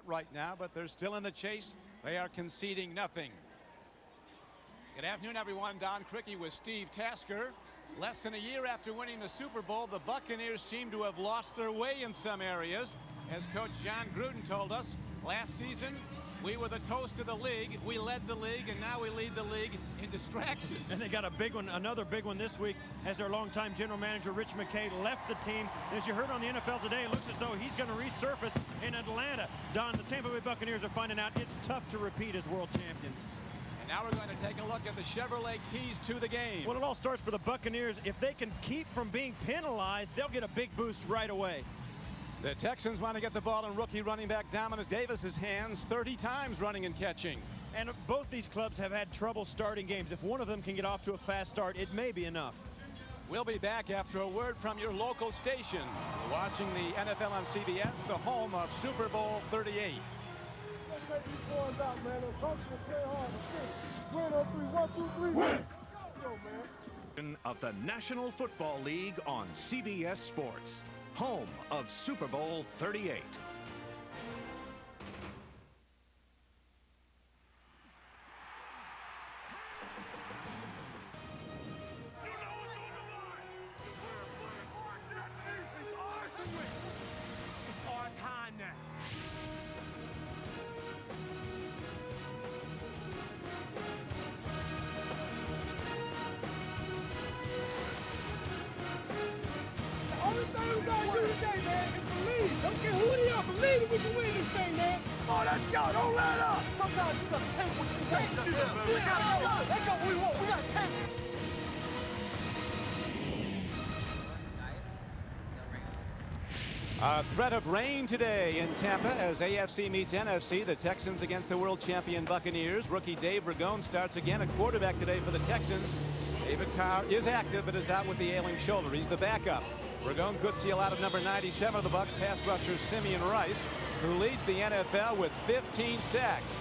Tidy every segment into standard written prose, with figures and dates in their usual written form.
right now, but they're still in the chase. They are conceding nothing. Good afternoon, everyone. Don Criqui with Steve Tasker. Less than a year after winning the Super Bowl, the Buccaneers seem to have lost their way in some areas. As Coach John Gruden told us last season, we were the toast of the league. We led the league, and now we lead the league in distractions. And they got a big one, another big one this week, as their longtime general manager, Rich McKay, left the team. As you heard on the NFL Today, it looks as though he's going to resurface in Atlanta. Don, the Tampa Bay Buccaneers are finding out it's tough to repeat as world champions. And now we're going to take a look at the Chevrolet keys to the game. Well, it all starts for the Buccaneers. If they can keep from being penalized, they'll get a big boost right away. The Texans want to get the ball in rookie running back Dominic Davis's hands 30 times running and catching. And both these clubs have had trouble starting games. If one of them can get off to a fast start, it may be enough. We'll be back after a word from your local station. You're watching the NFL on CBS, the home of Super Bowl 38. Of the National Football League on CBS Sports, home of Super Bowl 38. Let's go, don't let up. Sometimes you gotta take what you got. We gotta go. Let's go, we want. We gotta take it. A threat of rain today in Tampa as AFC meets NFC. The Texans against the world champion Buccaneers. Rookie Dave Ragone starts again at quarterback today for the Texans. David Carr is active but is out with the ailing shoulder. He's the backup. Ragone could see a lot of number 97 of the Bucs pass rusher Simeon Rice, who leads the NFL with 15 sacks.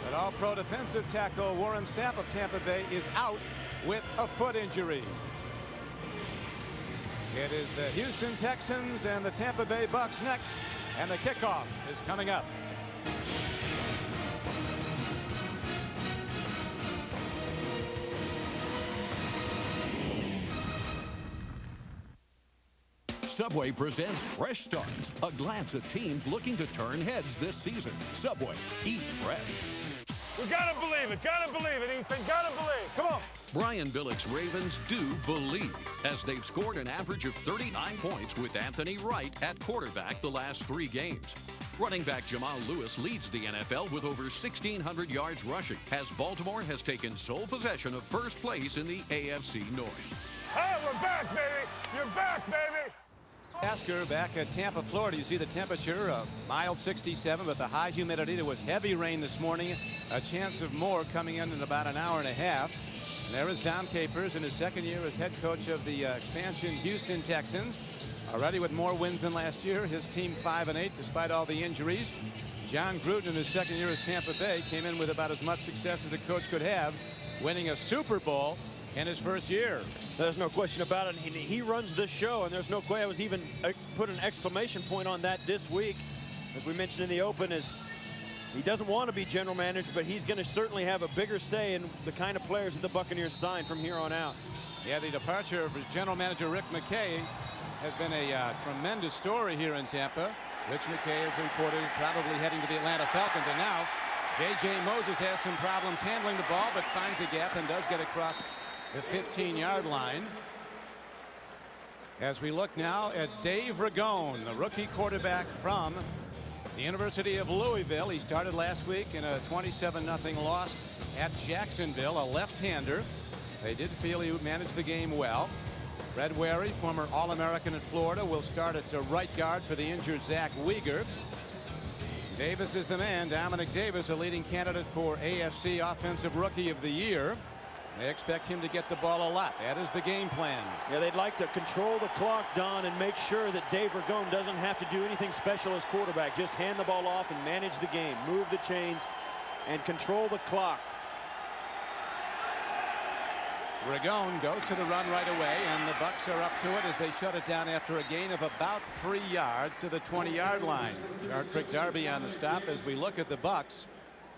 But all-pro defensive tackle Warren Sapp of Tampa Bay is out with a foot injury. It is the Houston Texans and the Tampa Bay Bucs next, and the kickoff is coming up. Subway presents Fresh Starts, a glance at teams looking to turn heads this season. Subway, eat fresh. We gotta believe it, Ethan, gotta believe. Come on. Brian Billick's Ravens do believe, as they've scored an average of 39 points with Anthony Wright at quarterback the last 3 games. Running back Jamal Lewis leads the NFL with over 1,600 yards rushing, as Baltimore has taken sole possession of first place in the AFC North. Hey, we're back, baby. You're back, baby. Tasker back at Tampa, Florida. You see the temperature, a mild 67, but the high humidity. There was heavy rain this morning. A chance of more coming in about an hour and a half. And there is Dom Capers in his second year as head coach of the expansion Houston Texans. Already with more wins than last year. His team 5-8 despite all the injuries. John Gruden in his second year as Tampa Bay came in with about as much success as a coach could have, winning a Super Bowl in his first year. There's no question about it. He runs this show, and there's no question. I was even put an exclamation point on that this week, as we mentioned in the open, is he doesn't want to be general manager, but he's going to certainly have a bigger say in the kind of players that the Buccaneers sign from here on out. Yeah, the departure of general manager Rick McKay has been a tremendous story here in Tampa. Rich McKay is reported probably heading to the Atlanta Falcons, and now J.J. Moses has some problems handling the ball, but finds a gap and does get across the 15-yard line. As we look now at Dave Ragone, the rookie quarterback from the University of Louisville. He started last week in a 27-0 loss at Jacksonville, a left-hander. They did feel he managed the game well. Fred Wary, former All-American at Florida, will start at the right guard for the injured Zach Weger. Davis is the man. Dominic Davis, a leading candidate for AFC Offensive Rookie of the Year. They expect him to get the ball a lot. That is the game plan. Yeah, they'd like to control the clock, Don, and make sure that Dave Ragone doesn't have to do anything special as quarterback. Just hand the ball off and manage the game. Move the chains and control the clock. Ragone goes to the run right away, and the Bucs are up to it as they shut it down after a gain of about 3 yards to the 20-yard line. Yard trick Darby on the stop. As we look at the Bucs,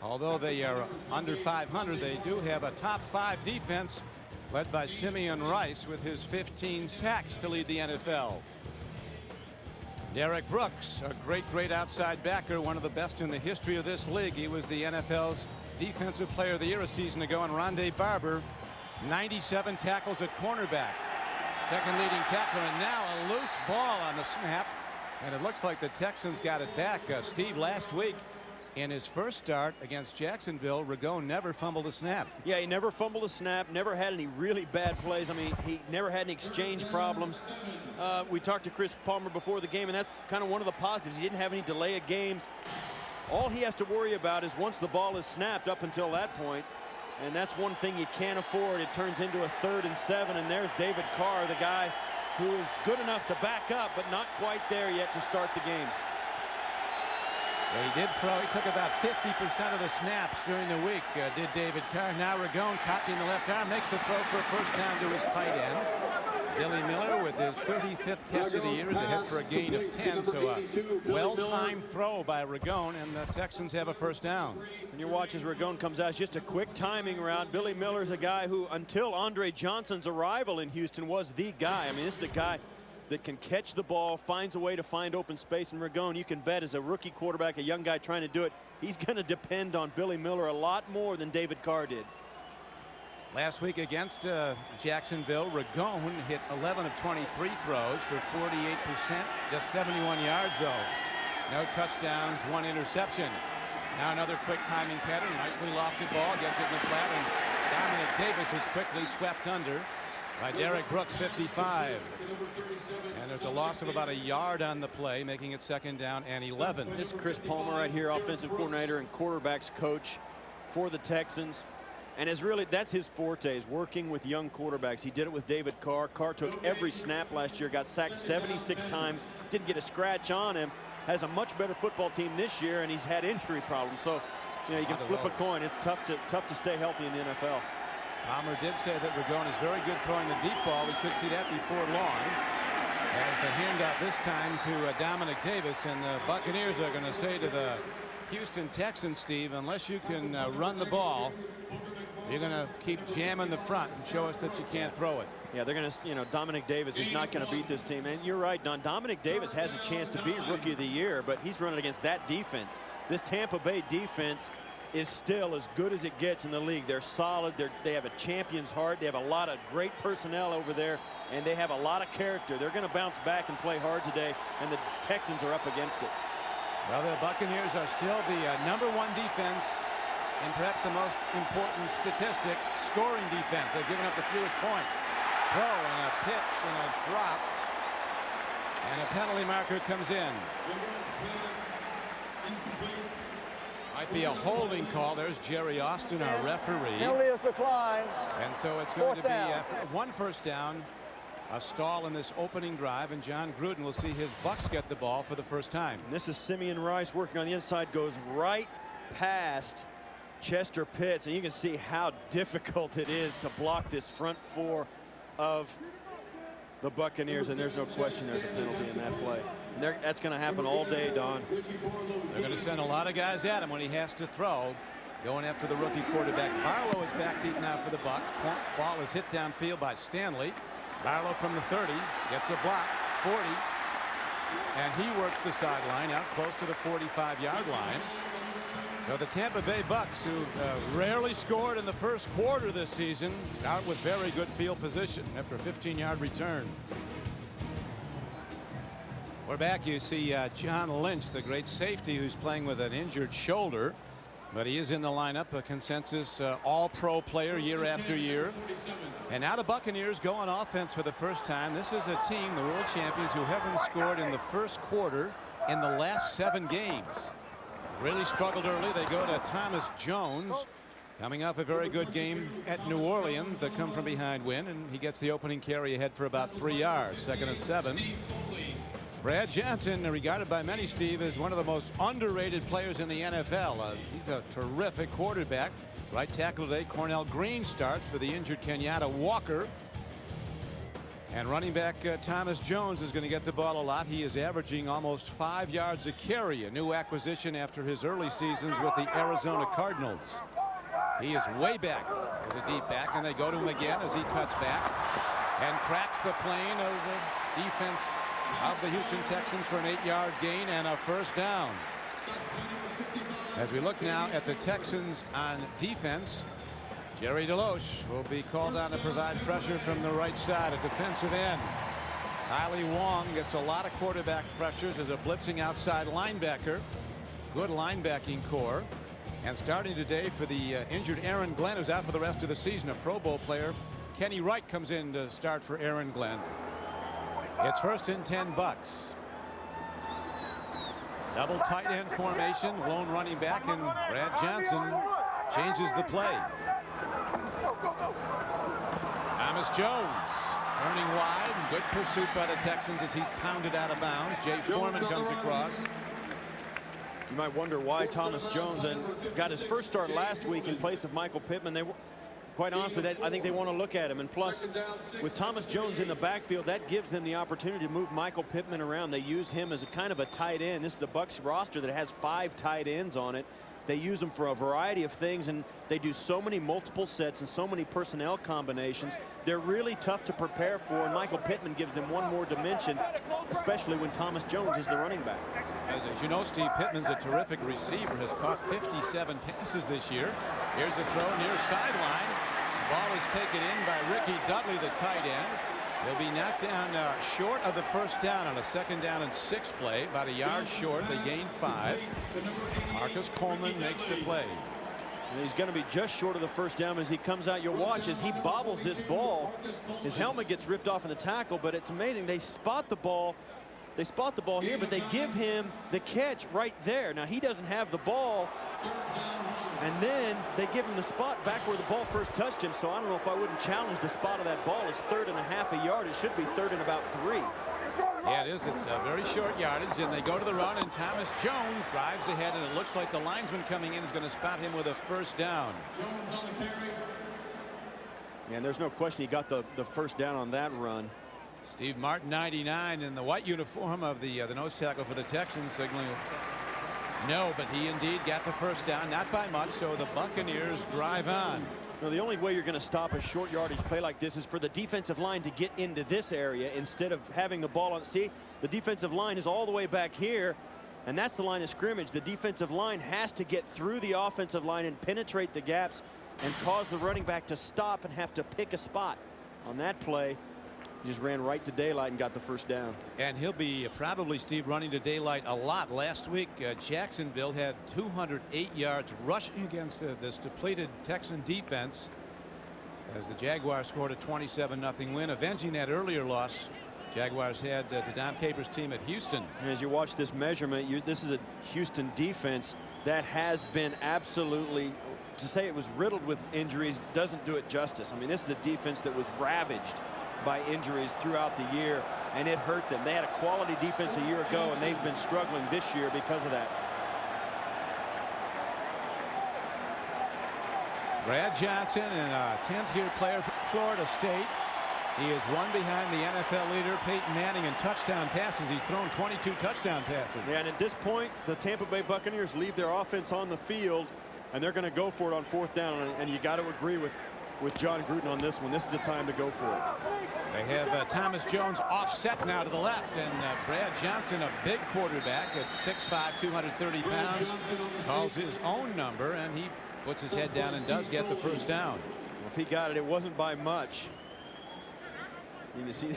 although they are under 500, they do have a top 5 defense led by Simeon Rice with his 15 sacks to lead the NFL. Derek Brooks, a great outside backer, one of the best in the history of this league. He was the NFL's Defensive Player of the Year a season ago, and Rondé Barber, 97 tackles at cornerback. Second leading tackler, and now a loose ball on the snap, and it looks like the Texans got it back. Steve, last week in his first start against Jacksonville, Ragone never fumbled a snap. Yeah, he never fumbled a snap, never had any really bad plays. I mean, he never had any exchange problems. We talked to Chris Palmer before the game, and that's kind of one of the positives. He didn't have any delay of games. All he has to worry about is once the ball is snapped up until that point, and that's one thing you can't afford. It turns into a 3rd and 7, and there's David Carr, the guy who is good enough to back up, but not quite there yet to start the game. He did throw. He took about 50% of the snaps during the week, did David Carr. Now Ragone, cocking the left arm, makes the throw for a first down to his tight end. Billy Miller, with his 35th catch of the year, is ahead for a gain of 10. So a well-timed throw by Ragone, and the Texans have a first down. And you watch as Ragone comes out. It's just a quick timing route. Billy Miller's a guy who, until Andre Johnson's arrival in Houston, was the guy. I mean, this is a guy that can catch the ball, finds a way to find open space. And Ragone, you can bet, as a rookie quarterback, a young guy trying to do it, he's going to depend on Billy Miller a lot more than David Carr did. Last week against Jacksonville, Ragone hit 11 of 23 throws for 48%, just 71 yards though. No touchdowns, 1 interception. Now another quick timing pattern, nicely lofted ball, gets it in the flat, and Dominic Davis is quickly swept under by Derek Brooks, 55. And there's a loss of about a yard on the play, making it 2nd down and 11. This is Chris Palmer right here, offensive coordinator and quarterbacks coach for the Texans. And that's his forte, is working with young quarterbacks. He did it with David Carr. Carr took every snap last year, got sacked 76 times, didn't get a scratch on him. Has a much better football team this year, and he's had injury problems. So, you know, you can flip a coin. It's tough to stay healthy in the NFL. Palmer did say that Ragone is very good throwing the deep ball. We could see that before long. As the handoff this time to Dominic Davis, and the Buccaneers are going to say to the Houston Texans, Steve, unless you can run the ball, you're going to keep jamming the front and show us that you can't throw it. Yeah, they're going to, you know, Dominic Davis is not going to beat this team. And you're right, Don. Dominic Davis has a chance to be Rookie of the Year, but he's running against that defense. This Tampa Bay defense is still as good as it gets in the league. They're solid. They have a champion's heart. They have a lot of great personnel over there, and they have a lot of character. They're going to bounce back and play hard today, and the Texans are up against it. Well, the Buccaneers are still the #1 defense, and perhaps the most important statistic, scoring defense. They've given up the fewest points. Throw and a pitch and a drop, and a penalty marker comes in. Might be a holding call. There's Jerry Austin, our referee. Penalty is declined. And so it's going to be after 1 first down, a stall in this opening drive, and John Gruden will see his Bucs get the ball for the first time. And this is Simeon Rice working on the inside, goes right past Chester Pitts, and you can see how difficult it is to block this front four of the Buccaneers, and there's no question there's a penalty in that play. And that's going to happen all day, Don. They're going to send a lot of guys at him when he has to throw, going after the rookie quarterback. Barlow is back deep now for the Bucs. Ball is hit downfield by Stanley. Barlow from the 30 gets a block, 40, and he works the sideline out close to the 45-yard line. So the Tampa Bay Bucs, who rarely scored in the first quarter this season, start with very good field position after a 15-yard return. We're back. You see John Lynch, the great safety, who's playing with an injured shoulder, but he is in the lineup, a consensus all-pro player year after year. And now the Buccaneers go on offense for the first time. This is a team, the world champions, who haven't scored in the first quarter in the last 7 games. Really struggled early. They go to Thomas Jones, coming off a very good game at New Orleans. The come from behind win, and he gets the opening carry ahead for about 3 yards. 2nd and 7. Brad Johnson, regarded by many, Steve, as one of the most underrated players in the NFL. He's a terrific quarterback. Right tackle today, Cornell Green starts for the injured Kenyatta Walker. And running back Thomas Jones is going to get the ball a lot. He is averaging almost 5 yards a carry, a new acquisition after his early seasons with the Arizona Cardinals. He is way back as a deep back, and they go to him again as he cuts back and cracks the plane of the defense of the Houston Texans for an 8-yard gain and a first down. As we look now at the Texans on defense, Jerry DeLoche will be called on to provide pressure from the right side, a defensive end. Kylie Wong gets a lot of quarterback pressures as a blitzing outside linebacker. Good linebacking core. And starting today for the injured Aaron Glenn, who's out for the rest of the season, a Pro Bowl player. Kenny Wright comes in to start for Aaron Glenn. It's 1st and 10 Bucks. Double tight end formation, lone running back, and Brad Johnson changes the play. Thomas Jones turning wide, and good pursuit by the Texans as he's pounded out of bounds. Jay Foreman comes across. You might wonder why Thomas Jones got his first start last week in place of Michael Pittman. They were, quite honestly, I think they want to look at him. And plus, with Thomas Jones in the backfield, that gives them the opportunity to move Michael Pittman around. They use him as a kind of a tight end. This is the Bucs roster that has 5 tight ends on it. They use them for a variety of things, and they do so many multiple sets and so many personnel combinations. They're really tough to prepare for, and Michael Pittman gives them one more dimension, especially when Thomas Jones is the running back. As you know, Steve, Pittman's a terrific receiver, has caught 57 passes this year. Here's the throw near sideline. The ball is taken in by Ricky Dudley, the tight end. He'll be knocked down short of the first down on a 2nd down and 6 play, about a yard short. They gain 5. Marcus Coleman makes the play. And he's going to be just short of the first down as he comes out. You'll watch as he bobbles this ball. His helmet gets ripped off in the tackle, but it's amazing. They spot the ball. They spot the ball here, but they give him the catch right there. Now, he doesn't have the ball, and then they give him the spot back where the ball first touched him. So I don't know if I wouldn't challenge the spot of that ball. It's 3rd and a half a yard. It should be 3rd and about 3. Yeah, it is. It's a very short yardage, and they go to the run, and Thomas Jones drives ahead, and it looks like the linesman coming in is going to spot him with a first down. And there's no question he got the first down on that run. Steve Martin, 99, in the white uniform of the nose tackle for the Texans, signaling no, but he indeed got the first down, not by much, so the Buccaneers drive on. No, the only way you're going to stop a short yardage play like this is for the defensive line to get into this area instead of having the ball on. See, the defensive line is all the way back here, and that's the line of scrimmage. The defensive line has to get through the offensive line and penetrate the gaps and cause the running back to stop and have to pick a spot. On that play, he just ran right to daylight and got the first down. And he'll be probably, Steve, running to daylight a lot. Last week, Jacksonville had 208 yards rushing against this depleted Texan defense as the Jaguars scored a 27-0 win, avenging that earlier loss Jaguars had to Don Capers' team at Houston. And as you watch this measurement, this is a Houston defense that has been absolutely, to say it was riddled with injuries doesn't do it justice. I mean, this is a defense that was ravaged by injuries throughout the year, and it hurt them. They had a quality defense a year ago, and they've been struggling this year because of that. Brad Johnson, and a 10th-year player from Florida State. He is one behind the NFL leader Peyton Manning in touchdown passes. He's thrown 22 touchdown passes. Yeah, and at this point, the Tampa Bay Buccaneers leave their offense on the field, and they're going to go for it on 4th down, and you got to agree with John Gruden on this one. This is the time to go for it. They have Thomas Jones offset now to the left, and Brad Johnson, a big quarterback at 6'5", 230 pounds, calls his own number, and he puts his head down and does get the first down. Well, if he got it, it wasn't by much. You can see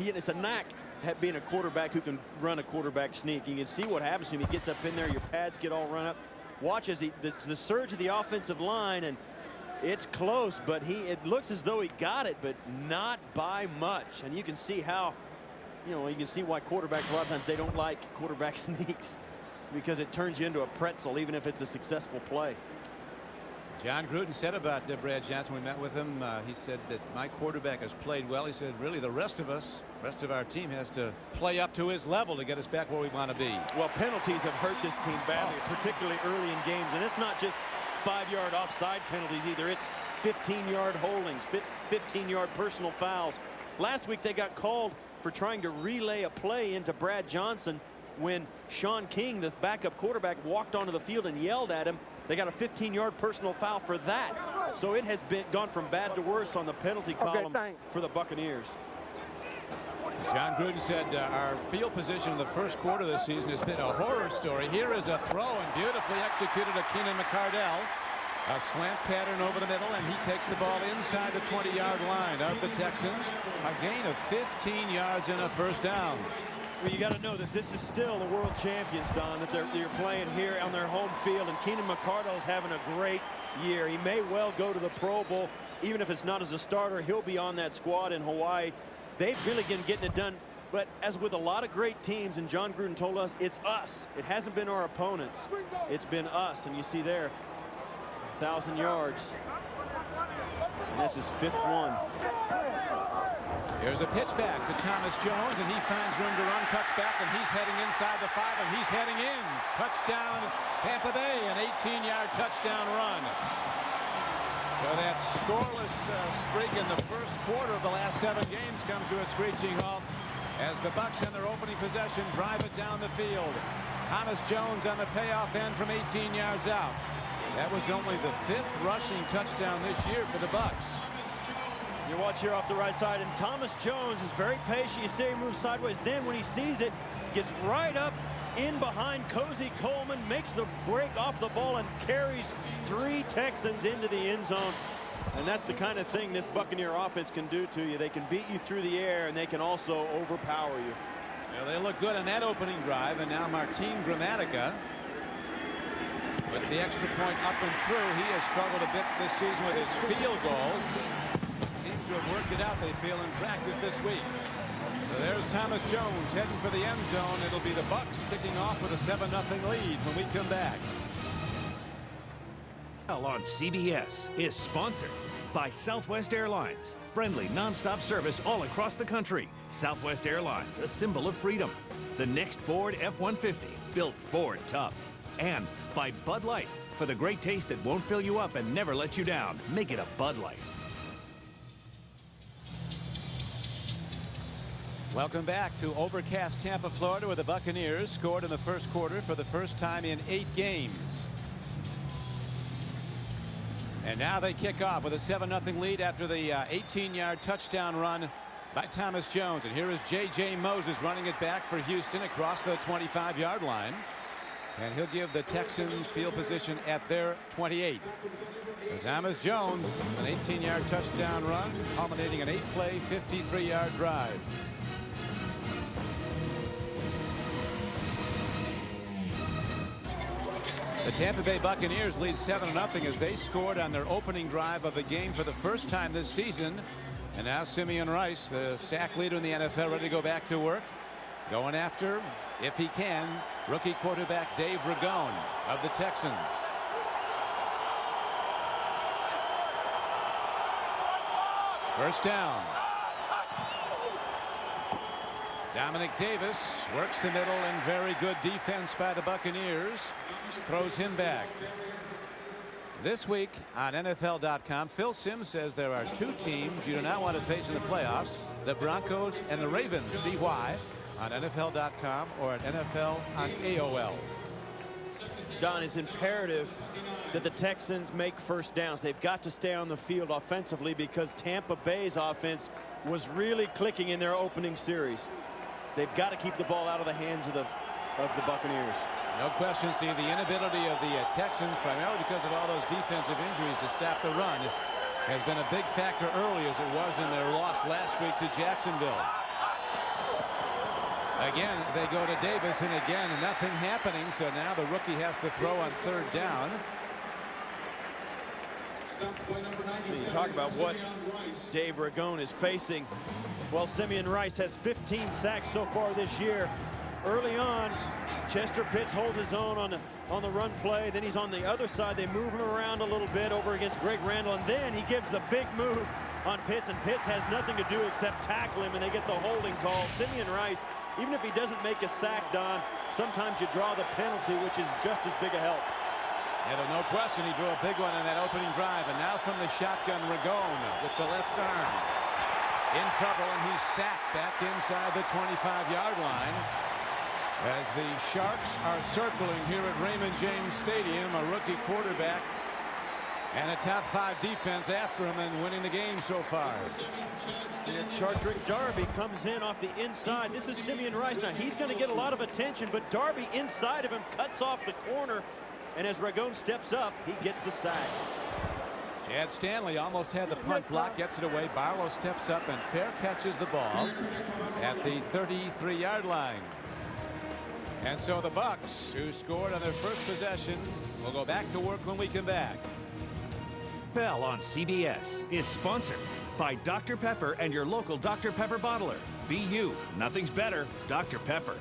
it's a knack at being a quarterback who can run a quarterback sneak. You can see what happens to him. He gets up in there, your pads get all run up. Watch as the surge of the offensive line, and it's close, but it looks as though he got it, but not by much. And you can see how, you can see why quarterbacks, a lot of times they don't like quarterback sneaks, because it turns you into a pretzel, even if it's a successful play. John Gruden said about Brad Johnson, we met with him, he said that my quarterback has played well. He said really the rest of our team has to play up to his level to get us back where we want to be. Well, penalties have hurt this team badly, particularly early in games, and it's not just 5-yard offside penalties either. It's 15-yard holdings, 15-yard personal fouls. Last week they got called for trying to relay a play into Brad Johnson when Sean King, the backup quarterback, walked onto the field and yelled at him. They got a 15-yard personal foul for that. So it has gone from bad to worse on the penalty column for the Buccaneers. John Gruden said our field position in the first quarter of the season has been a horror story. Here is a throw, and beautifully executed a Keenan McCardell. A slant pattern over the middle, and he takes the ball inside the 20-yard line of the Texans. A gain of 15 yards and a first down. Well, you got to know that this is still the world champions, Don, that they're playing here on their home field, and Keenan McCardell is having a great year. He may well go to the Pro Bowl. Even if it's not as a starter, he'll be on that squad in Hawaii. They've really been getting it done, but as with a lot of great teams, and John Gruden told us, it's us. It hasn't been our opponents. It's been us, and you see there, 1,000 yards. And this is 5th one. Here's a pitch back to Thomas Jones, and he finds room to run, cuts back, and he's heading inside the 5, and he's heading in. Touchdown, Tampa Bay, an 18-yard touchdown run. So that scoreless streak in the first quarter of the last 7 games comes to a screeching halt as the Bucs in their opening possession drive it down the field. Thomas Jones on the payoff end from 18 yards out. That was only the 5th rushing touchdown this year for the Bucs. You watch here off the right side, and Thomas Jones is very patient. You see him move sideways. Then when he sees it, gets right up in behind Coleman, makes the break off the ball, and carries 3 Texans into the end zone. And that's the kind of thing this Buccaneer offense can do to you. They can beat you through the air, and they can also overpower you. Well, they look good on that opening drive, and now Martin Gramatica with the extra point up and through. He has struggled a bit this season with his field goals. Seems to have worked it out, they feel, in practice this week. So there's Thomas Jones heading for the end zone. It'll be the Bucs kicking off with a 7-0 lead when we come back. On CBS is sponsored by Southwest Airlines. Friendly, nonstop service all across the country. Southwest Airlines, a symbol of freedom. The next Ford F-150, built Ford tough. And by Bud Light, for the great taste that won't fill you up and never let you down. Make it a Bud Light. Welcome back to overcast Tampa, Florida, where the Buccaneers scored in the first quarter for the first time in 8 games. And now they kick off with a 7-0 lead after the 18-yard touchdown run by Thomas Jones. And here is J.J. Moses running it back for Houston across the 25-yard line. And he'll give the Texans field position at their 28. And Thomas Jones, an 18-yard touchdown run, culminating an 8-play, 53-yard drive. The Tampa Bay Buccaneers lead 7-0 as they scored on their opening drive of the game for the first time this season. And now Simeon Rice, the sack leader in the NFL, ready to go back to work. Going after, if he can, rookie quarterback Dave Ragone of the Texans. First down. Dominic Davis works the middle, and very good defense by the Buccaneers. Throws him back. This week on NFL.com, Phil Simms says there are 2 teams you do not want to face in the playoffs, the Broncos and the Ravens. See why on NFL.com or at NFL on AOL. Don, it's imperative that the Texans make first downs. They've got to stay on the field offensively because Tampa Bay's offense was really clicking in their opening series. They've got to keep the ball out of the hands of the Buccaneers. No question, Steve, the inability of the Texans, primarily because of all those defensive injuries, to stop the run has been a big factor early, as it was in their loss last week to Jacksonville. Again, they go to Davis, and again, nothing happening, so now the rookie has to throw on 3rd down. You talk about what Dave Ragone is facing. Well, Simeon Rice has 15 sacks so far this year. Early on, Chester Pitts holds his own on the run play. Then he's on the other side. They move him around a little bit over against Greg Randall, and then he gives the big move on Pitts, and Pitts has nothing to do except tackle him, and they get the holding call. Simeon Rice, even if he doesn't make a sack, Don, sometimes you draw the penalty, which is just as big a help. And no question he drew a big one in that opening drive. And now from the shotgun, Ragone with the left arm. In trouble, and he's sacked back inside the 25-yard line. As the Sharks are circling here at Raymond James Stadium, a rookie quarterback and a top 5 defense after him and winning the game so far. And Chartrick Darby comes in off the inside. This is Simeon Rice. Now he's going to get a lot of attention, but Darby inside of him cuts off the corner. And as Ragone steps up, he gets the sack. Chad Stanley almost had the punt block, gets it away. Barlow steps up and fair catches the ball at the 33-yard line. And so the Bucs, who scored on their first possession, will go back to work when we come back. Bell on CBS is sponsored by Dr. Pepper and your local Dr. Pepper bottler. Be you. Nothing's better. Dr. Pepper.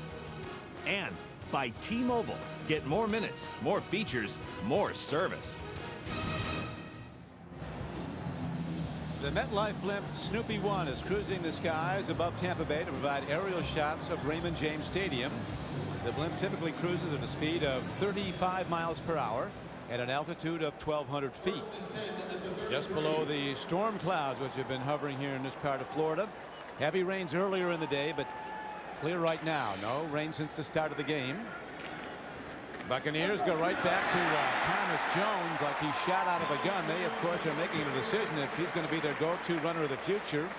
And by T-Mobile. Get more minutes, more features, more service. The MetLife blimp Snoopy 1 is cruising the skies above Tampa Bay to provide aerial shots of Raymond James Stadium. The blimp typically cruises at a speed of 35 miles per hour at an altitude of 1,200 feet. Just below the storm clouds which have been hovering here in this part of Florida. Heavy rains earlier in the day, but clear right now. No rain since the start of the game. Buccaneers go right back to Thomas Jones like he shot out of a gun. They, of course, are making a decision if he's going to be their go-to runner of the future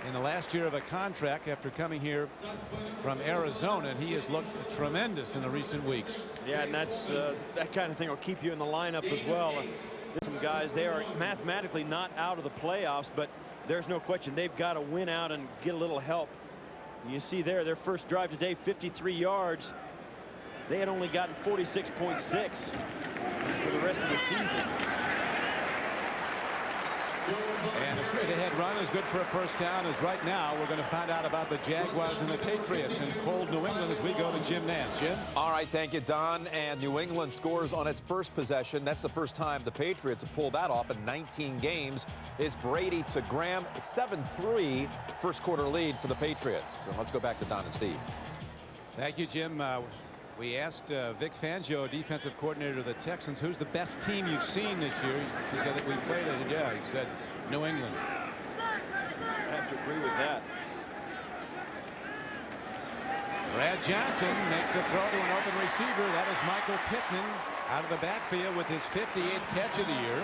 in the last year of a contract after coming here from Arizona. And he has looked tremendous in the recent weeks. Yeah, and that's that kind of thing will keep you in the lineup as well. Some guys, they are mathematically not out of the playoffs, but there's no question they've got to win out and get a little help. You see there, their first drive today, 53 yards. They had only gotten 46.6 for the rest of the season. And a straight ahead run is good for a first down, as right now we're going to find out about the Jaguars and the Patriots in cold New England as we go to Jim Nance. Jim? All right, thank you, Don. And New England scores on its first possession. That's the first time the Patriots have pulled that off in 19 games. It's Brady to Graham. It's 7-3 first quarter lead for the Patriots. So let's go back to Don and Steve. Thank you, Jim. We asked Vic Fangio, defensive coordinator of the Texans, who's the best team you've seen this year. He said that we played it. Yeah, he said New England. I have to agree with that. Brad Johnson makes a throw to an open receiver. That is Michael Pittman out of the backfield with his 58th catch of the year.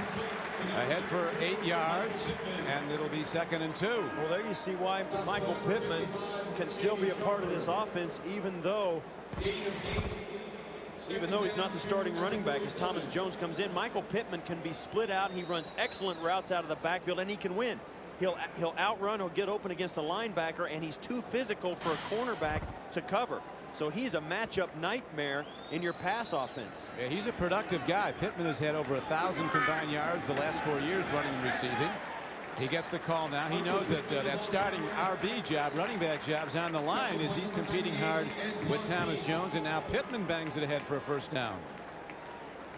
Ahead for 8 yards, and it'll be 2nd and 2. Well, there you see why Michael Pittman can still be a part of this offense, even though he's not the starting running back. As Thomas Jones comes in, Michael Pittman can be split out. He runs excellent routes out of the backfield, and he can win. He'll outrun or get open against a linebacker, and he's too physical for a cornerback to cover. So he's a matchup nightmare in your pass offense. Yeah, he's a productive guy. Pittman has had over 1,000 combined yards the last 4 years running and receiving. He gets the call now. He knows that that starting RB job, running back job's on the line as he's competing hard with Thomas Jones, and now Pittman bangs it ahead for a first down.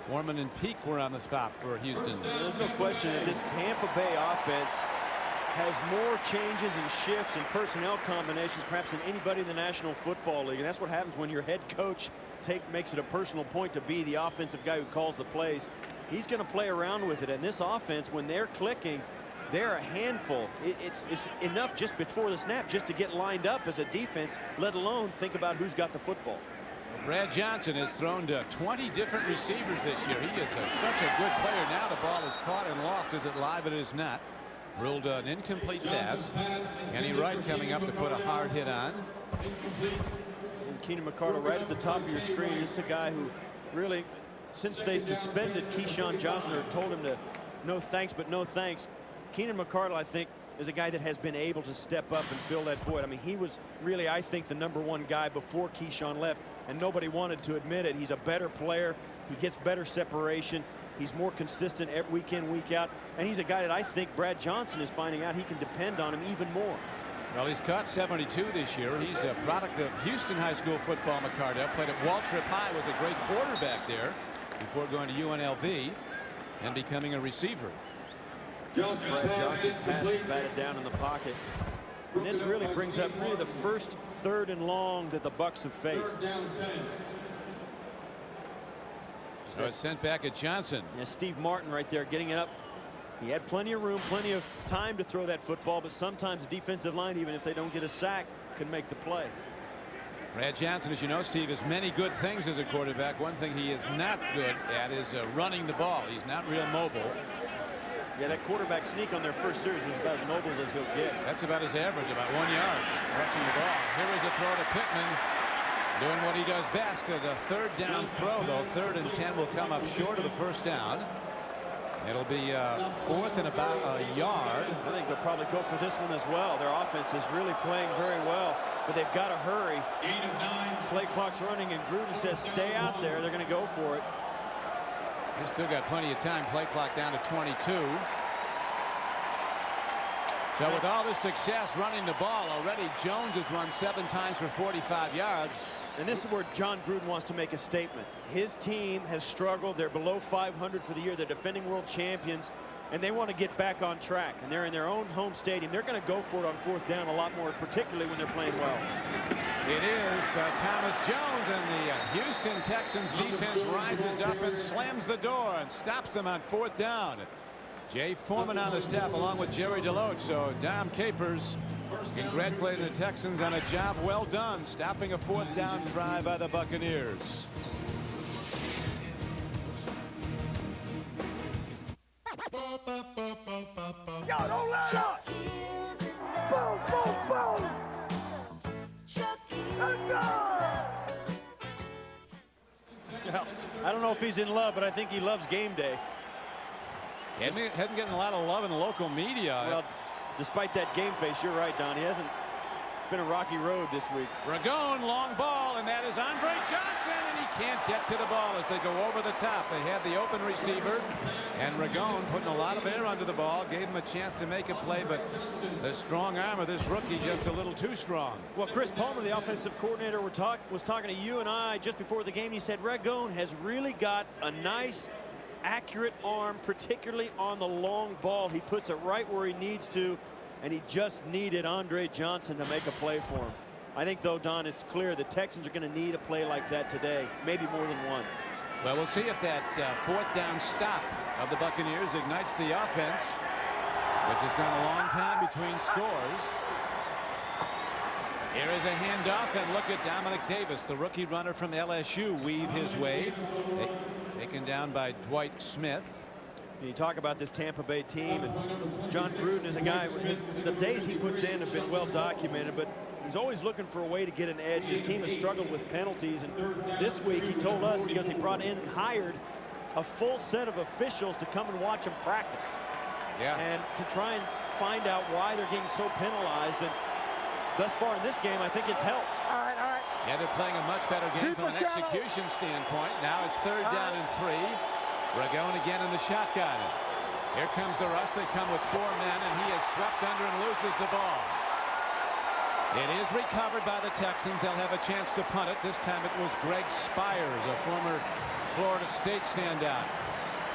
Foreman and Peak were on the spot for Houston. There's no question that this Tampa Bay offense has more changes and shifts and personnel combinations perhaps than anybody in the National Football League. And that's what happens when your head coach makes it a personal point to be the offensive guy who calls the plays. He's going to play around with it. And this offense, when they're clicking, they're a handful. It's enough just before the snap just to get lined up as a defense, let alone think about who's got the football. Brad Johnson has thrown to 20 different receivers this year. He is such a good player. Now the ball is caught and lost. Is it live? It is not. Ruled an incomplete pass. Kenny Wright coming up to put a hard hit on. And Keenan McCardle right at the top of your screen. This is a guy who really, since they suspended Keyshawn Johnson or told him to no thanks but no thanks, Keenan McCardle, I think, is a guy that has been able to step up and fill that void. I mean, he was really, I think, the #1 guy before Keyshawn left, and nobody wanted to admit it. He's a better player. He gets better separation. He's more consistent week in, week out. And he's a guy that I think Brad Johnson is finding out he can depend on him even more. Well, he's caught 72 this year. He's a product of Houston High School football. McCardle played at Waltrip High, was a great quarterback there before going to UNLV and becoming a receiver. Brad Johnson's pass is batted down in the pocket. And this really brings up the first 3rd and long that the Bucs have faced. So it's sent back at Johnson. Yeah, Steve Martin right there getting it up. He had plenty of room, plenty of time to throw that football, but sometimes the defensive line, even if they don't get a sack, can make the play. Brad Johnson, as you know, Steve, has many good things as a quarterback. One thing he is not good at is running the ball. He's not real mobile. Yeah, that quarterback sneak on their first series is about as mobile as he'll get. That's about his average, about 1 yard rushing the ball. Here is a throw to Pittman, doing what he does best. The third down throw, though, 3rd and 10 will come up short of the first down. It'll be 4th and about a yard. I think they'll probably go for this one as well. Their offense is really playing very well, but they've got to hurry. 8 of 9. Play clock's running, and Gruden says stay out there. They're going to go for it. He's still got plenty of time. Play clock down to 22. So with all this success running the ball already, Jones has run 7 times for 45 yards. And this is where John Gruden wants to make a statement. His team has struggled. They're below 500 for the year. They're defending world champions, and they want to get back on track. And they're in their own home stadium. They're going to go for it on 4th down a lot more, particularly when they're playing well. It is Thomas Jones, and the Houston Texans defense rises up and slams the door and stops them on 4th down. Jay Foreman on the step along with Jerry Deloach. So Dom Capers congratulating the Texans on a job well done, stopping a 4th down drive by the Buccaneers. Yo, don't let up! Boom, boom, boom! Let's go! Well, I don't know if he's in love, but I think he loves game day. Hasn't getting a lot of love in the local media. Well, despite that game face, you're right, Don. He hasn't. It's been a rocky road this week. Ragone, long ball, and that is Andre Johnson, and he can't get to the ball as they go over the top. They had the open receiver, and Ragone putting a lot of air under the ball, gave him a chance to make a play, but the strong arm of this rookie just a little too strong. Well, Chris Palmer, the offensive coordinator, was talking to you and I just before the game. He said Ragone has really got a nice, accurate arm, particularly on the long ball. He puts it right where he needs to, and he just needed Andre Johnson to make a play for him. I think, though, Don, it's clear the Texans are going to need a play like that today, maybe more than one. Well, we'll see if that 4th down stop of the Buccaneers ignites the offense, which has gone a long time between scores. Here is a handoff, and look at Dominic Davis, the rookie runner from LSU, weave his way. Taken down by Dwight Smith. You talk about this Tampa Bay team, and John Gruden is a guy, the days he puts in have been well documented, but he's always looking for a way to get an edge. His team has struggled with penalties, and this week he told us, because he brought in and hired a full set of officials to come and watch him practice. Yeah. And to try and find out why they're getting so penalized. And thus far in this game, I think it's helped. All right, all right. Yeah, they're playing a much better game from an execution standpoint. Now it's 3rd down and 3. Ragone again in the shotgun. Here comes the rush. They come with 4 men, and he is swept under and loses the ball. It is recovered by the Texans. They'll have a chance to punt it. This time it was Greg Spires, a former Florida State standout,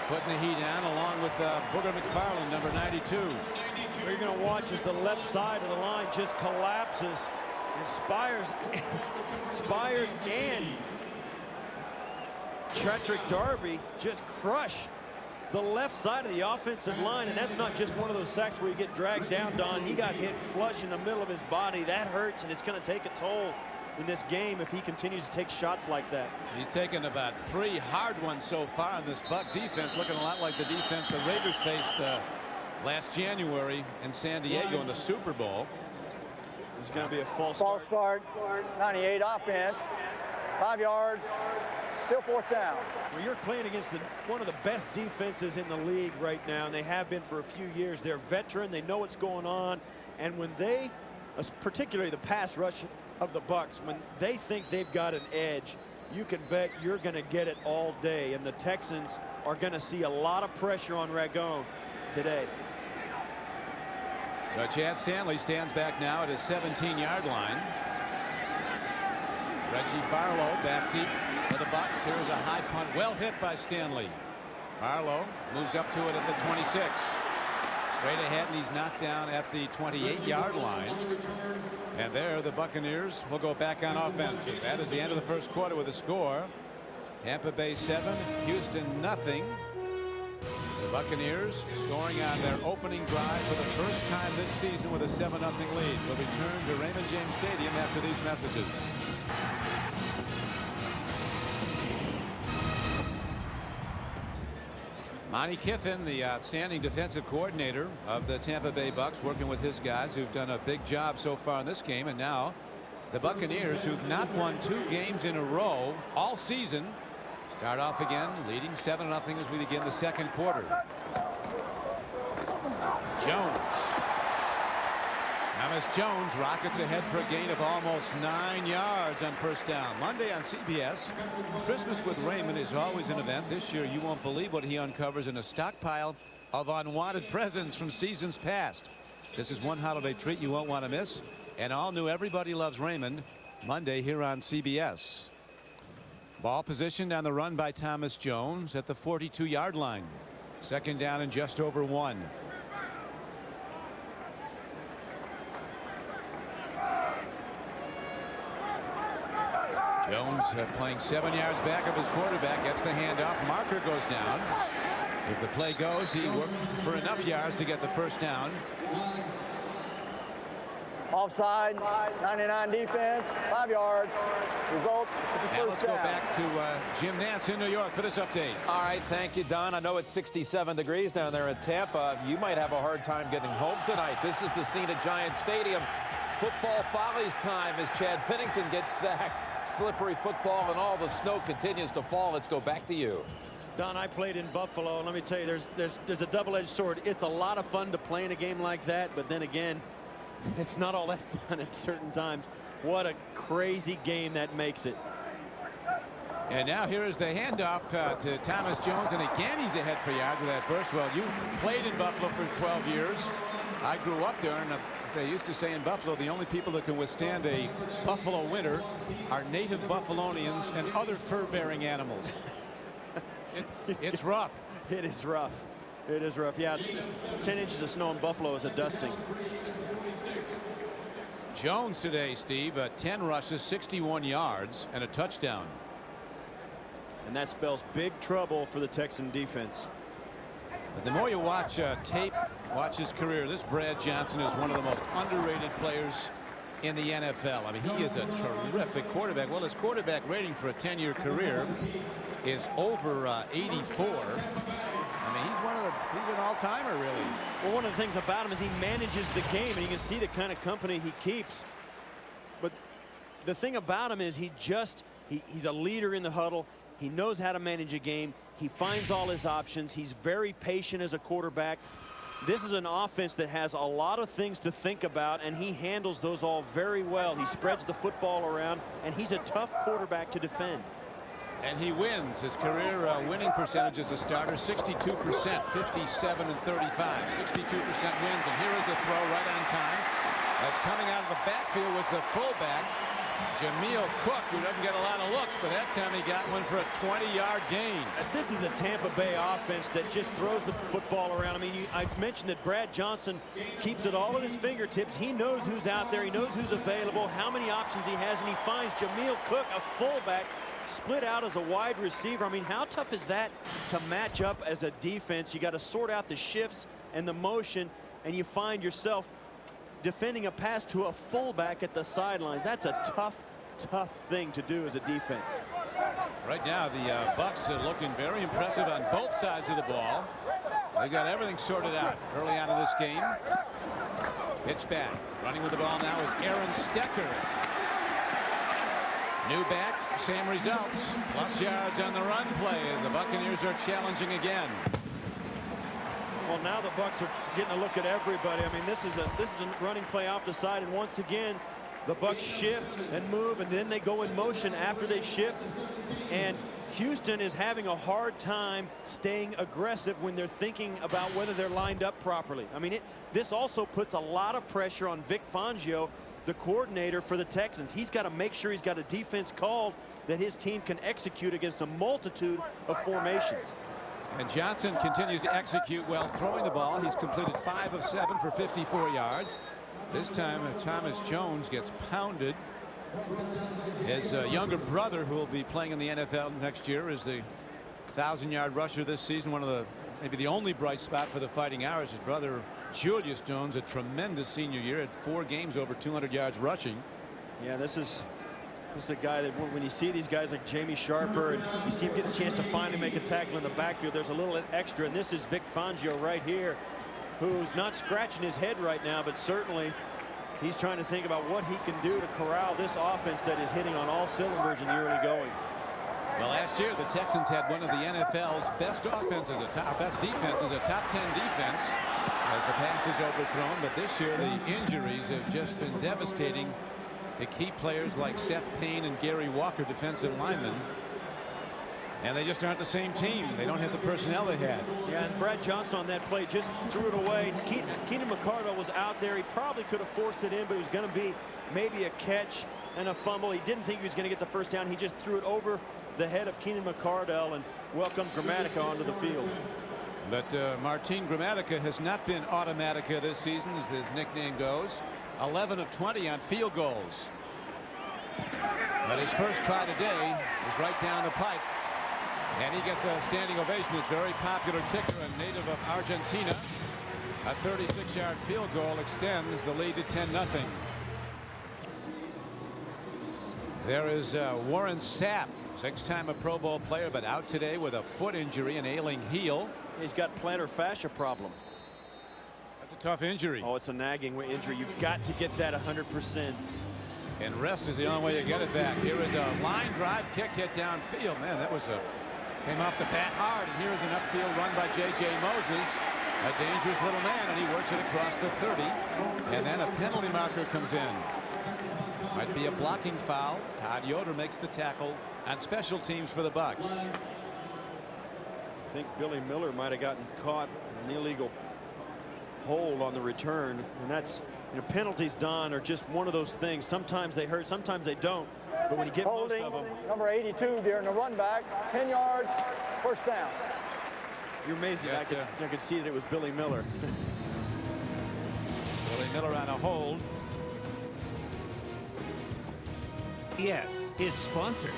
putting the heat on along with Booger McFarland, number 92. What you're going to watch is the left side of the line just collapses, and Spires and Patrick Darby just crush the left side of the offensive line, and that's not just one of those sacks where you get dragged down, Don. He got hit flush in the middle of his body. That hurts, and it's going to take a toll in this game if he continues to take shots like that. He's taken about 3 hard ones so far in this Buck defense, looking a lot like the defense the Raiders faced last January in San Diego in the Super Bowl. It's going to be a false start. 98 offense. 5 yards. Still 4th down. Well, you're playing against one of the best defenses in the league right now, and they have been for a few years. They're veteran. They know what's going on. And when they, particularly the pass rush of the Bucs, when they think they've got an edge, you can bet you're going to get it all day. And the Texans are going to see a lot of pressure on Ragone today. So Chad Stanley stands back now at his 17-yard line. Reggie Barlow back deep for the Bucs. Here's a high punt, well hit by Stanley. Barlow moves up to it at the 26. Straight ahead, and he's knocked down at the 28-yard line. And there the Buccaneers will go back on offense. That is the end of the first quarter with a score Tampa Bay 7, Houston nothing. The Buccaneers scoring on their opening drive for the first time this season with a 7-0 lead. We'll return to Raymond James Stadium after these messages. Monty Kiffin, the outstanding defensive coordinator of the Tampa Bay Bucs, working with his guys who've done a big job so far in this game. And now the Buccaneers, who've not won 2 games in a row all season, start off again leading 7-0 as we begin the second quarter. Jones. Thomas Jones rockets ahead for a gain of almost 9 yards on first down. Monday on CBS. Christmas with Raymond is always an event. This year you won't believe what he uncovers in a stockpile of unwanted presents from seasons past. This is one holiday treat you won't want to miss. And all new Everybody Loves Raymond Monday here on CBS. Ball positioned on the run by Thomas Jones at the 42-yard line. Second down and just over 1. Jones playing 7 yards back of his quarterback, gets the handoff. Marker goes down. If the play goes, he worked for enough yards to get the first down. Offside, 99 defense, 5 yards. Result. Now let's go back to Jim Nantz in New York for this update. All right, thank you, Don. I know it's 67 degrees down there in Tampa. You might have a hard time getting home tonight. This is the scene at Giant Stadium. Football follies time as Chad Pennington gets sacked. Slippery football and all the snow continues to fall. Let's go back to you. Don, I played in Buffalo, and let me tell you, there's a double-edged sword. It's a lot of fun to play in a game like that, but then again, it's not all that fun at certain times. What a crazy game that makes it. And now here is the handoff to Thomas Jones, and again he's ahead for yards with that burst. Well, you played in Buffalo for 12 years. I grew up there, and as they used to say in Buffalo, the only people that can withstand a Buffalo winter are native Buffalonians and other fur-bearing animals. It's rough. It is rough. It is rough. Yeah, 10 inches of snow in Buffalo is a dusting. Jones today, Steve, 10 rushes, 61 yards, and a touchdown. And that spells big trouble for the Texan defense. But the more you watch tape, watch his career, this Brad Johnson is one of the most underrated players in the NFL. I mean, he is a terrific quarterback. Well, his quarterback rating for a 10-year career is over 84. I mean, he's an all-timer, really. Well, one of the things about him is he manages the game, and you can see the kind of company he keeps. But the thing about him is he's a leader in the huddle. He knows how to manage a game. He finds all his options. He's very patient as a quarterback. This is an offense that has a lot of things to think about, and he handles those all very well. He spreads the football around, and he's a tough quarterback to defend. And he wins. His career winning percentage as a starter, 62%, 57 and 35. 62% wins, and here is a throw right on time. As coming out of the backfield was the fullback, Jameel Cook, who doesn't get a lot of looks, but that time he got one for a 20-yard gain. This is a Tampa Bay offense that just throws the football around. I mean, I've mentioned that Brad Johnson keeps it all at his fingertips. He knows who's out there. He knows who's available, how many options he has, and he finds Jameel Cook, a fullback, split out as a wide receiver. I mean, how tough is that to match up as a defense? You got to sort out the shifts and the motion, and you find yourself defending a pass to a fullback at the sidelines. That's a tough thing to do as a defense. Right now, the Bucs are looking very impressive on both sides of the ball. They got everything sorted out early on in this game. Pitch back. Running with the ball now is Aaron Stecker. New back, same results. Plus yards on the run play. The Buccaneers are challenging again. Well, now the Bucs are getting a look at everybody. I mean, this is a running play off the side, and once again, the Bucs shift and move, and then they go in motion after they shift. And Houston is having a hard time staying aggressive when they're thinking about whether they're lined up properly. I mean, this also puts a lot of pressure on Vic Fangio, the coordinator for the Texans. He's got to make sure he's got a defense called that his team can execute against a multitude of formations. And Johnson continues to execute well throwing the ball. He's completed 5 of 7 for 54 yards. This time Thomas Jones gets pounded His younger brother, who will be playing in the NFL next year, is the 1,000-yard rusher this season. One of the maybe the only bright spot for the Fighting Irish. His brother Julius Jones, a tremendous senior year, had 4 games over 200 yards rushing. Yeah, this is a guy that when you see these guys like Jamie Sharper and you see him get a chance to finally make a tackle in the backfield, there's a little extra. And this is Vic Fangio right here, who's not scratching his head right now, but certainly he's trying to think about what he can do to corral this offense that is hitting on all cylinders in the early going. Well, last year the Texans had one of the NFL's best offenses, best defenses, a top 10 defense as the pass is overthrown. But this year the injuries have just been devastating to key players like Seth Payne and Gary Walker, defensive linemen. And they just aren't the same team. They don't have the personnel they had. Yeah, and Brad Johnson on that play just threw it away. Keenan McCardle was out there. He probably could have forced it in, but it was going to be maybe a catch and a fumble. He didn't think he was going to get the first down. He just threw it over the head of Keenan McCardle and welcomed Gramatica onto the field. But Martin Gramatica has not been Automatica this season, as his nickname goes. 11 of 20 on field goals. But his first try today is right down the pipe. And he gets a standing ovation. His very popular kicker, a native of Argentina. A 36-yard field goal extends the lead to 10-0. There is Warren Sapp, 6-time a Pro Bowl player, but out today with a foot injury, an ailing heel. He's got plantar fascia problem. That's a tough injury. Oh, it's a nagging injury. You've got to get that 100%. And rest is the only way to get it back. Here is a line drive kick hit downfield. Man, that was came off the bat hard. And here is an upfield run by J.J. Moses, a dangerous little man, and he works it across the 30. And then a penalty marker comes in. Might be a blocking foul. Todd Yoder makes the tackle on special teams for the Bucs. I think Billy Miller might have gotten caught in an illegal hold on the return, and that's, you know, penalties, Don, are just one of those things. Sometimes they hurt, sometimes they don't. But when you get Holding, most of them, number 82 during the run back, 10 yards, first down. you're amazing. Yeah, I could see that it was Billy Miller. Billy Miller on a hold. Yes is sponsored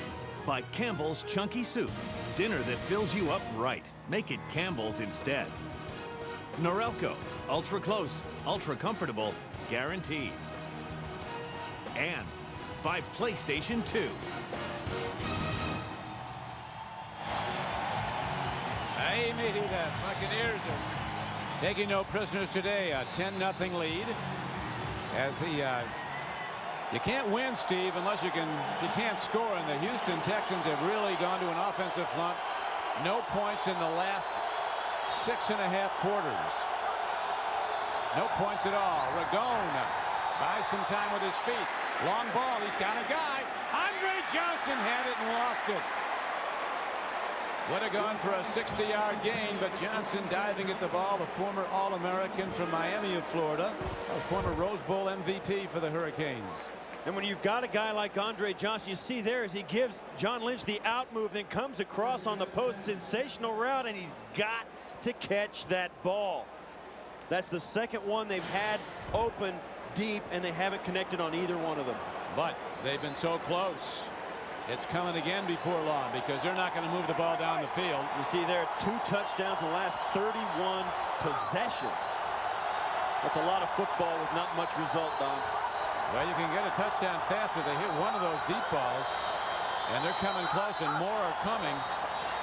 by Campbell's Chunky Soup. Dinner that fills you up right. Make it Campbell's instead. Norelco, ultra close, ultra comfortable, guaranteed. And by PlayStation 2. Maybe the Buccaneers are taking no prisoners today. A 10-0 lead. As the you can't win, Steve, unless you can't score. And the Houston Texans have really gone to an offensive front. No points in the last 6.5 quarters. No points at all. Ragone buys some time with his feet. Long ball. He's got a guy. Andre Johnson had it and lost it. Would have gone for a 60-yard gain, but Johnson diving at the ball, the former All-American from Miami of Florida, a former Rose Bowl MVP for the Hurricanes. And when you've got a guy like Andre Johnson, you see there as he gives John Lynch the out move, then comes across on the post. Sensational route, and he's got to catch that ball. That's the second one they've had open deep, and they haven't connected on either one of them. But they've been so close. It's coming again before long because they're not going to move the ball down the field. You see there 2 touchdowns in the last 31 possessions. That's a lot of football with not much result, Don. Well, you can get a touchdown faster. They hit one of those deep balls, and they're coming close, and more are coming.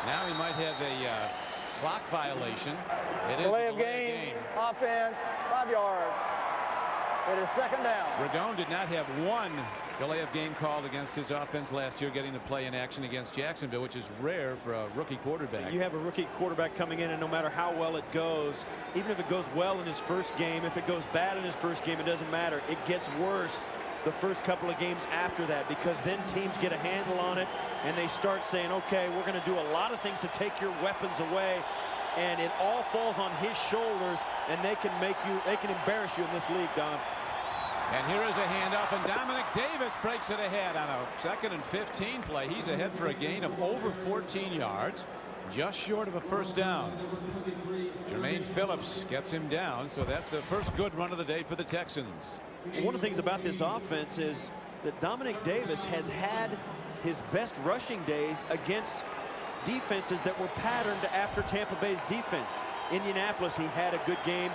Now he might have a clock violation. It is Delay a of game, offense, 5 yards. It is second down. Ragone did not have one delay of game called against his offense last year, getting the play in action against Jacksonville, which is rare for a rookie quarterback. You have a rookie quarterback coming in, and no matter how well it goes, even if it goes well in his first game, if it goes bad in his first game, it doesn't matter. It gets worse the first couple of games after that, because then teams get a handle on it and they start saying, okay, we're going to do a lot of things to take your weapons away, and it all falls on his shoulders, and they can embarrass you in this league, Don. And here is a handoff, and Dominic Davis breaks it ahead on a 2nd and 15 play. He's ahead for a gain of over 14 yards, just short of a first down. Jermaine Phillips gets him down, so that's the first good run of the day for the Texans. One of the things about this offense is that Dominic Davis has had his best rushing days against defenses that were patterned after Tampa Bay's defense. Indianapolis, he had a good game.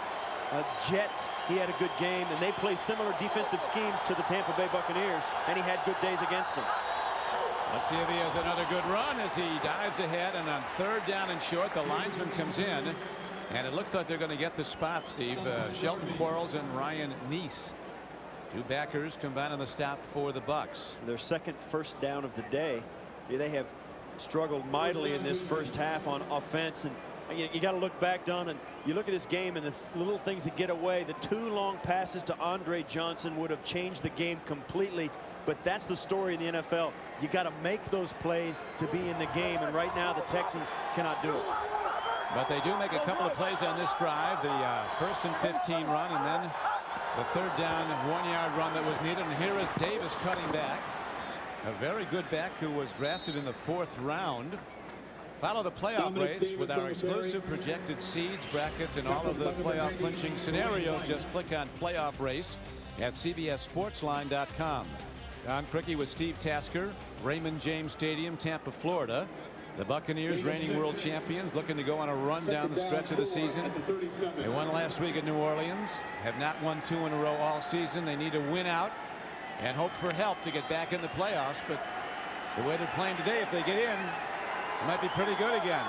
Jets, he had a good game, and they play similar defensive schemes to the Tampa Bay Buccaneers, and he had good days against them. Let's see if he has another good run as he dives ahead, and on 3rd down and short, the linesman comes in, and it looks like they're going to get the spot, Steve. Shelton Quarles and Ryan Neese, 2 backers, combine on the stop for the Bucs. Their second first down of the day. They have struggled mightily in this first half on offense, and you got to look back, Don, and you look at this game and the little things that get away. The 2 long passes to Andre Johnson would have changed the game completely, but that's the story in the NFL. You got to make those plays to be in the game, and right now the Texans cannot do it. But they do make a couple of plays on this drive. The 1st and 15 run, and then the 3rd down 1-yard run that was needed. And here is Davis cutting back, a very good back who was drafted in the 4th round. Follow the playoff race with our exclusive projected seeds, brackets, and all of the playoff clinching scenarios. Just click on playoff race at CBSSportsline.com. Don Criqui with Steve Tasker, Raymond James Stadium, Tampa, Florida. The Buccaneers, reigning world champions, looking to go on a run down the stretch of the season. They won last week at New Orleans, have not won 2 in a row all season. They need to win out and hope for help to get back in the playoffs. But the way they're playing today, if they get in, it might be pretty good again.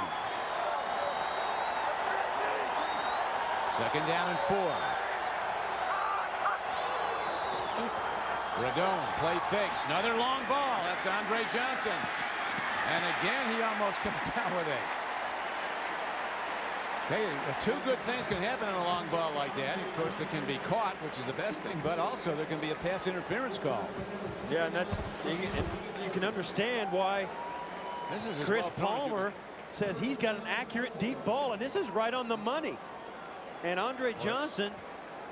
2nd down and 4. Ragone, play fakes, another long ball. That's Andre Johnson. And again, he almost comes down with it. Hey, 2 good things can happen on a long ball like that. Of course, it can be caught, which is the best thing, but also there can be a pass interference call. Yeah, and that's, you can understand why Chris Palmer says he's got an accurate deep ball, and this is right on the money. And Andre Johnson,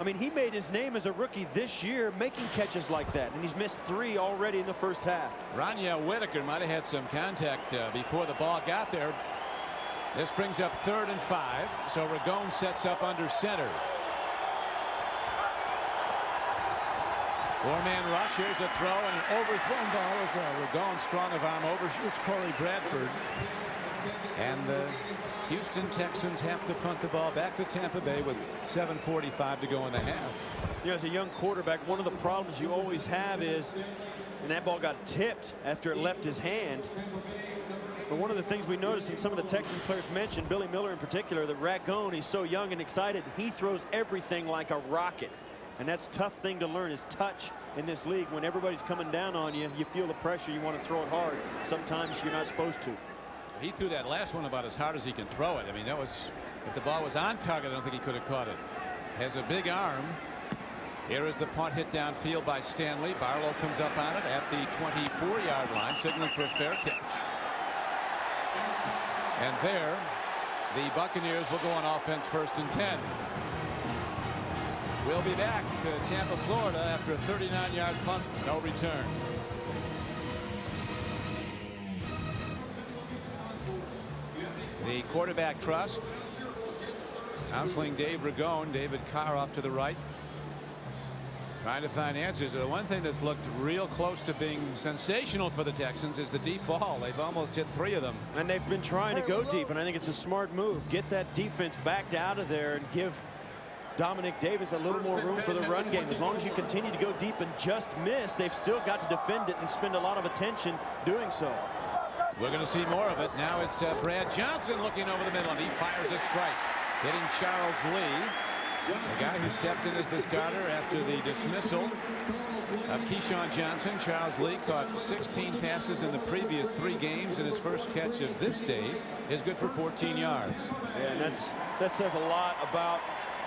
I mean, he made his name as a rookie this year making catches like that, and he's missed 3 already in the first half. Rania Whitaker might have had some contact before the ball got there. This brings up 3rd and 5, so Ragone sets up under center. 4-man rush. Here's a throw, and an overthrown ball as Ragone, strong of arm, overshoots Corey Bradford. And the Houston Texans have to punt the ball back to Tampa Bay with 7:45 to go in the half. You know, as a young quarterback, one of the problems you always have is, and that ball got tipped after it left his hand. But one of the things we noticed, and some of the Texan players mentioned, Billy Miller in particular, that Ragone, he's so young and excited, he throws everything like a rocket. And that's a tough thing to learn, is touch in this league. When everybody's coming down on you, you feel the pressure, you want to throw it hard. Sometimes you're not supposed to. He threw that last one about as hard as he can throw it. I mean, that was, if the ball was on target, I don't think he could have caught it. Has a big arm. Here is the punt hit downfield by Stanley. Barlow comes up on it at the 24-yard line, signaling for a fair catch. And there, the Buccaneers will go on offense 1st and 10. We'll be back to Tampa, Florida after a 39-yard punt, no return. The quarterback trust. Counseling Dave Ragone, David Carr off to the right. Trying to find answers. The one thing that's looked real close to being sensational for the Texans is the deep ball. They've almost hit 3 of them. And they've been trying to go deep, and I think it's a smart move. Get that defense backed out of there and give Dominic Davis a little more room for the run game. As long as you continue to go deep and just miss, they've still got to defend it and spend a lot of attention doing so. We're going to see more of it. Now it's Brad Johnson looking over the middle, and he fires a strike, hitting Charles Lee, the guy who stepped in as the starter after the dismissal of Keyshawn Johnson. Charles Lee caught 16 passes in the previous 3 games, and his first catch of this day is good for 14 yards. Yeah, and that says a lot about,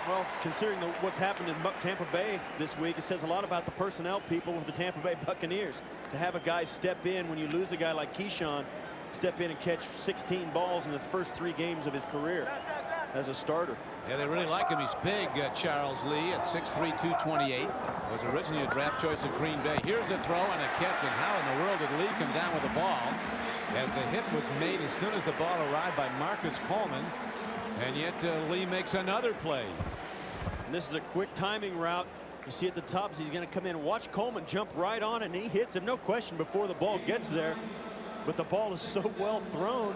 well, considering what's happened in Tampa Bay this week, it says a lot about the personnel people with the Tampa Bay Buccaneers. To have a guy step in when you lose a guy like Keyshawn, step in and catch 16 balls in the first 3 games of his career as a starter. Yeah, they really like him. He's big, Charles Lee, at 6'3", 228. Was originally a draft choice of Green Bay. Here's a throw and a catch, and how in the world did Lee come down with the ball? As the hit was made as soon as the ball arrived by Marcus Coleman, and yet Lee makes another play. And this is a quick timing route. You see at the top as he's going to come in. Watch Coleman jump right on it, and he hits him, no question, before the ball gets there. But the ball is so well thrown,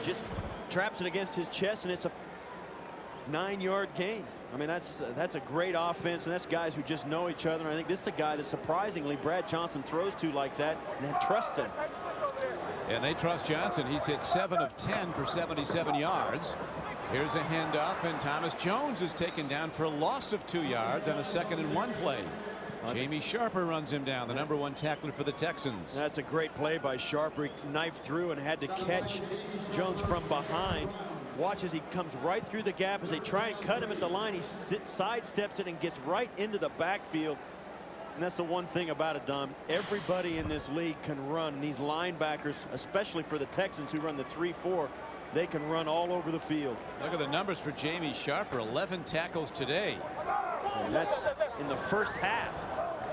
just traps it against his chest, and it's a 9-yard gain. I mean, that's a great offense, and that's guys who just know each other. And I think this is a guy that surprisingly Brad Johnson throws to like that and trusts him. And they trust Johnson. He's hit 7 of 10 for 77 yards. Here's a handoff, and Thomas Jones is taken down for a loss of 2 yards on a 2nd-and-1 play. Jamie Sharper runs him down, the #1 tackler for the Texans. That's a great play by Sharper. He knifed through and had to catch Jones from behind. Watch as he comes right through the gap as they try and cut him at the line. He sidesteps it and gets right into the backfield. And that's the one thing about it, Dom. Everybody in this league can run. These linebackers, especially for the Texans who run the 3-4, they can run all over the field. Look at the numbers for Jamie Sharper. 11 tackles today. And that's in the first half.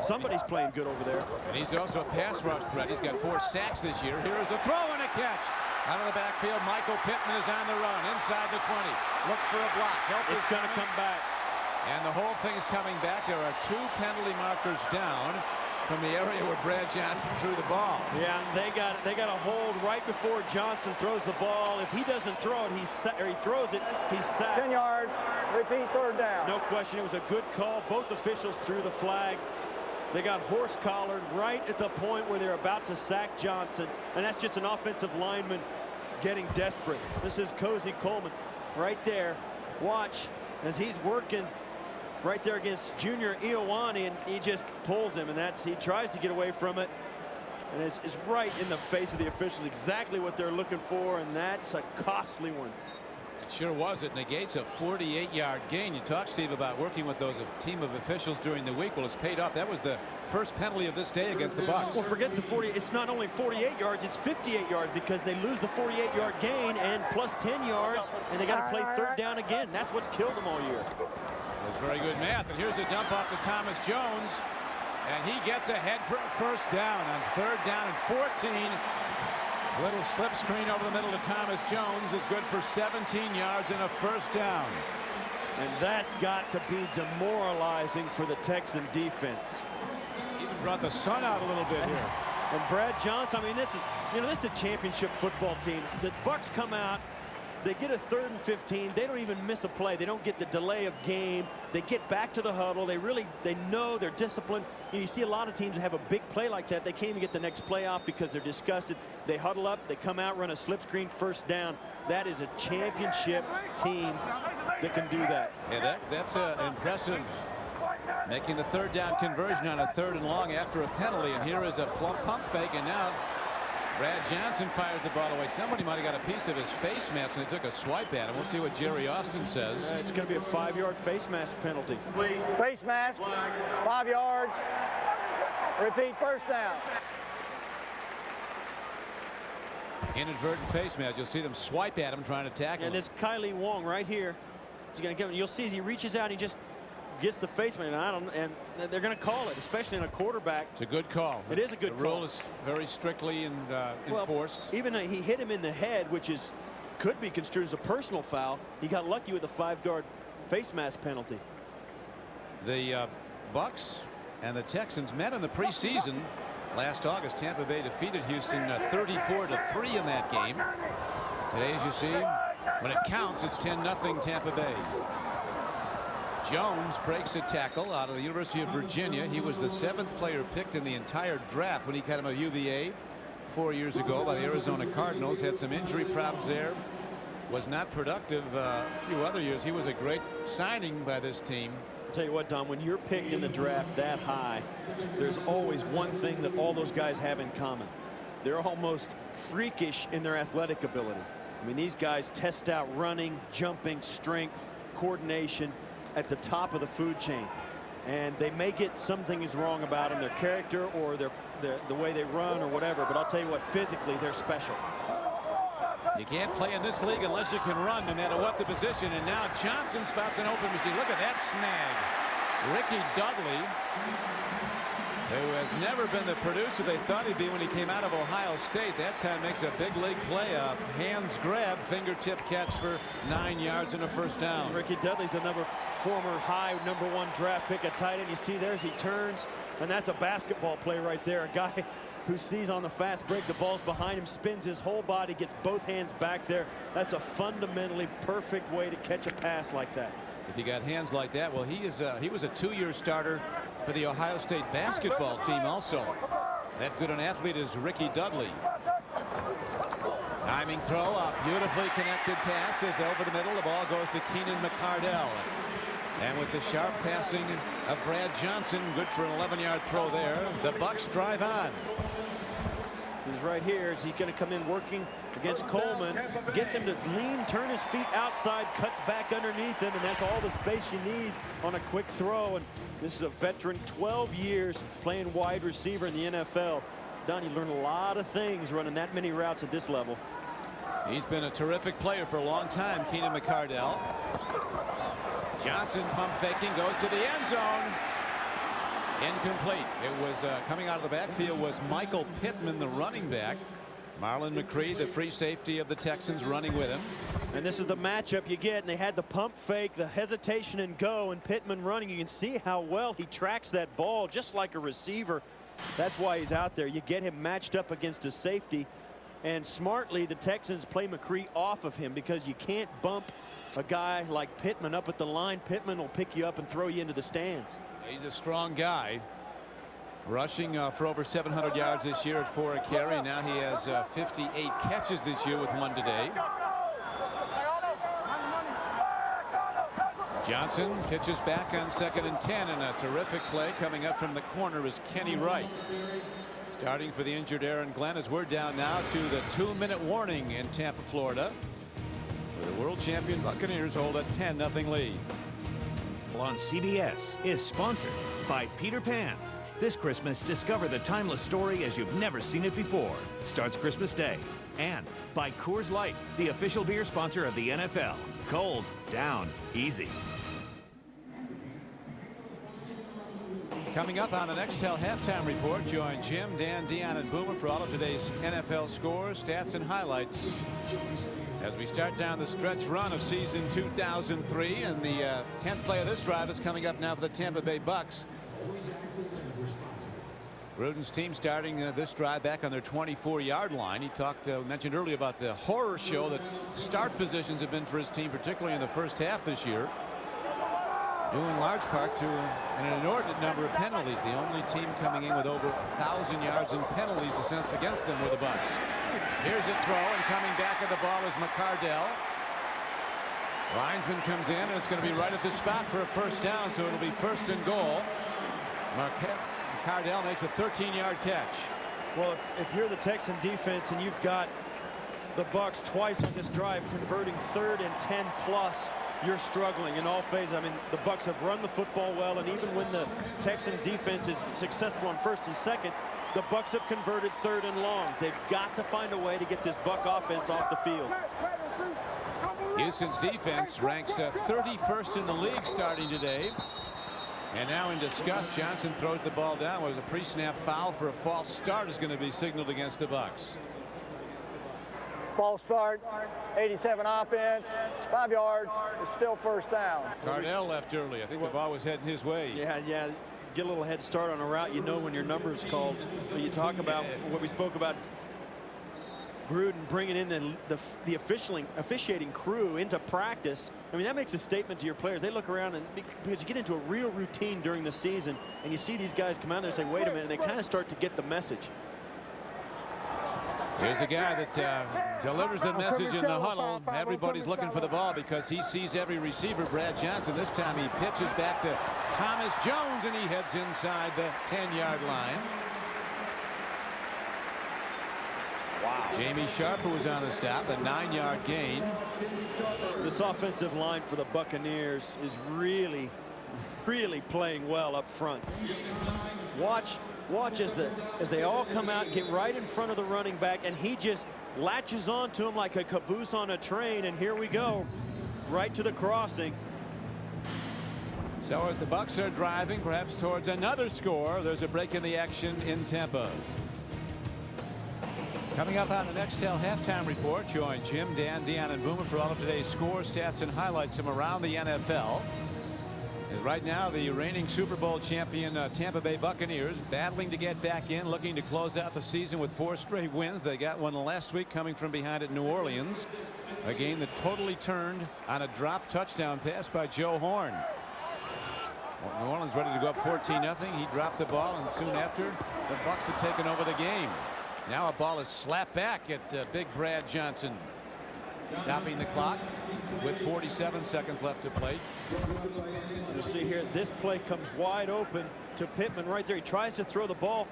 Somebody's playing good over there. And he's also a pass rush threat. He's got 4 sacks this year. Here is a throw and a catch. Out of the backfield, Michael Pittman is on the run inside the 20. Looks for a block. Help is going to come back. And the whole thing is coming back. There are 2 penalty markers down from the area where Brad Johnson threw the ball. Yeah, they got a hold right before Johnson throws the ball. If he doesn't throw it, he throws it, he's sacked. 10 yards. Repeat, 3rd down. No question, it was a good call. Both officials threw the flag. They got horse collared right at the point where they're about to sack Johnson, and that's just an offensive lineman getting desperate. This is Coleman right there. Watch as he's working right there against Junior Ioane, and he just pulls him, and he tries to get away from it, and it's right in the face of the officials, exactly what they're looking for, and that's a costly one. Sure was. It negates a 48-yard gain. You talked, Steve, about working with those team of officials during the week. Well, it's paid off. That was the first penalty of this day against the Bucs. Well, forget the 40. It's not only 48 yards, it's 58 yards because they lose the 48-yard gain and plus 10 yards, and they got to play 3rd down again. That's what's killed them all year. That's very good math. And here's a dump off to Thomas Jones, and he gets ahead for a 1st down on 3rd down and 14. Little slip screen over the middle to Thomas Jones is good for 17 yards and a 1st down. And that's got to be demoralizing for the Texan defense. Even brought the sun out a little bit here. And Brad Johnson, I mean, this is a championship football team. The Bucs come out, they get a 3rd and 15. They don't even miss a play. They don't get the delay of game. They get back to the huddle. They know they're disciplined. You see a lot of teams that have a big play like that. They can't even get the next play off because they're disgusted. They huddle up. They come out, run a slip screen, 1st down. That is a championship team that can do that. Yeah, that's impressive. Making the 3rd down conversion on a 3rd and long after a penalty. And here is a pump fake, and now Brad Johnson fires the ball away. Somebody might have got a piece of his face mask when they took a swipe at him. We'll see what Jerry Austin says. It's going to be a 5-yard face mask penalty. Face mask, 5 yards. Repeat, 1st down. Inadvertent face mask. You'll see them swipe at him trying to tackle him. And this Kylie Wong right here. He's going to give him. You'll see as he reaches out, he just gets the face mask. And they're going to call it, especially in a quarterback. It's a good call. It is a good call. The rule is very strictly enforced. Even he hit him in the head, which could be construed as a personal foul. He got lucky with a 5-yard face mask penalty. The Bucs and the Texans met in the preseason last August. Tampa Bay defeated Houston 34-3 in that game. Today, as you see, when it counts, it's 10-0 Tampa Bay. Jones breaks a tackle out of the University of Virginia. He was the 7th player picked in the entire draft when he got him at UVA 4 years ago by the Arizona Cardinals. Had some injury problems there. Was not productive a few other years. He was a great signing by this team. I'll tell you what, Don, when you're picked in the draft that high, there's always one thing that all those guys have in common. They're almost freakish in their athletic ability. I mean, these guys test out running, jumping, strength, coordination at the top of the food chain. And they may get some things wrong about them, their character or the way they run or whatever, but I'll tell you what, physically they're special. You can't play in this league unless you can run, no matter what the position. And now Johnson spots an open receiver. Look at that snag. Ricky Dudley who has never been the producer they thought he'd be when he came out of Ohio State. That time makes a big league play, a hands grab, fingertip catch for 9 yards and a first down. Ricky Dudley's another former high #1 draft pick, a tight end. You see there as he turns, and that's a basketball play right there. A guy who sees on the fast break the ball's behind him, spins his whole body, gets both hands back there. That's a fundamentally perfect way to catch a pass like that. If you got hands like that, well, he was a 2-year starter for the Ohio State basketball team also. That good an athlete is Ricky Dudley. Timing throw, a beautifully connected pass is over the middle. The ball goes to Keenan McCardell. And with the sharp passing of Brad Johnson, good for an 11-yard throw there. The Bucs drive on. He's right here. Is he going to come in working against Coleman? Gets him to lean, turn his feet outside, cuts back underneath him, and that's all the space you need on a quick throw. And this is a veteran, 12 years playing wide receiver in the NFL. Don, you learn a lot of things running that many routes at this level. He's been a terrific player for a long time, Keenan McCardell. Johnson pump faking, goes to the end zone. Incomplete. It was coming out of the backfield was Michael Pittman, the running back. Marlon McCree, the free safety of the Texans, running with him. And this is the matchup you get, and they had the pump fake, the hesitation and go, and Pittman running. You can see how well he tracks that ball just like a receiver. That's why he's out there. You get him matched up against a safety, and smartly the Texans play McCree off of him because you can't bump a guy like Pittman up at the line. Pittman will pick you up and throw you into the stands. He's a strong guy. Rushing for over 700 yards this year at 4 a carry. Now he has 58 catches this year with 1 today. Johnson pitches back on 2nd and 10, and a terrific play coming up from the corner is Kenny Wright. Starting for the injured Aaron Glenn, as we're down now to the 2-minute warning in Tampa, Florida. The world champion Buccaneers hold a 10-0 lead. On CBS is sponsored by Peter Pan. This Christmas, discover the timeless story as you've never seen it before. Starts Christmas Day. And by Coors Light, the official beer sponsor of the NFL. Cold, down, easy. Coming up on the Nextel halftime report, join Jim, Dan, Dion, and Boomer for all of today's NFL scores, stats, and highlights as we start down the stretch run of season 2003. And the 10th play of this drive is coming up now for the Tampa Bay Bucs. Gruden's team starting this drive back on their 24-yard line. He mentioned earlier about the horror show that start positions have been for his team, particularly in the first half this year, due in large part to an inordinate number of penalties. The only team coming in with over 1,000 yards in penalties assessed against them were the Bucs. Here's a throw, and coming back at the ball is McCardell. Linesman comes in, and it's going to be right at the spot for a first down, so it'll be 1st and goal. McCardell makes a 13-yard catch. Well, if you're the Texan defense and you've got the Bucs twice on this drive converting 3rd and 10 plus, you're struggling in all phases. I mean, the Bucs have run the football well, and even when the Texan defense is successful on 1st and 2nd, the Bucs have converted 3rd and long. They've got to find a way to get this Buc offense off the field. Houston's defense ranks 31st in the league starting today. And now in disgust, Johnson throws the ball down. Was a pre-snap foul for a false start is going to be signaled against the Bucs. False start, 87 offense, 5 yards, it's still 1st down. Cardell left early. I think the ball was heading his way. Yeah. Get a little head start on a route. You know when your number is called. But you talk about what we spoke about, Gruden bringing in the officiating crew into practice. I mean, that makes a statement to your players. They look around, and because you get into a real routine during the season, and you see these guys come out there and say, wait a minute, and they kind of start to get the message. Here's a guy that delivers the message in the huddle. Everybody's looking for the ball because he sees every receiver. Brad Johnson, this time he pitches back to Thomas Jones, and he heads inside the 10-yard line. Wow. Jamie Sharp, who was on the stop, a 9-yard gain. This offensive line for the Buccaneers is really playing well up front. Watch as they all come out, get right in front of the running back, and he just latches on to him like a caboose on a train. And here we go, right to the crossing. So as the Bucs are driving perhaps towards another score, there's a break in the action in Tampa. Coming up on the Nextel halftime report, join Jim, Dan, Dion, and Boomer for all of today's scores, stats, and highlights from around the NFL. And right now, the reigning Super Bowl champion Tampa Bay Buccaneers battling to get back in, looking to close out the season with 4 straight wins. They got one last week coming from behind at New Orleans, a game that totally turned on a drop touchdown pass by Joe Horn. Well, New Orleans ready to go up 14-0. He dropped the ball, and soon after, the Bucs had taken over the game. Now a ball is slapped back at Big Brad Johnson, stopping the clock with 47 seconds left to play. You'll see here, this play comes wide open to Pittman right there. He tries to throw the ball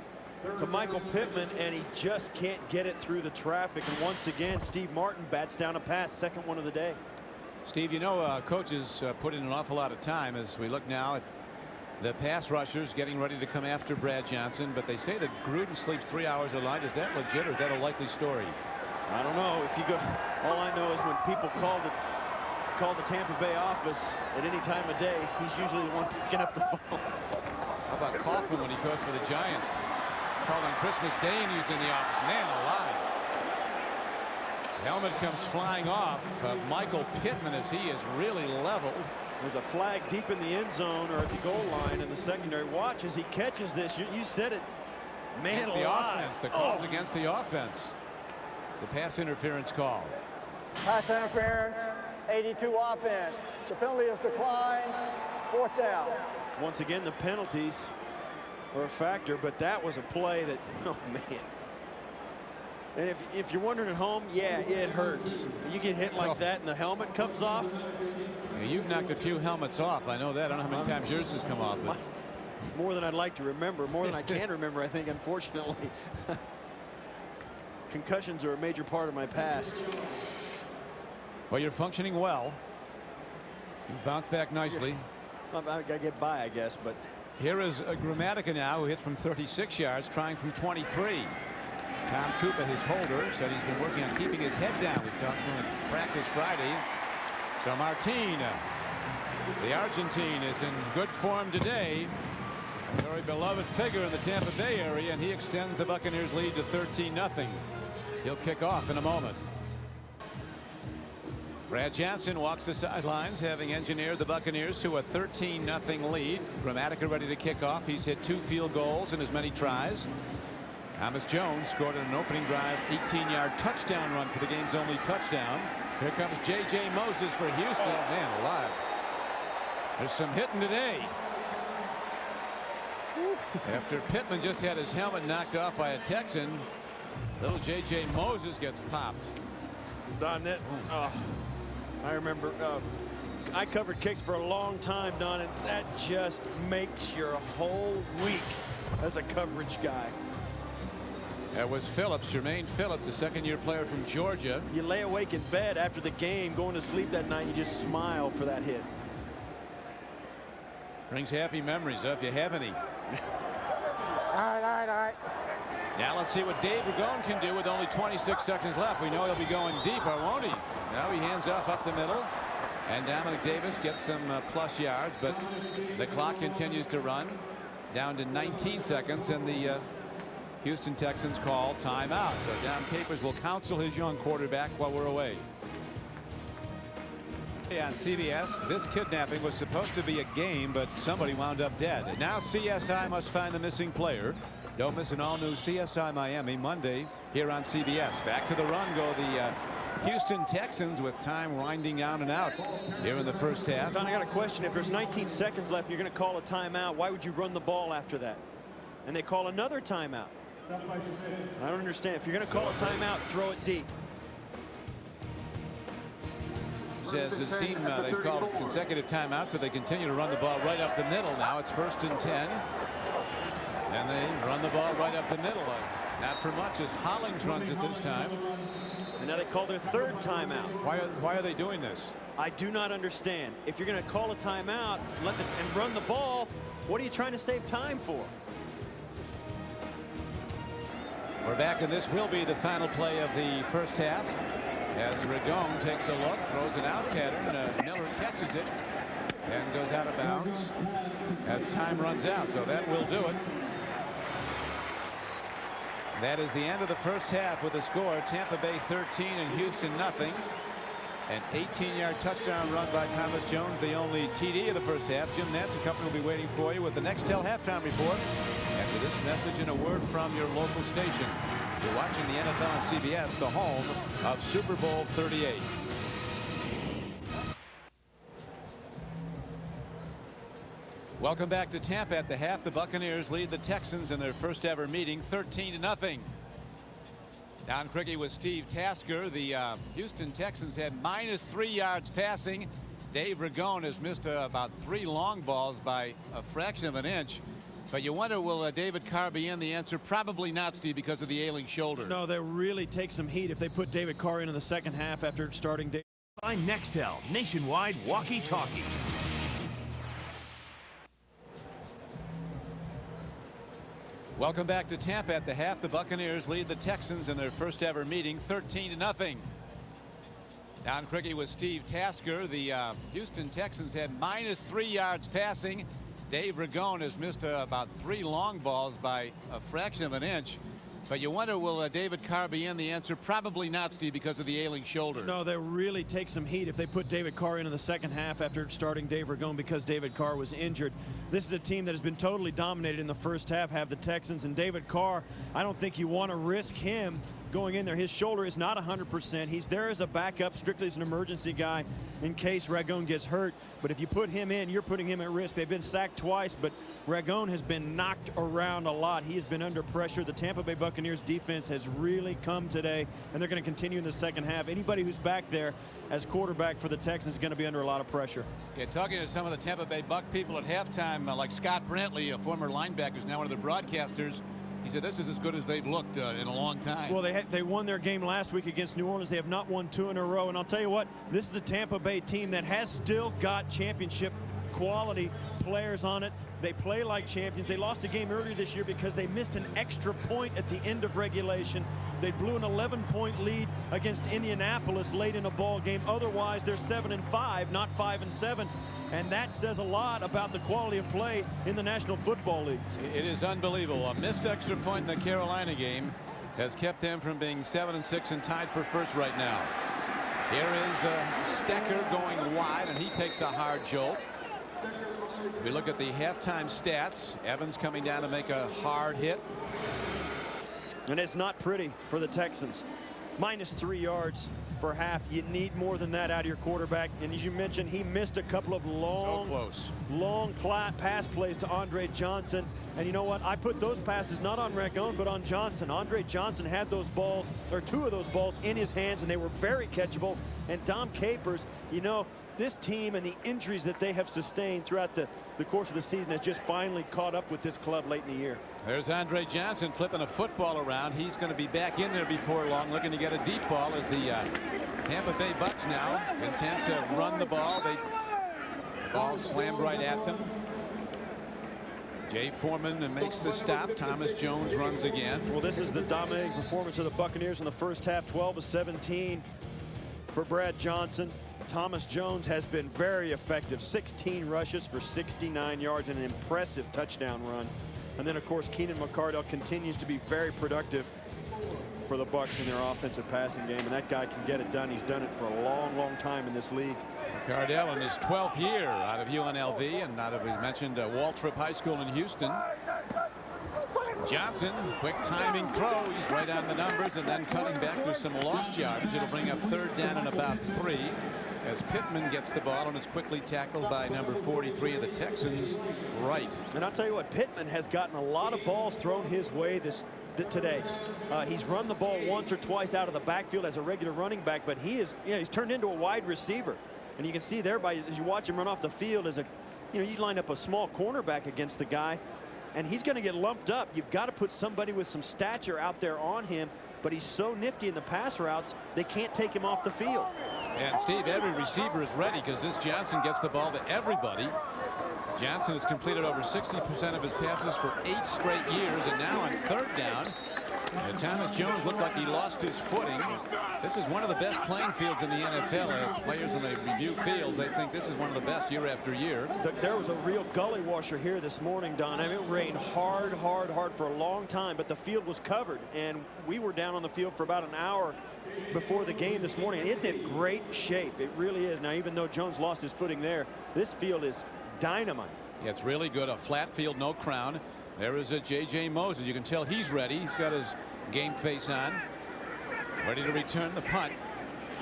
to Michael Pittman, and he just can't get it through the traffic. And once again, Steve Martin bats down a pass, second one of the day. Steve, you know, coaches put in an awful lot of time as we look now at the pass rushers getting ready to come after Brad Johnson, but they say that Gruden sleeps 3 hours a night. Is that legit, or is that a likely story? I don't know. If you go, all I know is when people call the Tampa Bay office at any time of day, he's usually the one picking up the phone. How about Coleman when he goes for the Giants? Called on Christmas Day and he's in the office. Man alive. Helmet comes flying off of Michael Pittman as he is really leveled. There's a flag deep in the end zone or at the goal line in the secondary. Watch as he catches this. You said it. Man alive. The offense. The calls against the offense. The pass interference call. Pass interference, 82 offense. The penalty is declined. 4th down. Once again, the penalties are a factor, but that was a play that, oh man. And if you're wondering at home, yeah, it hurts. You get hit like that and the helmet comes off. Yeah, you've knocked a few helmets off. I know that. I don't know how many times yours has come off. But more than I'd like to remember. More than I can remember, I think, unfortunately. Concussions are a major part of my past. Well, you're functioning well. You've bounced back nicely. I gotta get by, I guess. But here is Grammatica now, who hit from 36 yards, trying from 23. Tom Tupa, his holder, said he's been working on keeping his head down. He's talking to him at practice Friday. So Martin, the Argentine, is in good form today. A very beloved figure in the Tampa Bay area, and he extends the Buccaneers lead to 13-0. He'll kick off in a moment. Brad Johnson walks the sidelines, having engineered the Buccaneers to a 13-0 lead. Grammatica ready to kick off. He's hit 2 field goals in as many tries. Thomas Jones scored on an opening drive 18-yard touchdown run for the game's only touchdown. Here comes J.J. Moses for Houston. Man alive. There's some hitting today. After Pittman just had his helmet knocked off by a Texan, little J.J. Moses gets popped. Don, that, I remember I covered kicks for a long time, Don, and that just makes your whole week as a coverage guy. That was Phillips, Jermaine Phillips, a second-year player from Georgia. You lay awake in bed after the game, going to sleep that night, you just smile for that hit. Brings happy memories, if you have any. All right. Now let's see what Dave Ragone can do with only 26 seconds left. We know he'll be going deep, or won't he? Now he hands off up the middle, and Dominic Davis gets some plus yards, but the clock continues to run down to 19 seconds, and the Houston Texans call timeout. So Don Capers will counsel his young quarterback while we're away. On CBS, this kidnapping was supposed to be a game, but somebody wound up dead. And now CSI must find the missing player. Don't miss an all-new CSI Miami Monday here on CBS. Back to the run go the Houston Texans with time winding down and out here in the first half. Don, I got a question. If there's 19 seconds left, you're going to call a timeout. Why would you run the ball after that? And they call another timeout. I don't understand. If you're going to call a timeout, throw it deep. Says his team, they've called consecutive timeouts, but they continue to run the ball right up the middle. Now it's 1st and 10. And they run the ball right up the middle. Not for much as Hollings runs it this time. And now they call their 3rd timeout. Why are they doing this? I do not understand. If you're going to call a timeout and run the ball, what are you trying to save time for? We're back, and this will be the final play of the first half. As Ragone takes a look, throws it out at him, and Miller catches it. And goes out of bounds as time runs out, so that will do it. That is the end of the first half with the score Tampa Bay 13 and Houston nothing. An 18-yard touchdown run by Thomas Jones, the only TD of the first half. Jim Nantz and company will be waiting for you with the Nextel halftime report after this message and a word from your local station. You're watching the NFL on CBS, the home of Super Bowl 38. Welcome back to Tampa. At the half, the Buccaneers lead the Texans in their first ever meeting 13-0. Down Cricket with Steve Tasker. The Houston Texans had -3 yards passing. Dave Ragone has missed about 3 long balls by a fraction of an inch. But you wonder, will David Carr be in? The answer, probably not, Steve, because of the ailing shoulder. No, they'll really take some heat if they put David Carr in the second half after starting. By Nextel, nationwide walkie-talkie. Welcome back to Tampa. At the half, the Buccaneers lead the Texans in their first ever meeting 13-0. Down Cricket with Steve Tasker. The Houston Texans had -3 yards passing. Dave Ragone has missed about 3 long balls by a fraction of an inch. But you wonder, will David Carr be in? The answer, probably not, Steve, because of the ailing shoulder. No, they'll really take some heat if they put David Carr in the second half after starting Dave Ragone because David Carr was injured. This is a team that has been totally dominated in the first half, have the Texans, and David Carr, I don't think you want to risk him going in there. His shoulder is not 100%. He's there as a backup, strictly as an emergency guy in case Ragone gets hurt. But if you put him in, you're putting him at risk. They've been sacked twice, but Ragone has been knocked around a lot. He has been under pressure. The Tampa Bay Buccaneers defense has really come today, and they're going to continue in the second half. Anybody who's back there as quarterback for the Texans is going to be under a lot of pressure. Yeah, talking to some of the Tampa Bay Buck people at halftime, like Scott Brantley, a former linebacker, who's now one of the broadcasters. He said this is as good as they've looked in a long time. Well, they won their game last week against New Orleans. They have not won 2 in a row. And I'll tell you what, this is a Tampa Bay team that has still got championship quality players on it. They play like champions. They lost a game earlier this year because they missed an extra point at the end of regulation. They blew an 11-point lead against Indianapolis late in a ball game. Otherwise, they're 7-5, not 5-7. And that says a lot about the quality of play in the National Football League. It is unbelievable. A missed extra point in the Carolina game has kept them from being 7-6 and tied for first right now. Here is Stecker going wide, and he takes a hard jolt. If we look at the halftime stats, Evans coming down to make a hard hit. And it's not pretty for the Texans. -3 yards for half. You need more than that out of your quarterback. And as you mentioned, he missed a couple of long pass plays to Andre Johnson. And you know what? I put those passes not on Ragone, but on Johnson. Andre Johnson had those balls, or 2 of those balls, in his hands, and they were very catchable. And Dom Capers, you know, this team and the injuries that they have sustained throughout the course of the season has just finally caught up with this club late in the year. There's Andre Johnson flipping a football around. He's going to be back in there before long, looking to get a deep ball as the Tampa Bay Bucks now intent to run the ball. The ball slammed right at them. Jay Foreman makes the stop. Thomas Jones runs again. Well, this is the dominating performance of the Buccaneers in the first half. 12-17 for Brad Johnson. Thomas Jones has been very effective. 16 rushes for 69 yards and an impressive touchdown run. And then, of course, Keenan McCardell continues to be very productive for the Bucs in their offensive passing game. And that guy can get it done. He's done it for a long, long time in this league. McCardell in his 12th year out of UNLV and out of, we mentioned, Waltrip High School in Houston. Johnson, quick timing throw. He's right on the numbers, and then cutting back. There's some lost yardage. It'll bring up 3rd down and about 3 as Pittman gets the ball and is quickly tackled by number 43 of the Texans, Wright. And I'll tell you what, Pittman has gotten a lot of balls thrown his way today. He's run the ball once or twice out of the backfield as a regular running back, but he's turned into a wide receiver. And you can see there as you watch him run off the field, you line up a small cornerback against the guy, and he's going to get lumped up. You've got to put somebody with some stature out there on him, but he's so nifty in the pass routes, they can't take him off the field. And Steve, every receiver is ready because this Johnson gets the ball to everybody. Johnson has completed over 60% of his passes for 8 straight years, and now on 3rd down, And Thomas Jones looked like he lost his footing. This is one of the best playing fields in the NFL. Players, when they review fields, they think this is one of the best year after year. There was a real gully washer here this morning, Don. I mean, it rained hard for a long time, but the field was covered, and we were down on the field for about an hour before the game this morning. It's in great shape. It really is. Now, even though Jones lost his footing there, this field is dynamite. Yeah, it's really good. A flat field, no crown. There is a J.J. Moses. You can tell he's ready. He's got his game face on, ready to return the punt.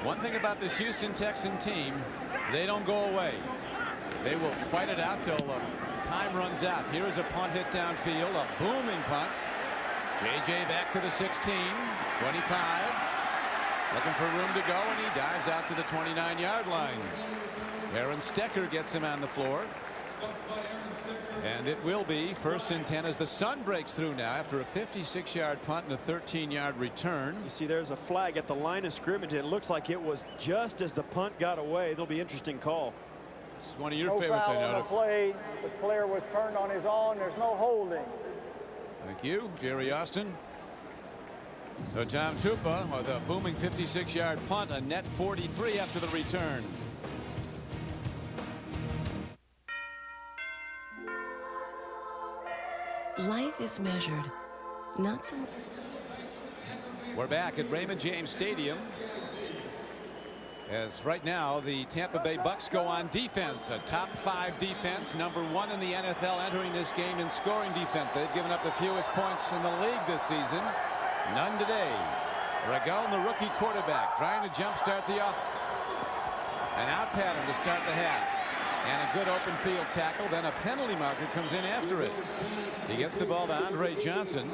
One thing about this Houston Texan team, they don't go away. They will fight it out till time runs out. Here's a punt hit downfield, a booming punt. J.J. back to the 16, 25. Looking for room to go, and he dives out to the 29-yard line. Aaron Stecker gets him on the floor. And it will be 1st and 10 as the sun breaks through now after a 56-yard punt and a 13-yard return. You see there's a flag at the line of scrimmage. It looks like it was just as the punt got away. There'll be an interesting call. This is one of your favorites, I know. The play. The player was turned on his own. There's no holding. Thank you, Jerry Austin. So Tom Tupa with a booming 56-yard punt, a net 43 after the return. Life is measured, not so. We're back at Raymond James Stadium. As right now the Tampa Bay Bucs go on defense, a top 5 defense, #1 in the NFL entering this game in scoring defense. They've given up the fewest points in the league this season. None today. Ragone, the rookie quarterback, trying to jumpstart the offense. An out pattern to start the half. And a good open field tackle. Then a penalty marker comes in after it. He gets the ball to Andre Johnson.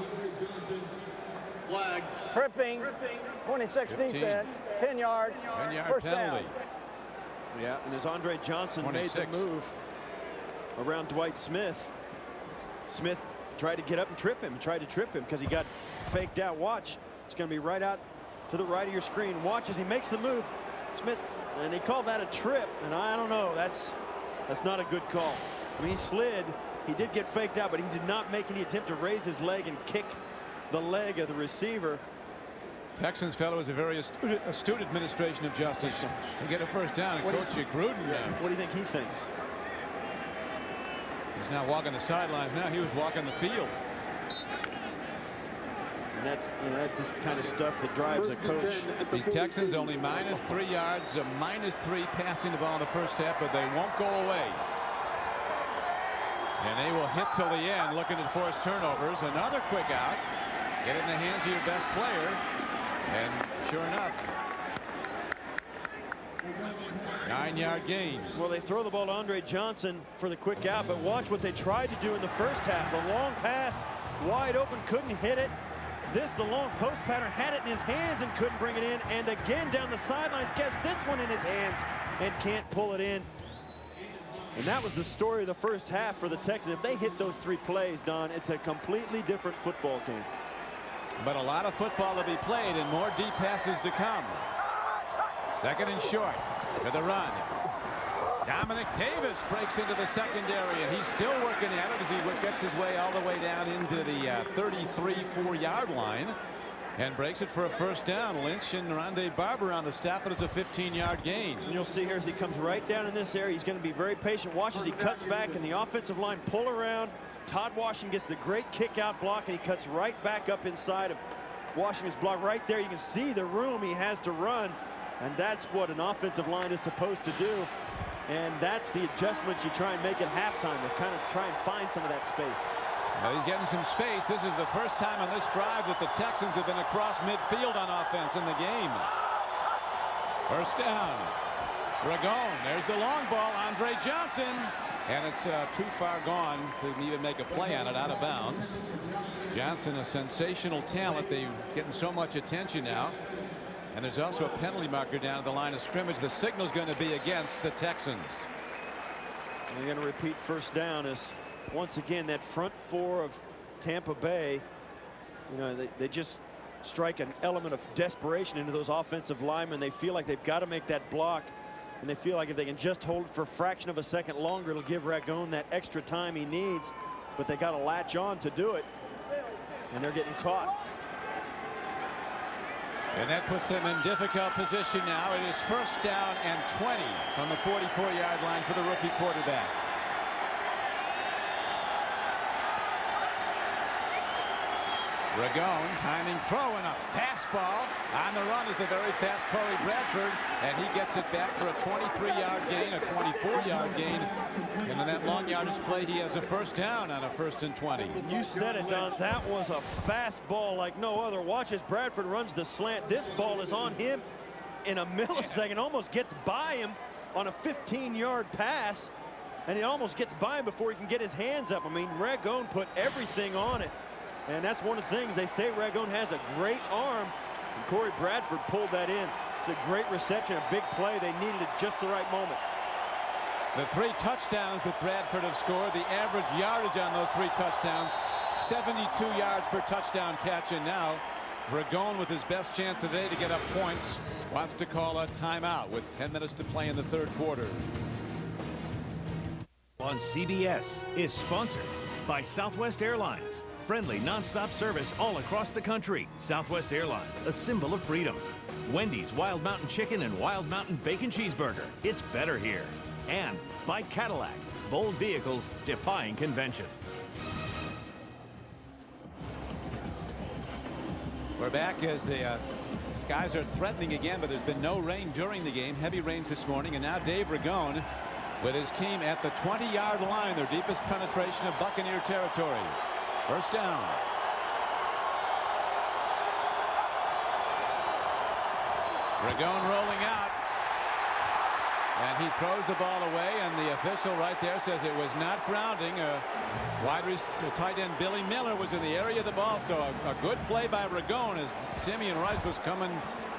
Flag. Tripping. 26 defense. 10 yards. 10-yard first penalty. down. Yeah, and as Andre Johnson 26. made the move around Dwight Smith, Smith tried to get up and trip him. Tried to trip him because he got faked out. Watch. It's going to be right out to the right of your screen. Watch as he makes the move. Smith, and they called that a trip. And I don't know. That's not a good call. I mean, he slid. He did get faked out, but he did not make any attempt to raise his leg and kick the leg of the receiver. Texans felt it was a very astute administration of justice to get a first down and coach Gruden. What do you think he thinks? He's now walking the sidelines. Now he was walking the field. And that's this kind of stuff that drives a coach. These Texans only -3 yards, -3 passing the ball in the first half, but they won't go away. And they will hit till the end, looking to force turnovers. Another quick out. Get it in the hands of your best player. And sure enough, 9-yard gain. Well, they throw the ball to Andre Johnson for the quick out, but watch what they tried to do in the first half. The long pass, wide open, couldn't hit it. The long post pattern, had it in his hands and couldn't bring it in. And again down the sidelines, gets this one in his hands and can't pull it in. And that was the story of the first half for the Texans. If they hit those 3 plays, Don, it's a completely different football game. But a lot of football to be played and more deep passes to come. 2nd and short to the run. Dominic Davis breaks into the secondary, and he's still working at it as he gets his way all the way down into the 33-4-yard line and breaks it for a first down. Lynch and Rondé Barber on the stop, but it's a 15-yard gain. And you'll see here as he comes right down in this area, he's going to be very patient. Watch as he cuts back and the offensive line pull around. Todd Washington gets the great kick out block, and he cuts right back up inside of Washington's block. Right there you can see the room he has to run, and that's what an offensive line is supposed to do. And that's the adjustments you try and make at halftime to kind of try and find some of that space. Well, he's getting some space. This is the first time on this drive that the Texans have been across midfield on offense in the game. First down. Ragone. There's the long ball. Andre Johnson. And it's too far gone to even make a play on it, out of bounds. Johnson, a sensational talent. They're getting so much attention now. And there's also a penalty marker down at the line of scrimmage. The signal's going to be against the Texans. And they're going to repeat first down as once again that front 4 of Tampa Bay, you know, they just strike an element of desperation into those offensive linemen. They feel like they've got to make that block, and they feel like if they can just hold it for a fraction of a second longer, it'll give Ragone that extra time he needs. But they got to latch on to do it, and they're getting caught. And that puts them in difficult position now. It is first down and 20 from the 44-yard line for the rookie quarterback. Ragone timing throw and a fastball on the run is the very fast Corey Bradford, and he gets it back for a 23-yard gain, a 24-yard gain, and in that long yardage play he has a first down on a 1st and 20. You said it, Don. That was a fastball like no other. Watch as Bradford runs the slant. This ball is on him in a millisecond, almost gets by him on a 15-yard pass, and he almost gets by him before he can get his hands up. I mean, Ragone put everything on it. And that's one of the things they say. Ragone has a great arm, and Corey Bradford pulled that in. It's a great reception, a big play. They needed it just the right moment. The 3 touchdowns that Bradford have scored, the average yardage on those 3 touchdowns, 72 yards per touchdown catch. And now Ragone, with his best chance today to get up points, wants to call a timeout with 10 minutes to play in the 3rd quarter. On CBS is sponsored by Southwest Airlines. Friendly nonstop service all across the country. Southwest Airlines, a symbol of freedom. Wendy's Wild Mountain Chicken and Wild Mountain Bacon Cheeseburger. It's better here. And by Cadillac, bold vehicles defying convention. We're back as the skies are threatening again, but there's been no rain during the game. Heavy rains this morning, and now Dave Ragone with his team at the 20-yard line, their deepest penetration of Buccaneer territory. First down. Ragone rolling out, and he throws the ball away, and the official right there says it was not grounding. Tight end Billy Miller was in the area of the ball, so a good play by Ragone as Simeon Rice was coming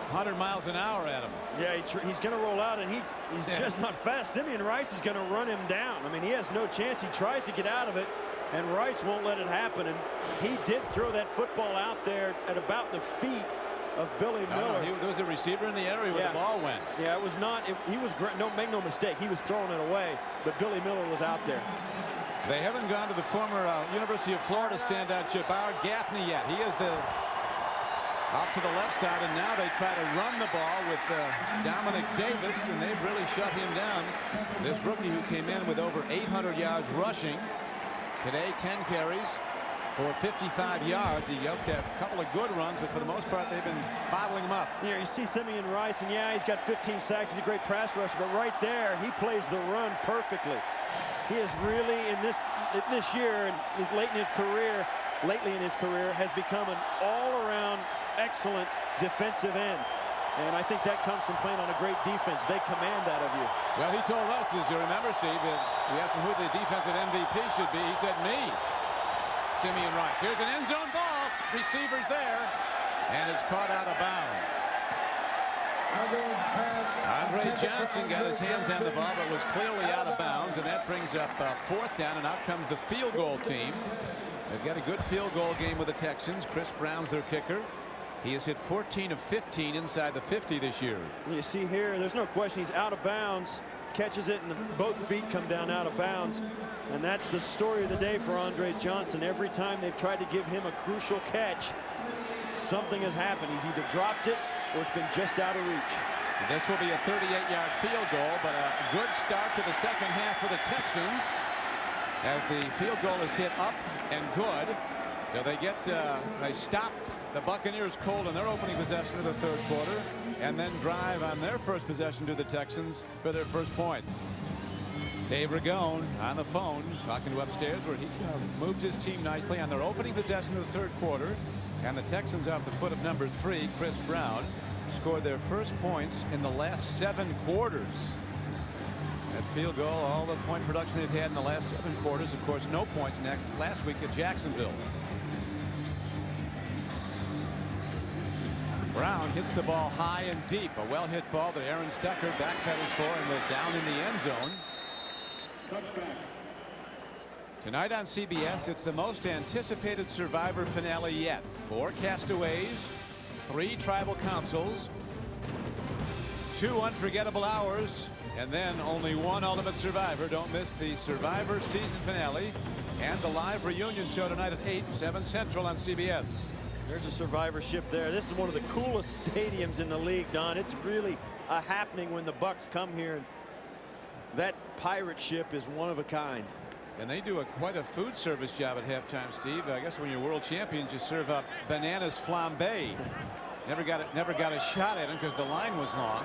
100 miles an hour at him. Yeah, he's going to roll out, and he's just not fast. Simeon Rice is going to run him down. I mean, he has no chance. He tries to get out of it, and Rice won't let it happen. And he did throw that football out there at about the feet of Billy Miller. No, there was a receiver in the area where the ball went. Yeah, it was not. Make no mistake, he was throwing it away, but Billy Miller was out there. They haven't gone to the former University of Florida standout Jabbar Gaffney yet. He is off to the left side, and now they try to run the ball with Dominic Davis, and they've really shut him down. This rookie who came in with over 800 yards rushing. Today, 10 carries for 55 yards. He got a couple of good runs, but for the most part, they've been bottling him up. Yeah, you see Simeon Rice, and yeah, he's got 15 sacks. He's a great pass rusher, but right there, he plays the run perfectly. He is really, in this year, and lately in his career, has become an all-around excellent defensive end. And I think that comes from playing on a great defense. They command that of you. Well, he told us, as you remember, Steve, that we asked him who the defensive MVP should be. He said, me, Simeon Rice. Here's an end zone ball. Receiver's there, and it's caught out of bounds. Andre Johnson got his hands on the ball, but was clearly out of bounds, and that brings up 4th down, and out comes the field goal team. They've got a good field goal game with the Texans. Chris Brown's their kicker. He has hit 14 of 15 inside the 50 this year. You see here, there's no question he's out of bounds, catches it, and both feet come down out of bounds. And that's the story of the day for Andre Johnson. Every time they've tried to give him a crucial catch, something has happened. He's either dropped it or it's been just out of reach. And this will be a 38-yard field goal, but a good start to the second half for the Texans as the field goal is hit up and good. So they stop the Buccaneers cold in their opening possession of the 3rd quarter, and then drive on their first possession to the Texans for their first point. Dave Ragone on the phone talking to upstairs, where he moved his team nicely on their opening possession of the 3rd quarter, and the Texans off the foot of number 3, Chris Brown, scored their first points in the last 7 quarters. That field goal, all the point production they've had in the last 7 quarters. Of course, no points last week at Jacksonville. Brown hits the ball high and deep. A well-hit ball that Aaron Stecker backpedals for, and went down in the end zone. Tonight on CBS, it's the most anticipated Survivor finale yet. 4 castaways, 3 tribal councils, 2 unforgettable hours, and then only 1 ultimate survivor. Don't miss the Survivor season finale and the live reunion show tonight at 8, 7 Central on CBS. There's a survivorship there. This is one of the coolest stadiums in the league, Don. It's really a happening when the Bucs come here. That pirate ship is one of a kind. And they do quite a food service job at halftime, Steve. I guess when you're world champions, you serve up bananas flambé. Never got a shot at him because the line was long.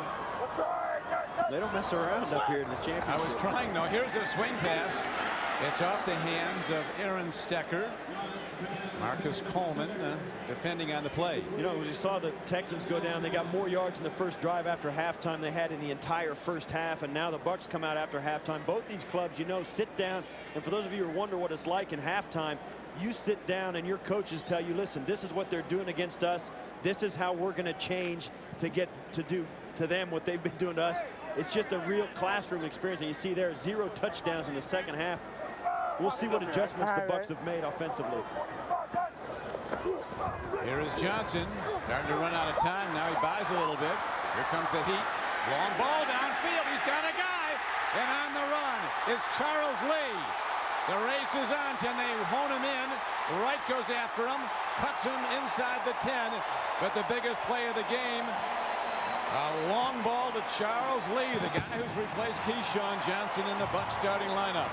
They don't mess around up here in the championship. I was trying, though. Here's a swing pass. It's off the hands of Aaron Stecker. Marcus Coleman defending on the play. You know, as you saw the Texans go down, they got more yards in the first drive after halftime they had in the entire first half, and now the Bucs come out after halftime. Both these clubs, you know, sit down, and for those of you who wonder what it's like in halftime, you sit down and your coaches tell you, listen, this is what they're doing against us. This is how we're going to change to get to do to them what they've been doing to us. It's just a real classroom experience, and you see there 0 touchdowns in the second half. We'll see what adjustments the Bucs have made offensively. Here is Johnson, starting to run out of time. Now he buys a little bit. Here comes the heat. Long ball downfield. He's got a guy. And on the run is Charles Lee. The race is on. Can they hone him in? Wright goes after him. Cuts him inside the 10. But the biggest play of the game, a long ball to Charles Lee, the guy who's replaced Keyshawn Johnson in the Bucs starting lineup.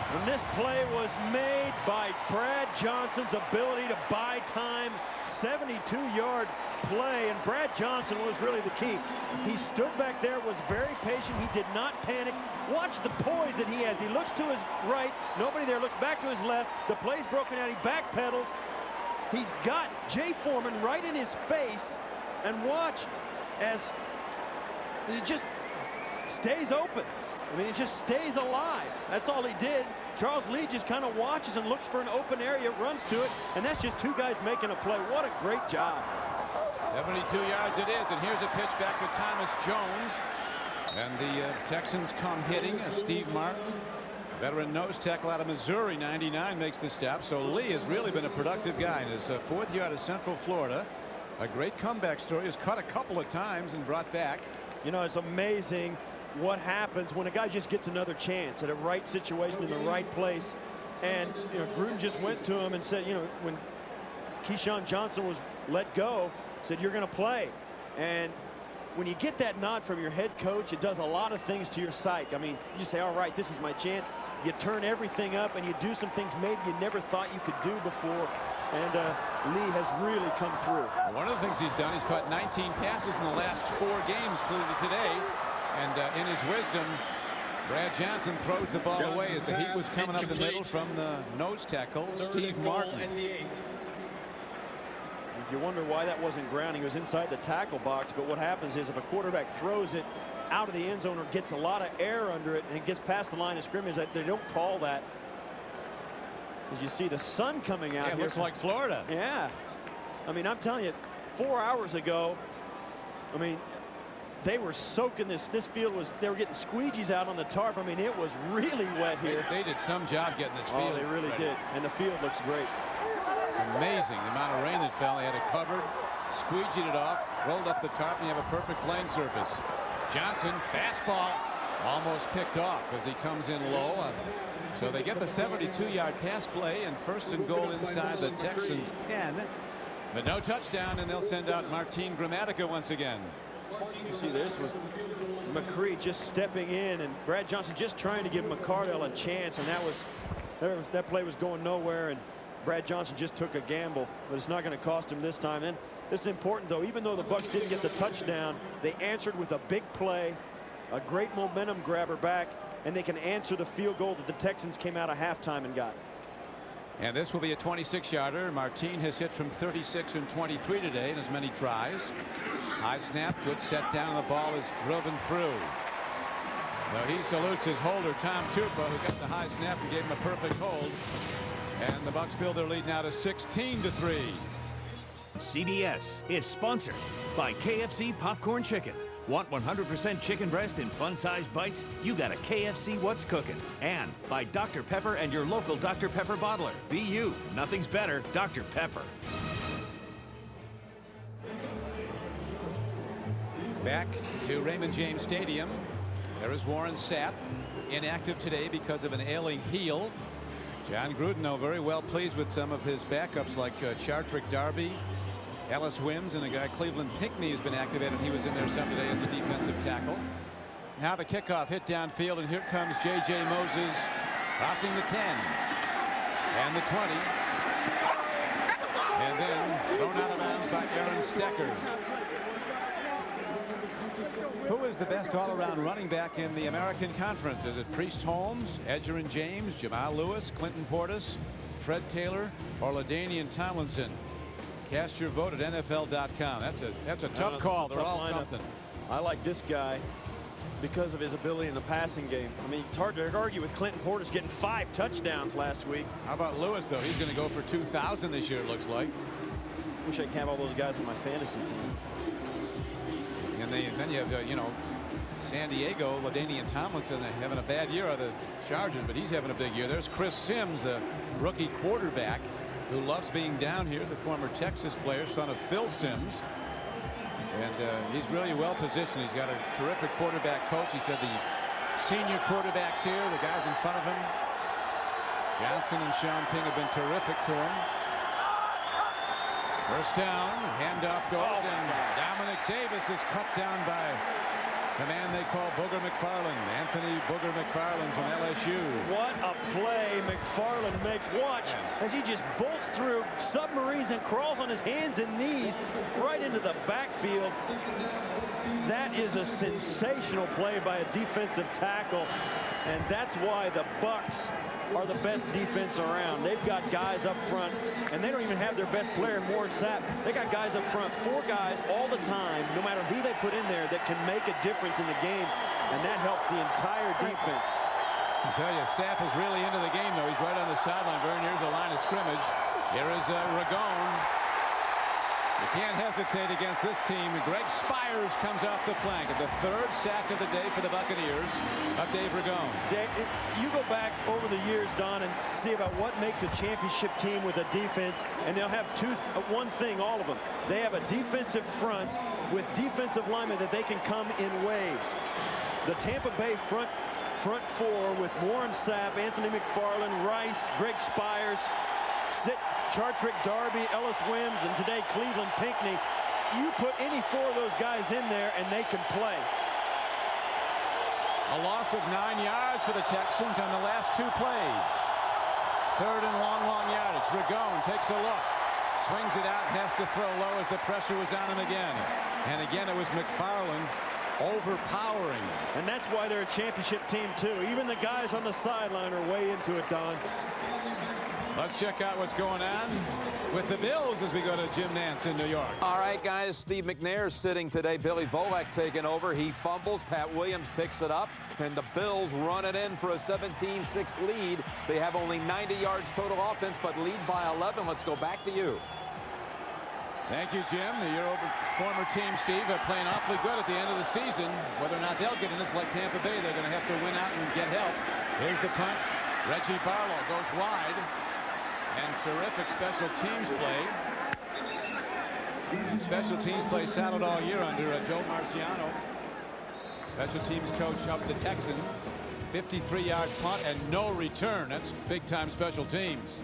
And this play was made by Brad Johnson's ability to buy time. 72-yard play, and Brad Johnson was really the key. He stood back there, was very patient. He did not panic. Watch the poise that he has. He looks to his right. Nobody there. Looks back to his left. The play's broken out. He backpedals. He's got Jay Foreman right in his face. And watch as it just stays open. I mean, it just stays alive. That's all he did. Charles Lee just kind of watches and looks for an open area, runs to it, and that's just two guys making a play. What a great job. 72 yards it is, and here's a pitch back to Thomas Jones. And the Texans come hitting. Steve Martin, veteran nose tackle out of Missouri, 99, makes the stop. So Lee has really been a productive guy in his fourth year out of Central Florida. A great comeback story. Has cut a couple of times and brought back. You know, it's amazing what happens when a guy just gets another chance at a right situation in the right place. And, you know, Gruden just went to him and said, you know, when Keyshawn Johnson was let go, said, you're going to play. And when you get that nod from your head coach, it does a lot of things to your psyche. I mean, you say, all right, this is my chance. You turn everything up and you do some things maybe you never thought you could do before. And Lee has really come through. One of the things he's done, he's caught 19 passes in the last 4 games, including today. And in his wisdom, Brad Johnson throws the ball away as the heat was coming up the middle from the nose tackle, Steve Martin. You wonder why that wasn't grounding. He was inside the tackle box, but what happens is if a quarterback throws it out of the end zone or gets a lot of air under it and it gets past the line of scrimmage, they don't call that. As you see the sun coming out, it looks like Florida. Yeah, I mean, I'm telling you, 4 hours ago, I mean, they were soaking this field. They were getting squeegees out on the tarp. I mean, it was really wet here. They did some job getting this field. Oh, they really did, and the field looks great. Amazing the amount of rain that fell. They had it covered, squeegeed it off, rolled up the tarp, and you have a perfect playing surface. Johnson, fastball, almost picked off as he comes in low. So they get the 72-yard pass play and 1st and goal inside the Texans 10. But no touchdown, and they'll send out Martin Gramatica once again. You see, this was McCree just stepping in and Brad Johnson just trying to give McCardell a chance, and that play was going nowhere, and Brad Johnson just took a gamble, but it's not going to cost him this time. And this is important, though. Even though the Bucs didn't get the touchdown, they answered with a big play, a great momentum grabber back, and they can answer the field goal that the Texans came out of halftime and got. And this will be a 26-yarder. Martin has hit from 36 and 23 today in as many tries. High snap, good set down, and the ball is driven through. So he salutes his holder, Tom Tupa, who got the high snap and gave him a perfect hold. And the Bucs build their lead now to 16-3. CBS is sponsored by KFC Popcorn Chicken. Want 100% chicken breast in fun-sized bites? You got a KFC What's Cooking. And by Dr. Pepper and your local Dr. Pepper bottler. Be you. Nothing's better. Dr. Pepper. Back to Raymond James Stadium. There is Warren Sapp, inactive today because of an ailing heel. John Gruden, though, very well pleased with some of his backups like Chartrick Darby, Ellis Wims, and a guy Cleveland Pinckney has been activated. He was in there some today as a defensive tackle. Now the kickoff hit downfield, and here comes J.J. Moses crossing the 10 and the 20, and then thrown out of bounds by Aaron Stecker. Who is the best all-around running back in the American Conference? Is it Priest Holmes, Edgerrin James, Jamal Lewis, Clinton Portis, Fred Taylor, or LaDainian Tomlinson? Cast your vote at NFL.com. That's a tough call. They're all something. I like this guy because of his ability in the passing game. I mean, it's hard to argue with Clinton Portis getting 5 touchdowns last week. How about Lewis, though? He's going to go for 2,000 this year, it looks like. Wish I could have all those guys on my fantasy team. And then you have, you know, San Diego, LaDainian Tomlinson having a bad year of the Chargers, but he's having a big year. There's Chris Sims, the rookie quarterback who loves being down here, the former Texas player, son of Phil Sims. And he's really well positioned. He's got a terrific quarterback coach. He said the senior quarterbacks here, the guys in front of him, Johnson and Sean Ping, have been terrific to him. First down, handoff goes, and Dominic Davis is cut down by the man they call Booger McFarland, Anthony Booger McFarland from LSU. What a play McFarland makes. Watch as he just bolts through, submarines, and crawls on his hands and knees right into the backfield. That is a sensational play by a defensive tackle, and that's why the Bucs are the best defense around. They've got guys up front, and they don't even have their best player, Warren Sapp. They got guys up front, 4 guys all the time, no matter who they put in there, that can make a difference in the game, and that helps the entire defense. I tell you, Sapp is really into the game, though. He's right on the sideline, very near the line of scrimmage. Here is Ragone. You can't hesitate against this team. Greg Spires comes off the flank at the 3rd sack of the day for the Buccaneers of Dave Ragone. You go back over the years, Don, and see about what makes a championship team with a defense, and they'll have one thing, all of them. They have a defensive front with defensive linemen that they can come in waves. The Tampa Bay front 4 with Warren Sapp, Anthony McFarland, Rice, Greg Spires, Chartrick Darby, Ellis Wims, and today Cleveland Pinckney. You put any 4 of those guys in there and they can play. A loss of 9 yards for the Texans on the last 2 plays. 3rd and long yardage. Ragone takes a look, swings it out, has to throw low as the pressure was on him again. And again, it was McFarland overpowering. And that's why they're a championship team too. Even the guys on the sideline are way into it, Don. Let's check out what's going on with the Bills as we go to Jim Nantz in New York. All right, guys, Steve McNair sitting today. Billy Volek taking over. He fumbles. Pat Williams picks it up, and the Bills run it in for a 17-6 lead. They have only 90 yards total offense, but lead by 11. Let's go back to you. Thank you, Jim. Your former team, Steve, are playing awfully good at the end of the season. Whether or not they'll get in this, like Tampa Bay, they're going to have to win out and get help. Here's the punt. Reggie Barlow goes wide. And terrific special teams play. Special teams play solid all year under Joe Marciano, special teams coach of the Texans. 53-yard punt and no return. That's big-time special teams.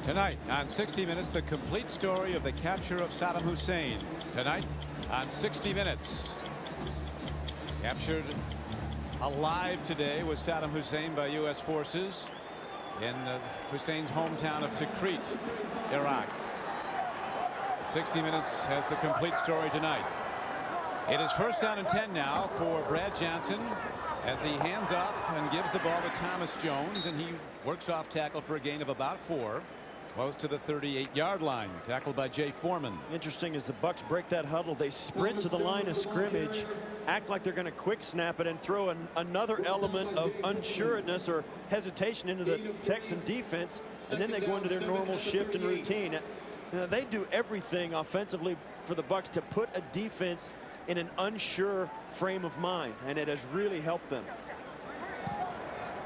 Tonight on 60 Minutes, the complete story of the capture of Saddam Hussein. Tonight on 60 Minutes. Captured alive today was Saddam Hussein by U.S. forces in Hussein's hometown of Tikrit, Iraq. 60 Minutes has the complete story tonight. It is 1st down and 10 now for Brad Johnson as he hands off and gives the ball to Thomas Jones, and he works off tackle for a gain of about 4. Close to the 38-yard line, tackled by Jay Foreman. Interesting, as the Bucs break that huddle, they sprint to the line of scrimmage, act like they're going to quick snap it, and throw another element of unsureness or hesitation into the Texan defense, and then they go into their normal shift and routine. Now, they do everything offensively for the Bucs to put a defense in an unsure frame of mind, and it has really helped them.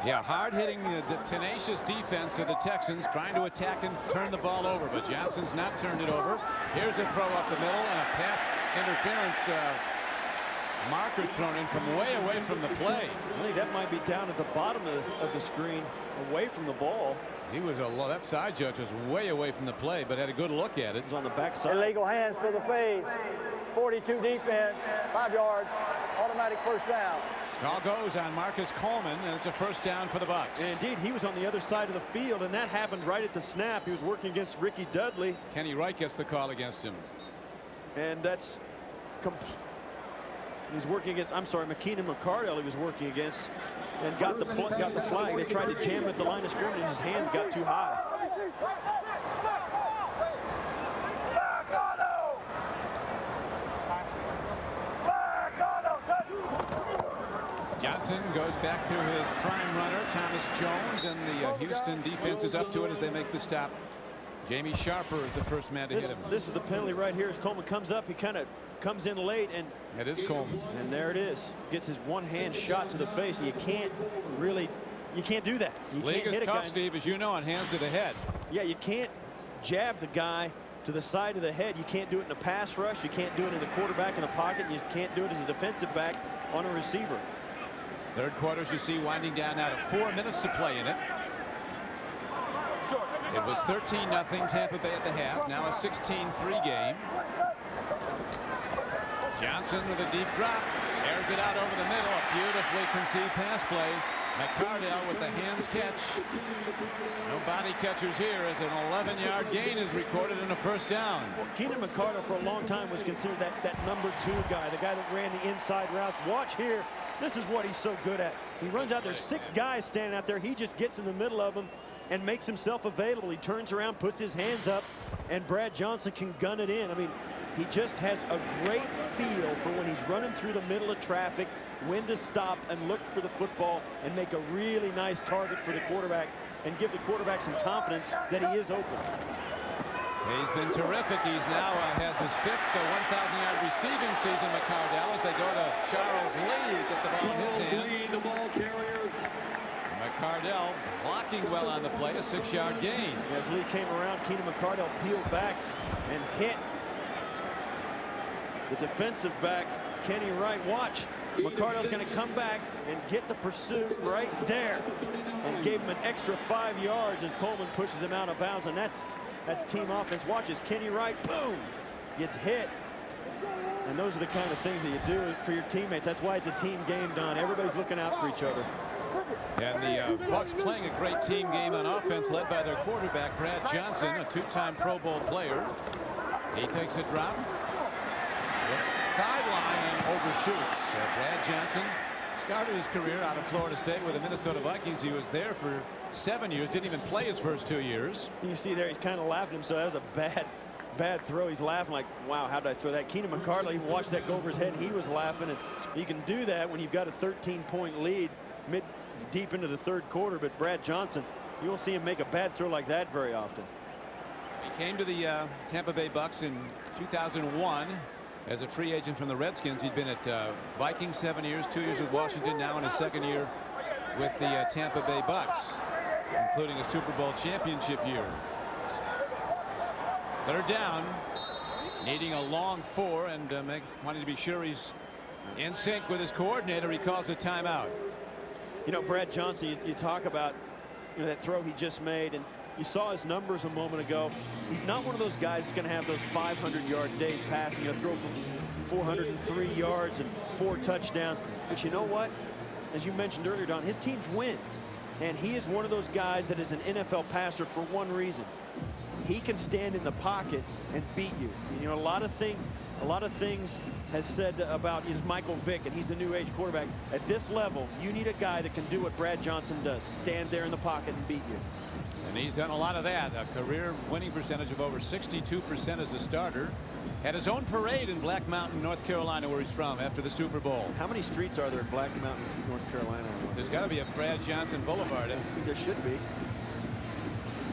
Yeah, hard-hitting, tenacious defense of the Texans, trying to attack and turn the ball over, but Johnson's not turned it over. Here's a throw up the middle and a pass interference Markers thrown in from way away from the play. I think that might be down at the bottom of the screen, away from the ball. He was that side judge was way away from the play, but had a good look at it. It was on the backside. Illegal hands to the face. 42 defense, 5 yards, automatic first down. Call goes on Marcus Coleman, and it's a first down for the Bucs. And indeed, he was on the other side of the field, and that happened right at the snap. He was working against Ricky Dudley. Kenny Wright gets the call against him. And that's he's working against, I'm sorry, McKeenan McCardell he was working against, and got the flag. They tried to jam him at the line of scrimmage. His hands got too high. Johnson goes back to his prime runner, Thomas Jones, and the Houston defense is up to it as they make the stop. Jamie Sharper is the first man to hit him. This is the penalty right here as Coleman comes up. He kind of comes in late, and it is Coleman. And there it is. Gets his one-hand shot to the face. You can't do that. You League can't hit is a tough, guy. Steve, as you know, on hands to the head. Yeah, you can't jab the guy to the side of the head. You can't do it in a pass rush. You can't do it in the quarterback in the pocket. You can't do it as a defensive back on a receiver. Third quarter, as you see, winding down now to 4 minutes to play in it. It was 13-0 Tampa Bay at the half. Now a 16-3 game. Johnson with a deep drop. Airs it out over the middle. A beautifully conceived pass play. McCardell with the hands catch. No body catchers here as an 11-yard gain is recorded in a first down. Well, Keenan McCardell for a long time was considered that number 2 guy, the guy that ran the inside routes. Watch here. This is what he's so good at. He runs out there, 6 guys standing out there. He just gets in the middle of them and makes himself available. He turns around, puts his hands up, and Brad Johnson can gun it in. I mean, he just has a great feel for when he's running through the middle of traffic, when to stop and look for the football and make a really nice target for the quarterback and give the quarterback some confidence that he is open. He's been terrific. He's now has his 5th 1,000-yard receiving season, McCardell, as they go to Charles Lee. Get the ball in his hands. Lee, the ball carrier. McCardell blocking well on the play, a 6-yard gain. As Lee came around, Keenan McCardell peeled back and hit the defensive back, Kenny Wright. Watch. McCardell's going to come back and get the pursuit right there and gave him an extra 5 yards as Coleman pushes him out of bounds, and that's team offense. Watch as Kenny Wright, boom, gets hit. And those are the kind of things that you do for your teammates. That's why it's a team game, Don. Everybody's looking out for each other. And the Bucs playing a great team game on offense, led by their quarterback, Brad Johnson, a 2-time Pro Bowl player. He takes a drop. Looks sideline and overshoots. Brad Johnson started his career out of Florida State with the Minnesota Vikings. He was there for 7 years, didn't even play his first 2 years. You see there, he's kind of laughing himself. That was a bad throw. He's laughing like, wow, how did I throw that? Keenan McCardell, he watched that go over his head, and he was laughing. And you can do that when you've got a 13-point lead deep into the third quarter. But Brad Johnson, you won't see him make a bad throw like that very often. He came to the Tampa Bay Bucs in 2001 as a free agent from the Redskins. He'd been at Vikings 7 years, 2 years with Washington, now in his 2nd year with the Tampa Bay Bucs, including a Super Bowl championship year. They're down, needing a long 4 and wanting to be sure he's in sync with his coordinator. He calls a timeout. You know, Brad Johnson, you talk about that throw he just made, and you saw his numbers a moment ago. He's not one of those guys that's going to have those 500-yard days passing. He'll throw for 403 yards and 4 touchdowns. But you know what? As you mentioned earlier, Don, his teams win. And he is one of those guys that is an NFL passer for one reason. He can stand in the pocket and beat you. You know, a lot of things has said about Michael Vick, and he's the new age quarterback. At this level, you need a guy that can do what Brad Johnson does, stand there in the pocket and beat you. And he's done a lot of that. A career winning percentage of over 62% as a starter. Had his own parade in Black Mountain, North Carolina, where he's from, after the Super Bowl. How many streets are there in Black Mountain, North Carolina? There's got to be a Brad Johnson Boulevard. I think there should be.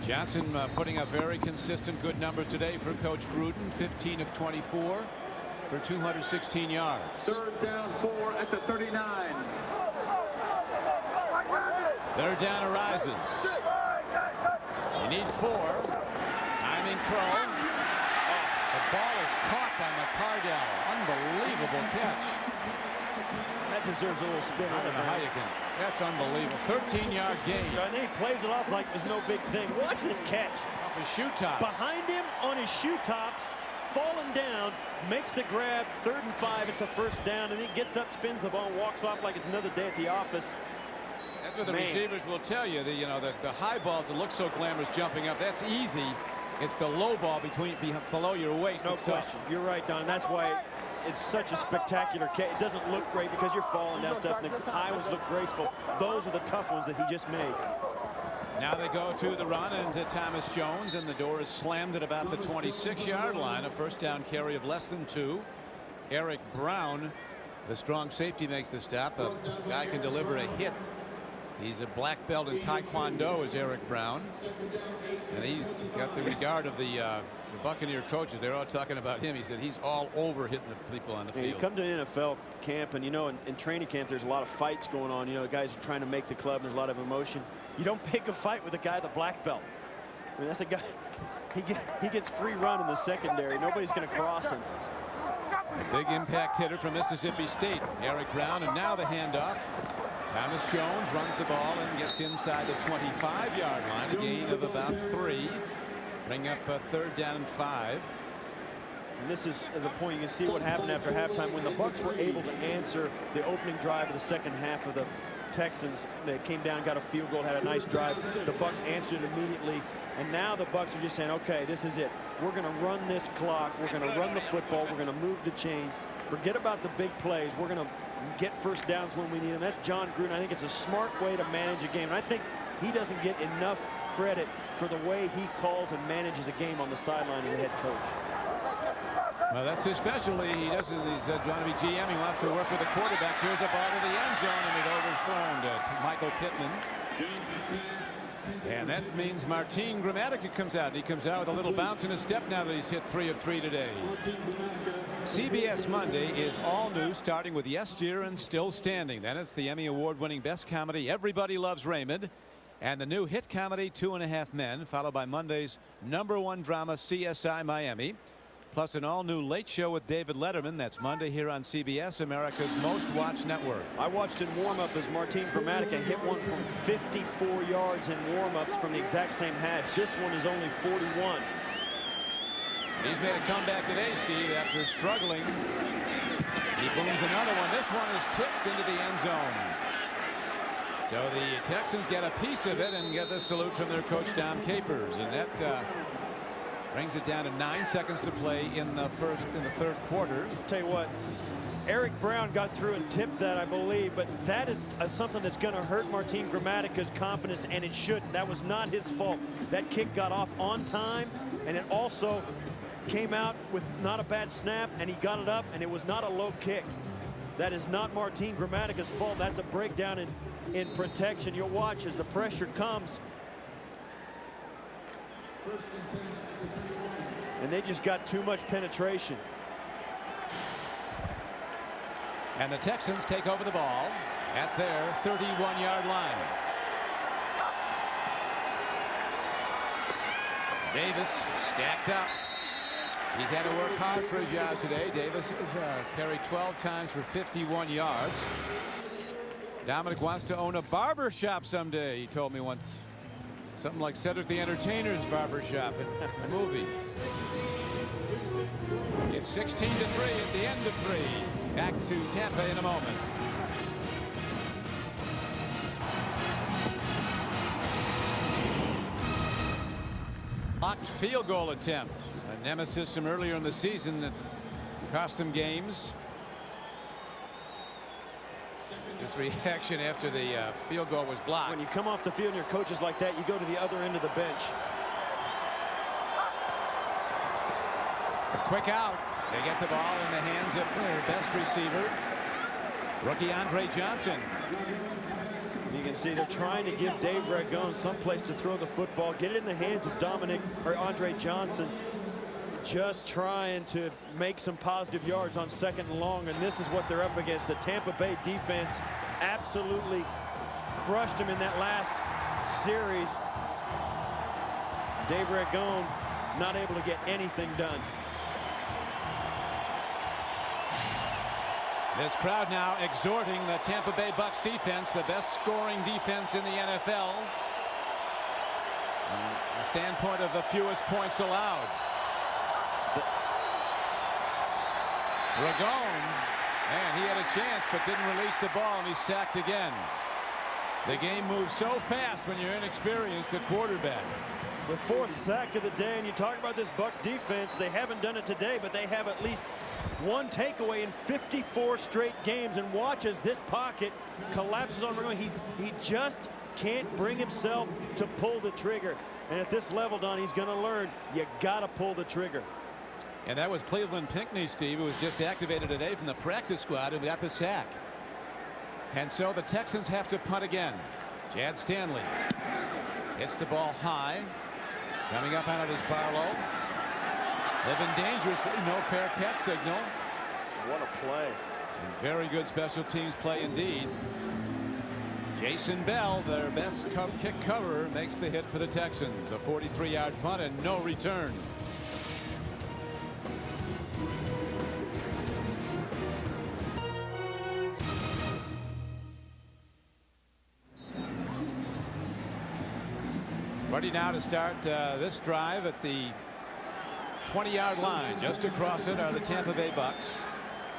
Johnson putting up very consistent good numbers today for Coach Gruden. 15 of 24 for 216 yards. 3rd down 4 at the 39. 3rd down arises. You need 4. Timing throw. The ball is caught by McCardell. Unbelievable catch. deserves a little spin. I don't know how you can. That's unbelievable. 13-yard gain. And then he plays it off like it was no big thing. Watch this catch. Off his shoe top. Behind him on his shoe tops, falling down, makes the grab. 3rd and 5. It's a first down, and then he gets up, spins the ball, and walks off like it's another day at the office. That's what the receivers will tell you. The high balls that look so glamorous jumping up, that's easy. It's the low ball below your waist. No question. You're right, Don. That's why it's such a spectacular catch. It doesn't look great because you're falling down stuff, and the high ones look graceful. Those are the tough ones that he just made. Now they go to the run into Thomas Jones, and the door is slammed at about the 26-yard line. A first down carry of less than 2. Eric Brown, the strong safety, makes the stop. A guy can deliver a hit. He's a black belt in Taekwondo, is Eric Brown. And he's got the regard of the Buccaneer coaches. They're all talking about him. He said he's all over hitting the people on the field. You come to an NFL camp, and in training camp there's a lot of fights going on. The guys are trying to make the club, and there's a lot of emotion. You don't pick a fight with a guy the black belt. I mean, that's a guy, he gets free run in the secondary. Nobody's going to cross him. Big impact hitter from Mississippi State, Eric Brown, and now the handoff. Thomas Jones runs the ball and gets inside the 25-yard line, a gain of about 3. Bring up a 3rd down and 5. And this is the point. You can see what happened after halftime when the Bucs were able to answer the opening drive of the second half of the Texans. They came down, got a field goal, had a nice drive. The Bucs answered immediately, and now the Bucs are just saying, okay, this is it. We're going to run this clock. We're going to run the football. We're going to move the chains. Forget about the big plays. We're going to get first downs when we need them. That's John Gruden. I think it's a smart way to manage a game. And I think he doesn't get enough credit for the way he calls and manages a game on the sideline as a head coach. Well, that's his specialty. He's going to be GM. He wants to work with the quarterbacks. Here's a ball to the end zone, and it overthrown to Michael Pittman. And that means Martin Gramatica comes out. He comes out with a little bounce in his step now that he's hit 3 of 3 today. CBS Monday is all new, starting with Yes Dear and Still Standing. Then it's the Emmy Award-winning best comedy Everybody Loves Raymond, and the new hit comedy 2.5 Men, followed by Monday's #1 drama CSI Miami, plus an all-new Late Show with David Letterman. That's Monday here on CBS, America's most watched network. I watched in warm-up as Martin Gramatica hit one from 54 yards in warm-ups from the exact same hash. This one is only 41. He's made a comeback today, Steve, after struggling. He booms another one. This one is tipped into the end zone. So the Texans get a piece of it and get the salute from their coach, Tom Capers. And that brings it down to 9 seconds to play in the 3rd quarter. I'll tell you what, Eric Brown got through and tipped that, I believe, but that is something that's going to hurt Martin Gramatica's confidence, and it shouldn't. That was not his fault. That kick got off on time, and it also came out with not a bad snap, and he got it up, and it was not a low kick. That is not Martin Gramatica's fault. That's a breakdown in protection. You'll watch as the pressure comes. And they just got too much penetration. And the Texans take over the ball at their 31-yard line. Davis stacked up. He's had to work hard for his yards today. Davis has carried 12 times for 51 yards. Dominic wants to own a barber shop someday, he told me once. Something like Cedric the Entertainer's barber shop in the movie. It's 16-3 at the end of 3. Back to Tampa in a moment. Blocked field goal attempt. A nemesis from earlier in the season that cost them games. This reaction after the field goal was blocked. When you come off the field and your coach is like that, you go to the other end of the bench. A quick out. They get the ball in the hands of their best receiver, rookie Andre Johnson. You can see they're trying to give Dave Ragone someplace to throw the football, get it in the hands of Andre Johnson, just trying to make some positive yards on 2nd and long, and this is what they're up against. The Tampa Bay defense absolutely crushed them in that last series. Dave Ragone not able to get anything done. This crowd now exhorting the Tampa Bay Bucs defense, the best scoring defense in the NFL. From the standpoint of the fewest points allowed. Ragone, and he had a chance but didn't release the ball, and he's sacked again. The game moves so fast when you're inexperienced at quarterback. The 4th sack of the day, and you talk about this Buck defense. They haven't done it today, but they have at least one takeaway in 54 straight games. And watch as this pocket collapses on Ragone. He just can't bring himself to pull the trigger. And at this level, Don, he's going to learn you got to pull the trigger. And that was Cleveland Pinckney, Steve, who was just activated today from the practice squad and got the sack. And so the Texans have to punt again. Chad Stanley hits the ball high. Coming up on it is Barlow. Living dangerously. No fair catch signal. What a play. And very good special teams play indeed. Jason Bell, their best kick coverer, makes the hit for the Texans. A 43-yard punt and no return. Ready now to start this drive at the 20-yard line. Just across it are the Tampa Bay Bucs,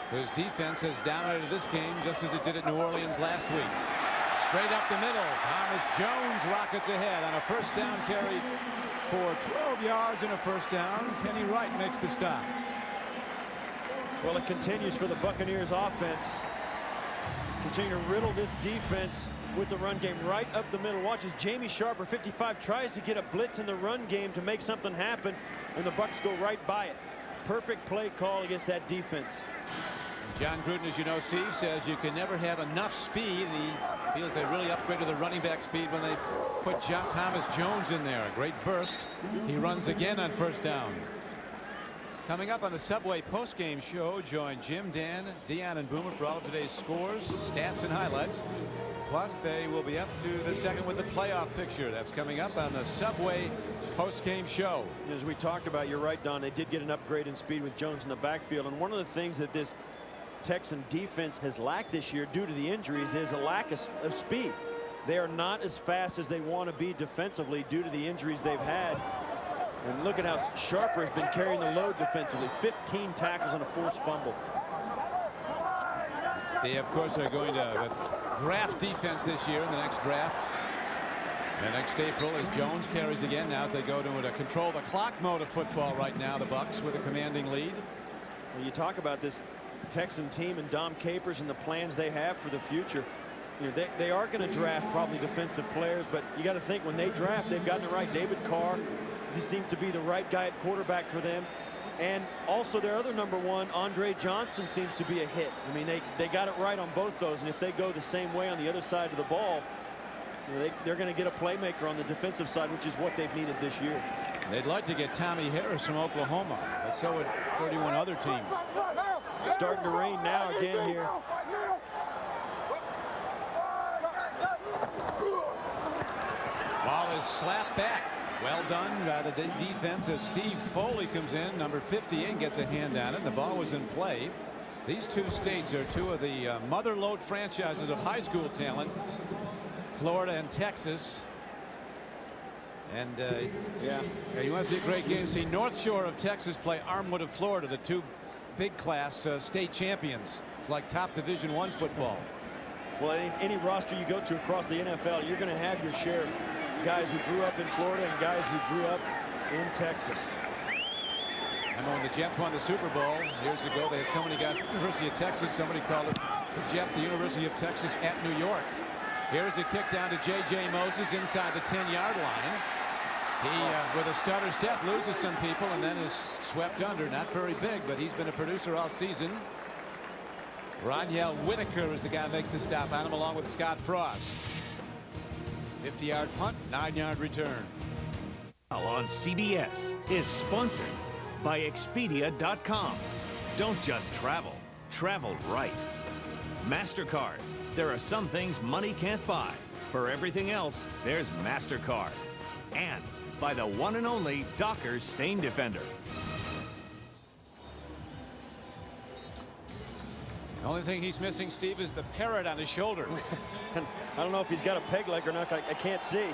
whose defense has dominated this game just as it did at New Orleans last week. Straight up the middle. Thomas Jones rockets ahead on a first down carry for 12 yards and a first down. Kenny Wright makes the stop. Well, it continues for the Buccaneers offense. Continue to riddle this defense with the run game right up the middle. Watch as Jamie Sharper, 55, tries to get a blitz in the run game to make something happen, and the Bucs go right by it. Perfect play call against that defense. John Gruden, as you know, Steve, says you can never have enough speed. He feels they really upgraded the running back speed when they put Thomas Jones in there. A great burst. He runs again on first down. Coming up on the Subway postgame show, join Jim, Dan, Dion, and Boomer for all of today's scores, stats, and highlights. Plus, they will be up to the second with the playoff picture. That's coming up on the Subway postgame show. As we talked about, you're right, Don. They did get an upgrade in speed with Jones in the backfield. And one of the things that this Texan defense has lacked this year due to the injuries is a lack of speed. They are not as fast as they want to be defensively due to the injuries they've had. And look at how Sharper has been carrying the load defensively. 15 tackles and a forced fumble. They, of course, are going to draft defense this year in the next draft. And next April, as Jones carries again. Now they go to a control the clock mode of football right now, the Bucs, with a commanding lead. When you talk about this Texan team and Dom Capers and the plans they have for the future, you know, they are going to draft probably defensive players, but you got to think when they draft, they've gotten it right. David Carr, he seems to be the right guy at quarterback for them. And also their other number one, Andre Johnson, seems to be a hit. I mean, they got it right on both those. And if they go the same way on the other side of the ball, you know, they're going to get a playmaker on the defensive side, which is what they've needed this year. They'd like to get Tommy Harris from Oklahoma, but so would 31 other teams. Starting to rain now again here. Ball is slapped back. Well done by the defense as Steve Foley comes in, number 58, gets a hand on it. The ball was in play. These two states are two of the mother-lode franchises of high school talent, Florida and Texas. And yeah, you want to see a great game. See North Shore of Texas play Armwood of Florida, the two big class state champions. It's like top Division I football. Well, any roster you go to across the NFL, you're going to have your share of guys who grew up in Florida and guys who grew up in Texas. I know when the Jets won the Super Bowl years ago, they had so many guys. University of Texas, somebody called it the Jets, the University of Texas at New York. Here's a kick down to J.J. Moses inside the 10-yard line. He, with a stutter step, loses some people and then is swept under. Not very big, but he's been a producer all season. Roniel Whitaker is the guy who makes the stop on him, along with Scott Frost. 50-yard punt, 9-yard return. On CBS is sponsored by Expedia.com. Don't just travel, travel right. MasterCard. There are some things money can't buy. For everything else, there's MasterCard. And by the one and only Dockers Stain Defender. Only thing he's missing, Steve, is the parrot on his shoulder. I don't know if he's got a peg leg or not. I can't see.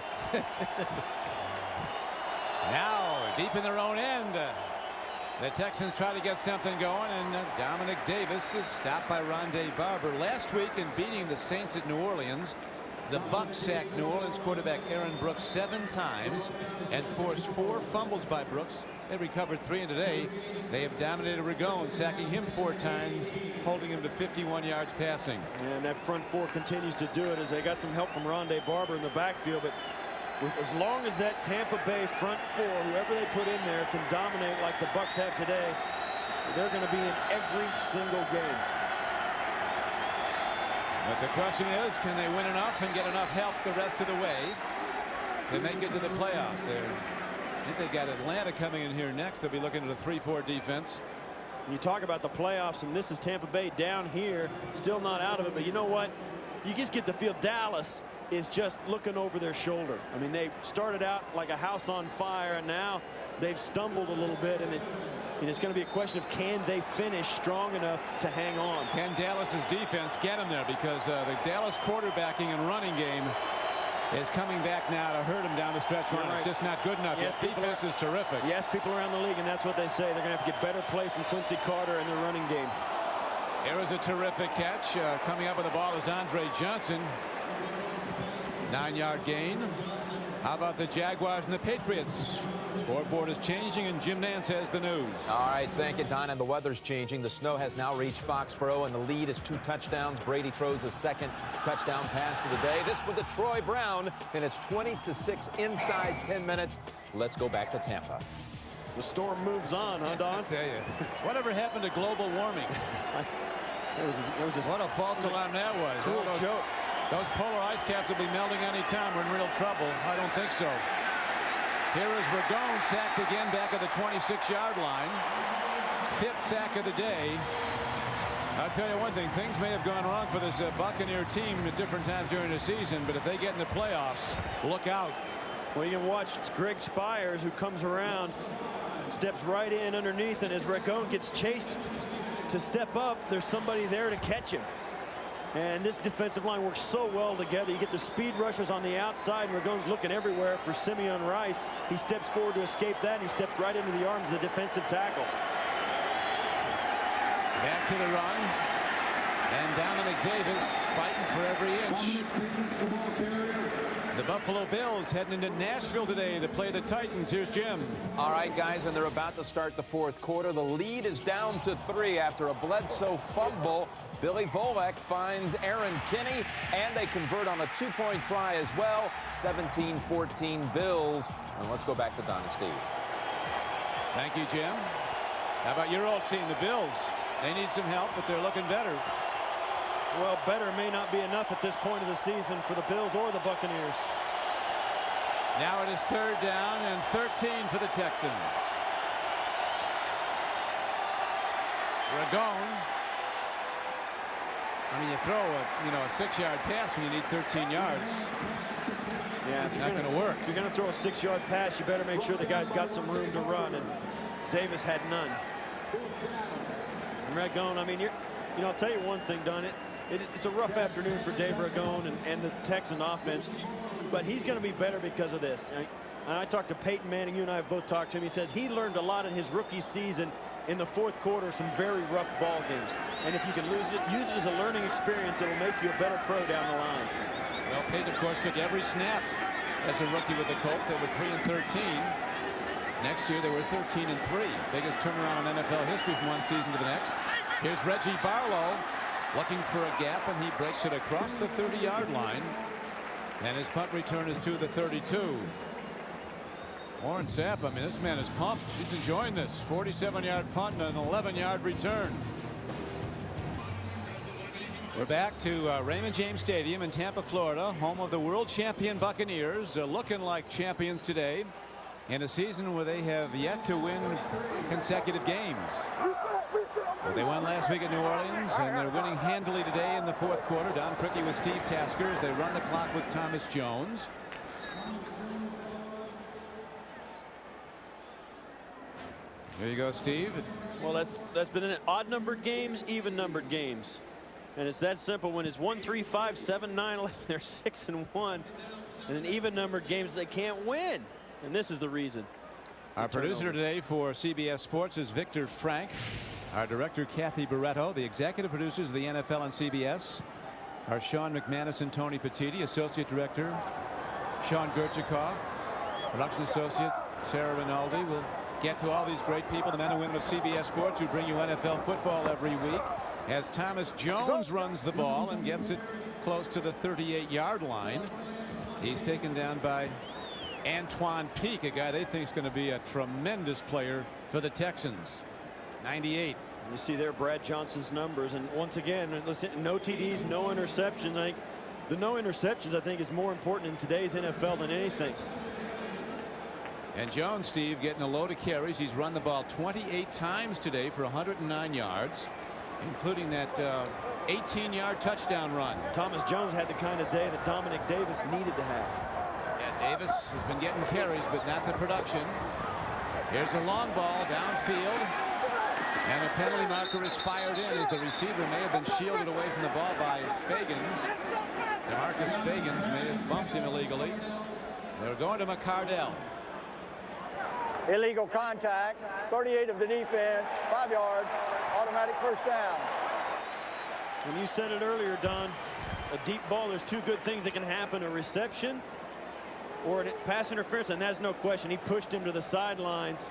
Now deep in their own end. The Texans try to get something going, and Dominic Davis is stopped by Rondé Barber. Last week in beating the Saints at New Orleans, the Bucs sacked New Orleans quarterback Aaron Brooks 7 times and forced 4 fumbles by Brooks. They recovered 3, and today they have dominated Ragone, sacking him 4 times, holding him to 51 yards passing. And that front 4 continues to do it as they got some help from Rondé Barber in the backfield. But as long as that Tampa Bay front 4, whoever they put in there, can dominate like the Bucs have today, they're going to be in every single game. But the question is, can they win enough and get enough help the rest of the way to make it to the playoffs? I think they got Atlanta coming in here next. They'll be looking at a 3-4 defense. You talk about the playoffs, and this is Tampa Bay down here, still not out of it. But you know what? You just get the feel Dallas is just looking over their shoulder. I mean, they started out like a house on fire, and now they've stumbled a little bit, and it's going to be a question of can they finish strong enough to hang on. Can Dallas's defense get them there? Because the Dallas quarterbacking and running game is coming back now to hurt him down the stretch run. Right. It's just not good enough. Yes, Defense is terrific. Yes, people around the league, and that's what they say. They're going to have to get better play from Quincy Carter in their running game. Here is a terrific catch. Coming up with the ball is Andre Johnson. 9-yard gain. How about the Jaguars and the Patriots? Scoreboard is changing, and Jim Nance has the news. All right, thank you, Don. And the weather's changing. The snow has now reached Foxborough, and the lead is 2 touchdowns. Brady throws his 2nd touchdown pass of the day. This with the Troy Brown, and it's 20-6 inside 10 minutes. Let's go back to Tampa. The storm moves on, huh, Don? I tell you, whatever happened to global warming? What a false alarm that was. Cool joke. Those polar ice caps will be melting any time. We're in real trouble. I don't think so. Here is Ragone sacked again back at the 26-yard line. 5th sack of the day. I'll tell you one thing. Things may have gone wrong for this Buccaneer team at different times during the season, but if they get in the playoffs, look out. Well, you can watch Greg Spires, who comes around, steps right in underneath, and as Ragone gets chased to step up, there's somebody there to catch him. And this defensive line works so well together. You get the speed rushers on the outside, and Ragone's looking everywhere for Simeon Rice. He steps forward to escape that, and he steps right into the arms of the defensive tackle. Back to the run. And Dominic Davis fighting for every inch. The Buffalo Bills heading into Nashville today to play the Titans. Here's Jim. All right, guys, and they're about to start the 4th quarter. The lead is down to 3 after a Bledsoe fumble. Billy Volek finds Aaron Kinney, and they convert on a 2-point try as well. 17-14 Bills. And let's go back to Don and Steve. Thank you, Jim. How about your old team, the Bills? They need some help, but they're looking better. Well, better may not be enough at this point of the season for the Bills or the Buccaneers. Now it is 3rd down and 13 for the Texans. Ragone. I mean, you throw a 6-yard pass when you need 13 yards. Yeah, it's not going to work. If you're going to throw a 6-yard pass, you better make sure the guy's got some room to run, and Davis had none. Ragone, I mean, I'll tell you one thing, Don. It's a rough afternoon for Dave Ragone and the Texan offense, but he's going to be better because of this. And I talked to Peyton Manning. You and I have both talked to him. He says he learned a lot in his rookie season in the 4th quarter, some very rough ball games. And if you can use it as a learning experience, it'll make you a better pro down the line. Well, Peyton, of course, took every snap as a rookie with the Colts. They were 3-13. Next year, they were 13-3. Biggest turnaround in NFL history from one season to the next. Here's Reggie Barlow looking for a gap, and he breaks it across the 30-yard line. And his punt return is to the 32. Warren Sapp, I mean, this man is pumped. He's enjoying this. 47-yard punt and an 11-yard return. We're back to Raymond James Stadium in Tampa, Florida, home of the world champion Buccaneers, looking like champions today in a season where they have yet to win consecutive games. But they won last week at New Orleans, and they're winning handily today in the 4th quarter. Don Criqui with Steve Tasker as they run the clock with Thomas Jones. There you go, Steve. Well, that's been odd-numbered games, even-numbered games. And it's that simple. When it's 1, 3, 5, 7, 9, 11, they're 6-1. And in even numbered games they can't win. And this is the reason. Our producer today for CBS Sports is Victor Frank. Our director Kathy Barretto. The executive producers of the NFL on CBS are Sean McManus and Tony Petitti. Associate director Sean Gerchikoff. Production associate Sarah Rinaldi. We'll get to all these great people, the men and women of CBS Sports, who bring you NFL football every week, as Thomas Jones runs the ball and gets it close to the 38-yard line. He's taken down by Antoine Peak, a guy they think is going to be a tremendous player for the Texans. 98. You see there Brad Johnson's numbers, and once again, listen, no TDs, no interceptions. I think the no interceptions, I think, is more important in today's NFL than anything. And Jones, Steve, getting a load of carries. He's run the ball 28 times today for 109 yards, including that 18-yard touchdown run. Thomas Jones had the kind of day that Dominic Davis needed to have. Yeah, Davis has been getting carries, but not the production. Here's a long ball downfield, and a penalty marker is fired in as the receiver may have been shielded away from the ball by Fagans. DeMarcus Fagans may have bumped him illegally. They're going to McCardell. Illegal contact, 38 of the defense, 5 yards, automatic first down. When you said it earlier, Don, a deep ball, there's two good things that can happen: a reception or a pass interference, and that's no question. He pushed him to the sidelines,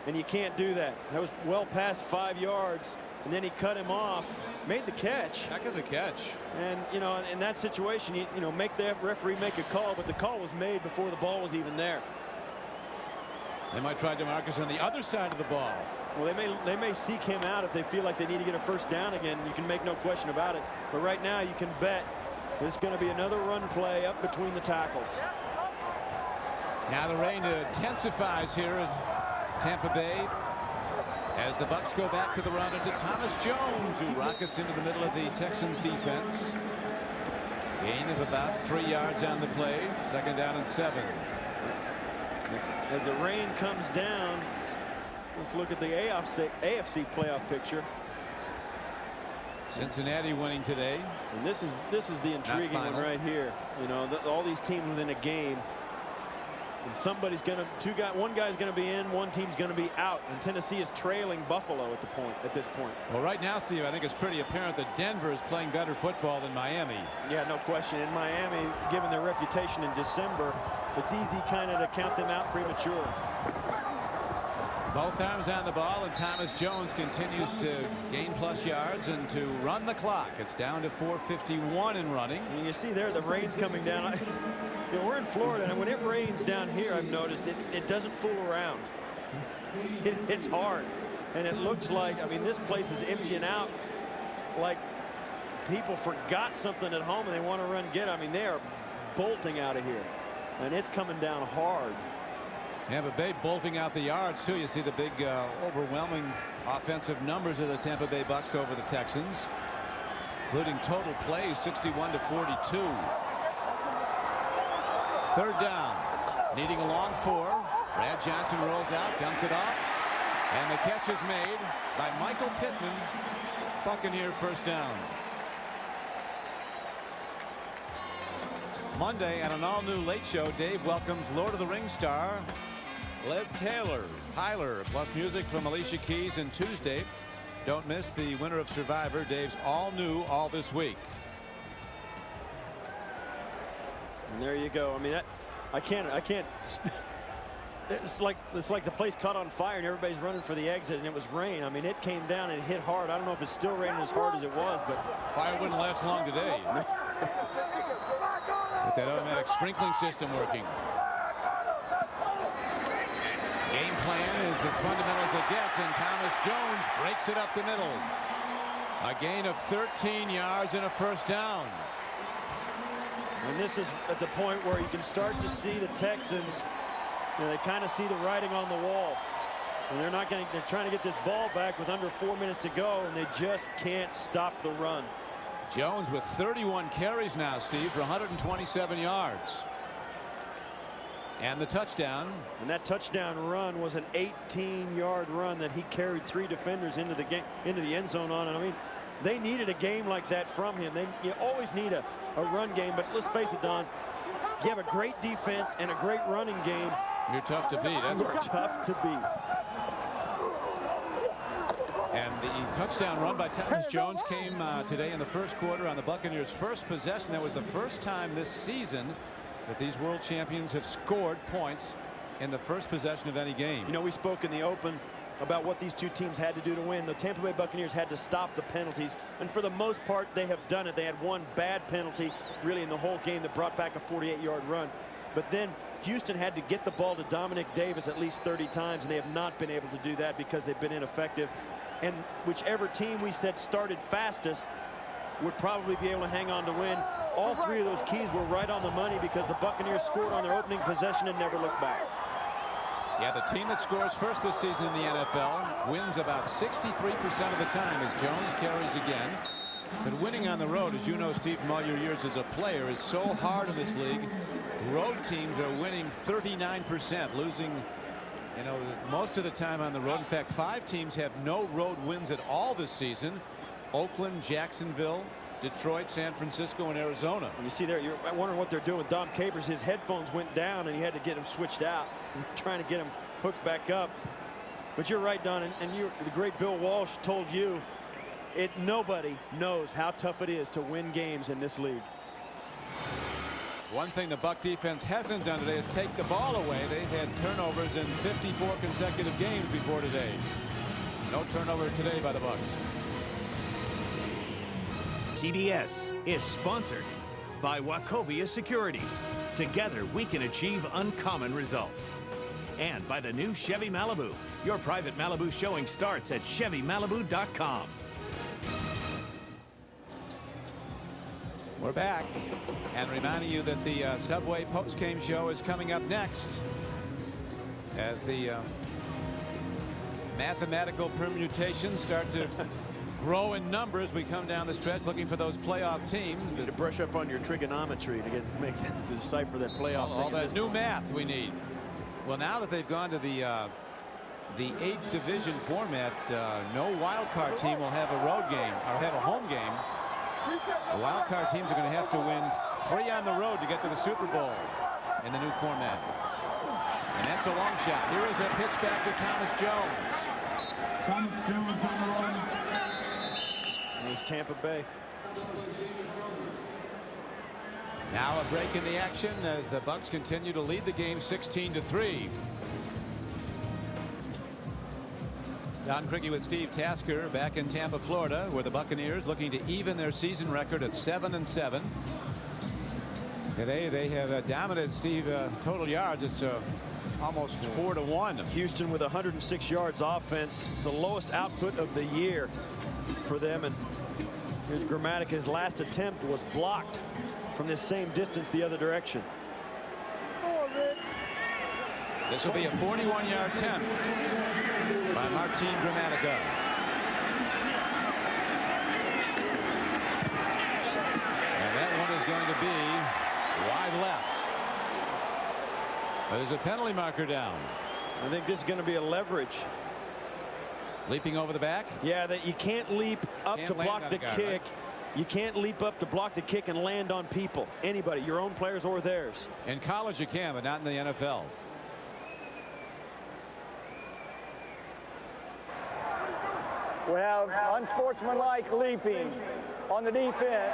and you can't do that. That was well past 5 yards, and then he cut him off, made the catch. Heck of the catch. And, you know, in that situation, you know, make the referee make a call, but the call was made before the ball was even there. They might try DeMarcus on the other side of the ball. Well, they may seek him out if they feel like they need to get a first down again. You can make no question about it. But right now you can bet there's going to be another run play up between the tackles. Now the rain intensifies here in Tampa Bay as the Bucs go back to the run into Thomas Jones, who rockets into the middle of the Texans defense. Gain of about 3 yards on the play. 2nd down and 7. As the rain comes down, let's look at the AFC playoff picture. Cincinnati winning today. And this is the intriguing one right here. You know, all these teams within a game, and somebody's going to one guy's going to be in, one team's going to be out, and Tennessee is trailing Buffalo at this point. Well, right now, Steve, I think it's pretty apparent that Denver is playing better football than Miami. Yeah, no question. In Miami, given their reputation in December, it's easy kind of to count them out premature. Both arms on the ball, and Thomas Jones continues to gain plus yards and to run the clock. It's down to 4:51 in running. And you see there the rain's coming down. You know, we're in Florida, and when it rains down here, I've noticed it doesn't fool around. It's hard, and it looks like, I mean, this place is emptying out like people forgot something at home and they want to run get it. I mean, they are bolting out of here, and it's coming down hard. Tampa Bay bolting out the yards too. You see the big overwhelming offensive numbers of the Tampa Bay Bucs over the Texans, including total plays 61 to 42. 3rd down, needing a long 4. Brad Johnson rolls out, dumps it off, and the catch is made by Michael Pittman. Buccaneer first down. Monday at an all-new late show, Dave welcomes Lord of the Rings star Liv Tyler, plus music from Alicia Keys. And Tuesday, don't miss the winner of Survivor, Dave's all-new all this week. And there you go. I mean, I can't. It's like the place caught on fire and everybody's running for the exit, and it was rain. I mean, it came down and hit hard. I don't know if it's still raining as hard as it was, but fire wouldn't last long today. With that automatic sprinkling system working. Game plan is as fundamental as it gets, and Thomas Jones breaks it up the middle. A gain of 13 yards and a first down. And this is at the point where you can start to see the Texans, you know, they kind of see the writing on the wall. And they're trying to get this ball back with under 4 minutes to go, and they just can't stop the run. Jones with 31 carries now, Steve, for 127 yards. And the touchdown. And that touchdown run was an 18-yard run that he carried 3 defenders into the end zone on. And I mean, They needed a game like that from him. You always need a run game, but let's face it, Don, you have a great defense and a great running game. You're tough to beat. That's tough to beat. And the touchdown run by Thomas Jones came today in the first quarter on the Buccaneers' first possession. That was the first time this season that these world champions have scored points in the first possession of any game. You know, we spoke in the open about what these two teams had to do to win. The Tampa Bay Buccaneers had to stop the penalties, and for the most part they have done it. They had one bad penalty really in the whole game that brought back a 48-yard run, but then Houston had to get the ball to Dominic Davis at least 30 times, and they have not been able to do that because they've been ineffective. And whichever team we said started fastest would probably be able to hang on to win. All three of those keys were right on the money because the Buccaneers scored on their opening possession and never looked back. Yeah, the team that scores first this season in the NFL wins about 63% of the time as Jones carries again. But winning on the road, as you know, Steve, from all your years as a player, is so hard in this league. Road teams are winning 39%, losing, you know, most of the time on the road. In fact, 5 teams have no road wins at all this season: Oakland, Jacksonville, Detroit, San Francisco, and Arizona. And you see there, you're wondering what they're doing with Dom Capers. His headphones went down and he had to get them switched out, trying to get him hooked back up. But you're right, Don, and the great Bill Walsh told you nobody knows how tough it is to win games in this league. One thing the Buck defense hasn't done today is take the ball away. They've had turnovers in 54 consecutive games before today. No turnover today by the Bucks. TBS is sponsored by Wachovia Securities. Together we can achieve uncommon results. And by the new Chevy Malibu. Your private Malibu showing starts at ChevyMalibu.com. We're back, and reminding you that the Subway post-game show is coming up next as the mathematical permutations start to grow in numbers. We come down the stretch looking for those playoff teams. You need to brush up on your trigonometry to decipher that playoff. All that new math we need. Well, now that they've gone to the 8 division format, no wild card team will have a road game or have a home game. The wild card teams are going to have to win 3 on the road to get to the Super Bowl in the new format. And that's a long shot. Here is a pitch back to Thomas Jones. Thomas Jones on the run. It was Tampa Bay. Now a break in the action as the Bucks continue to lead the game 16-3. Don Criqui with Steve Tasker back in Tampa, Florida, where the Buccaneers looking to even their season record at 7-7. Today they have dominated, Steve, total yards. It's almost 4-1. Houston with 106 yards offense. It's the lowest output of the year for them. And here's Grammatic. His last attempt was blocked from this same distance the other direction. This will be a 41-yard attempt by Martin Gramatica. And that one is going to be wide left. There's a penalty marker down. I think this is going to be a leverage. Leaping over the back? Yeah, that you can't leap up to block the kick. Right? You can't leap up to block the kick and land on people. Anybody, your own players or theirs. In college you can, but not in the NFL. We have unsportsmanlike leaping on the defense.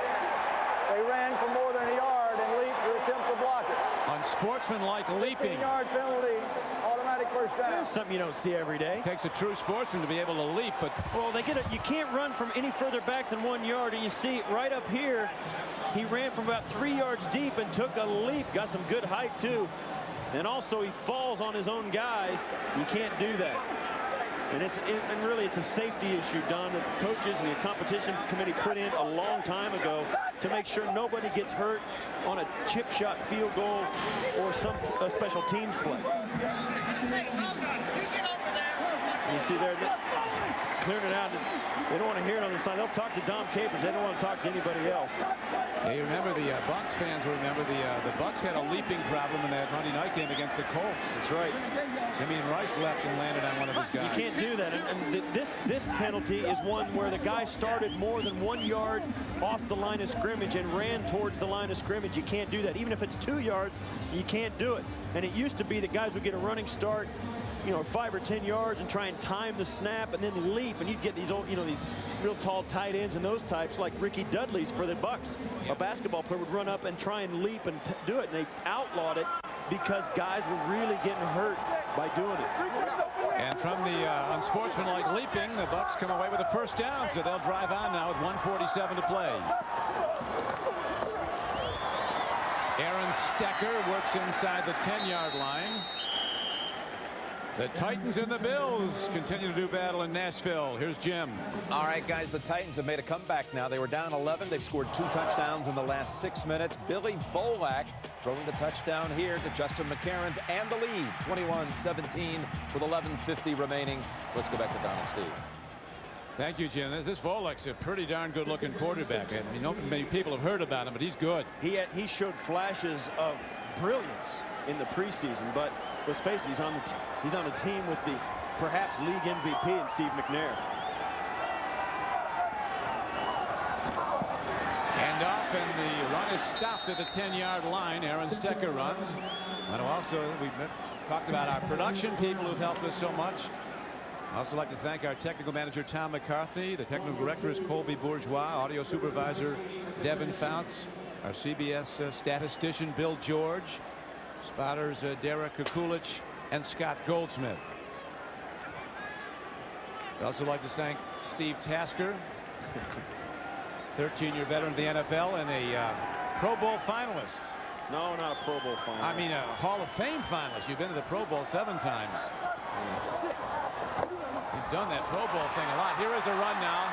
They ran for more than a yard and leaped to attempt to block it. Unsportsmanlike leaping. 15-yard penalty, automatic first down. There's something you don't see every day. It takes a true sportsman to be able to leap, but well, you can't run from any further back than 1 yard, and you see right up here, he ran from about 3 yards deep and took a leap. Got some good height too, and also he falls on his own guys. You can't do that. And really it's a safety issue, Don, that the coaches and the competition committee put in a long time ago to make sure nobody gets hurt on a chip shot field goal or a special teams play. You see there, clearing it out. They don't want to hear it on the side. They'll talk to Dom Capers. They don't want to talk to anybody else. Yeah, you remember the Bucs fans will remember the Bucs had a leaping problem in that Monday night game against the Colts. That's right. Simeon Rice left and landed on one of his guys. You can't do that. And this penalty is one where the guy started more than 1 yard off the line of scrimmage and ran towards the line of scrimmage. You can't do that. Even if it's 2 yards, you can't do it. And it used to be that guys would get a running start, you know, 5 or 10 yards and try and time the snap and then leap, and you'd get these old, you know, these real tall tight ends and those types like Ricky Dudley's for the Bucs. A basketball player would run up and try and leap and do it, and they outlawed it because guys were really getting hurt by doing it. And from the unsportsmanlike leaping, the Bucs come away with a first down, so they'll drive on now with 1:47 to play. Aaron Stecker works inside the 10-yard line. The Titans and the Bills continue to do battle in Nashville. Here's Jim. All right, guys, the Titans have made a comeback now. They were down 11. They've scored 2 touchdowns in the last 6 minutes. Billy Volak throwing the touchdown here to Justin McCarron and the lead, 21-17 with 11:50 remaining. Let's go back to Don and Steve. Thank you, Jim. This Volak's a pretty darn good-looking quarterback. I mean, not many people have heard about him, but he's good. He showed flashes of brilliance in the preseason, but let's face it, he's on the team with the perhaps league MVP in Steve McNair. And off, and the run is stopped at the 10-yard line. Aaron Stecker runs. And also, we've talked about our production people who've helped us so much. I'd also like to thank our technical manager, Tom McCarthy. The technical director is Colby Bourgeois. Audio supervisor, Devin Founts. Our CBS statistician, Bill George. Spotters, Derek Kukulich and Scott Goldsmith. I'd also like to thank Steve Tasker, 13-year veteran of the NFL and a Pro Bowl finalist. No, not a Pro Bowl finalist. I mean, a Hall of Fame finalist. You've been to the Pro Bowl 7 times. You've done that Pro Bowl thing a lot. Here is a run now.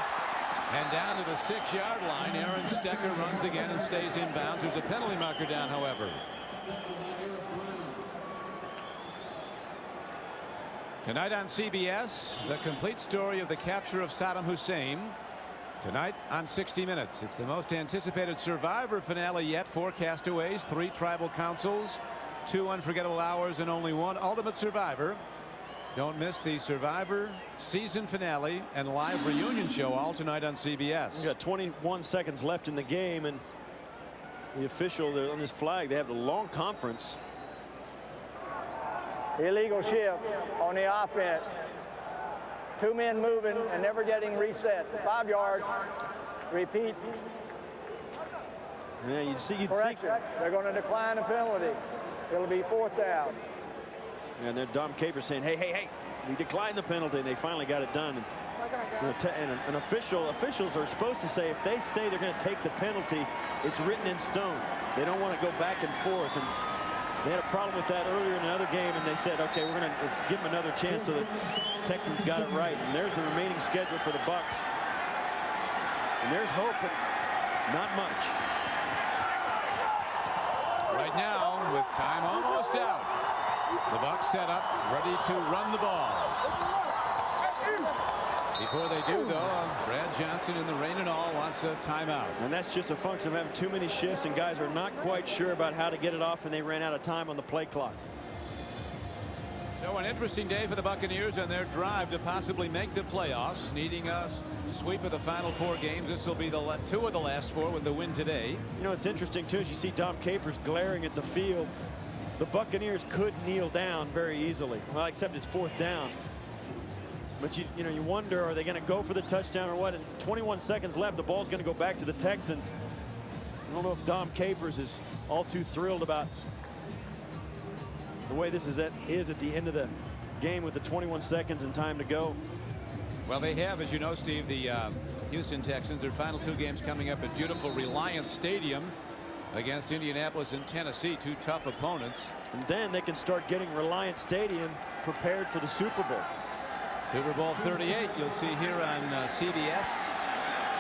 And down to the 6-yard line, Aaron Stecker runs again and stays inbounds. There's a penalty marker down, however. Tonight on CBS, the complete story of the capture of Saddam Hussein. Tonight on 60 Minutes. It's the most anticipated Survivor finale yet. 4 castaways, 3 tribal councils, 2 unforgettable hours, and only 1 ultimate survivor. Don't miss the Survivor season finale and live reunion show all tonight on CBS. We've got 21 seconds left in the game, and the official on this flag, they have a long conference. Illegal shift on the offense. 2 men moving and never getting reset. 5 yards. Repeat. Yeah, you'd think. They're going to decline the penalty. It'll be 4th down. And then Dom Capers saying, hey, we declined the penalty, and they finally got it done. And officials are supposed to say, if they say they're going to take the penalty, it's written in stone. They don't want to go back and forth. And they had a problem with that earlier in another game, and they said, okay, we're going to give them another chance. So the Texans got it right. And there's the remaining schedule for the Bucs. And there's hope, but not much. Right now, with time almost out, the Bucs set up, ready to run the ball. Before they do, though, Brad Johnson in the rain and all wants a timeout. And that's just a function of having too many shifts, and guys are not quite sure about how to get it off, and they ran out of time on the play clock. So an interesting day for the Buccaneers and their drive to possibly make the playoffs, needing a sweep of the final 4 games. This will be the 2 of the last 4 with the win today. You know, it's interesting, too, as you see Dom Capers glaring at the field. The Buccaneers could kneel down very easily. Well, except it's 4th down. But you wonder, are they going to go for the touchdown or what? And 21 seconds left. The ball's going to go back to the Texans. I don't know if Dom Capers is all too thrilled about the way this is at the end of the game with the 21 seconds and time to go. Well, they have, as you know, Steve, the Houston Texans, their final 2 games coming up at beautiful Reliance Stadium against Indianapolis and Tennessee, 2 tough opponents. And then they can start getting Reliance Stadium prepared for the Super Bowl. Super Bowl 38 you'll see here on CBS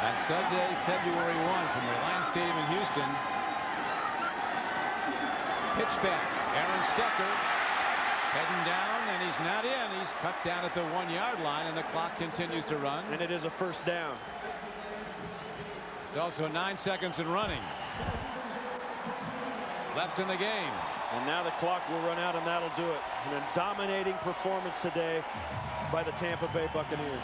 on Sunday, February 1 from Reliance Stadium in Houston. Pitch back. Aaron Stecker Heading down, and he's not in. He's cut down at the 1-yard line, and the clock continues to run. And it is a first down. It's also 9 seconds and running left in the game. And now the clock will run out, and that'll do it. And a dominating performance today by the Tampa Bay Buccaneers.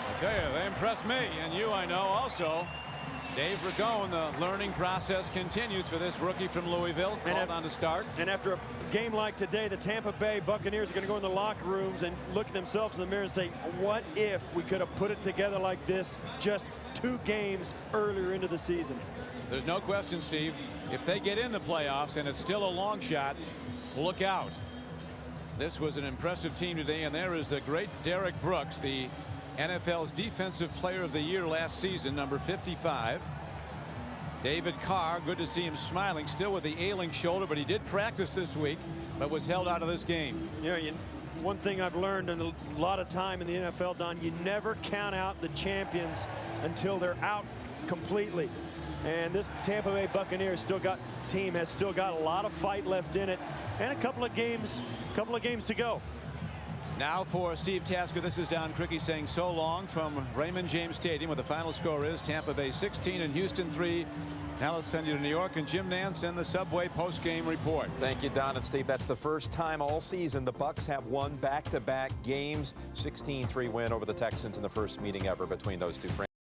I tell you, they impressed me, and you, I know, also. Dave Ragone, the learning process continues for this rookie from Louisville, called on to start. And after a game like today, the Tampa Bay Buccaneers are going to go in the locker rooms and look at themselves in the mirror and say, what if we could have put it together like this just 2 games earlier into the season? There's no question, Steve, if they get in the playoffs, and it's still a long shot, look out. This was an impressive team today, and there is the great Derek Brooks, the NFL's Defensive Player of the Year last season, number 55. David Carr, good to see him smiling, still with the ailing shoulder, but he did practice this week, but was held out of this game. You know, one thing I've learned in a lot of time in the NFL, Don, you never count out the champions until they're out completely. And this Tampa Bay Buccaneers team has still got a lot of fight left in it, and a couple of games to go. Now for Steve Tasker, this is Don Criqui saying so long from Raymond James Stadium, where the final score is Tampa Bay 16 and Houston 3. Now let's send you to New York, and Jim Nance in the Subway post-game report. Thank you, Don and Steve. That's the first time all season the Bucs have won back-to-back games. 16-3 win over the Texans in the first meeting ever between those two franchises.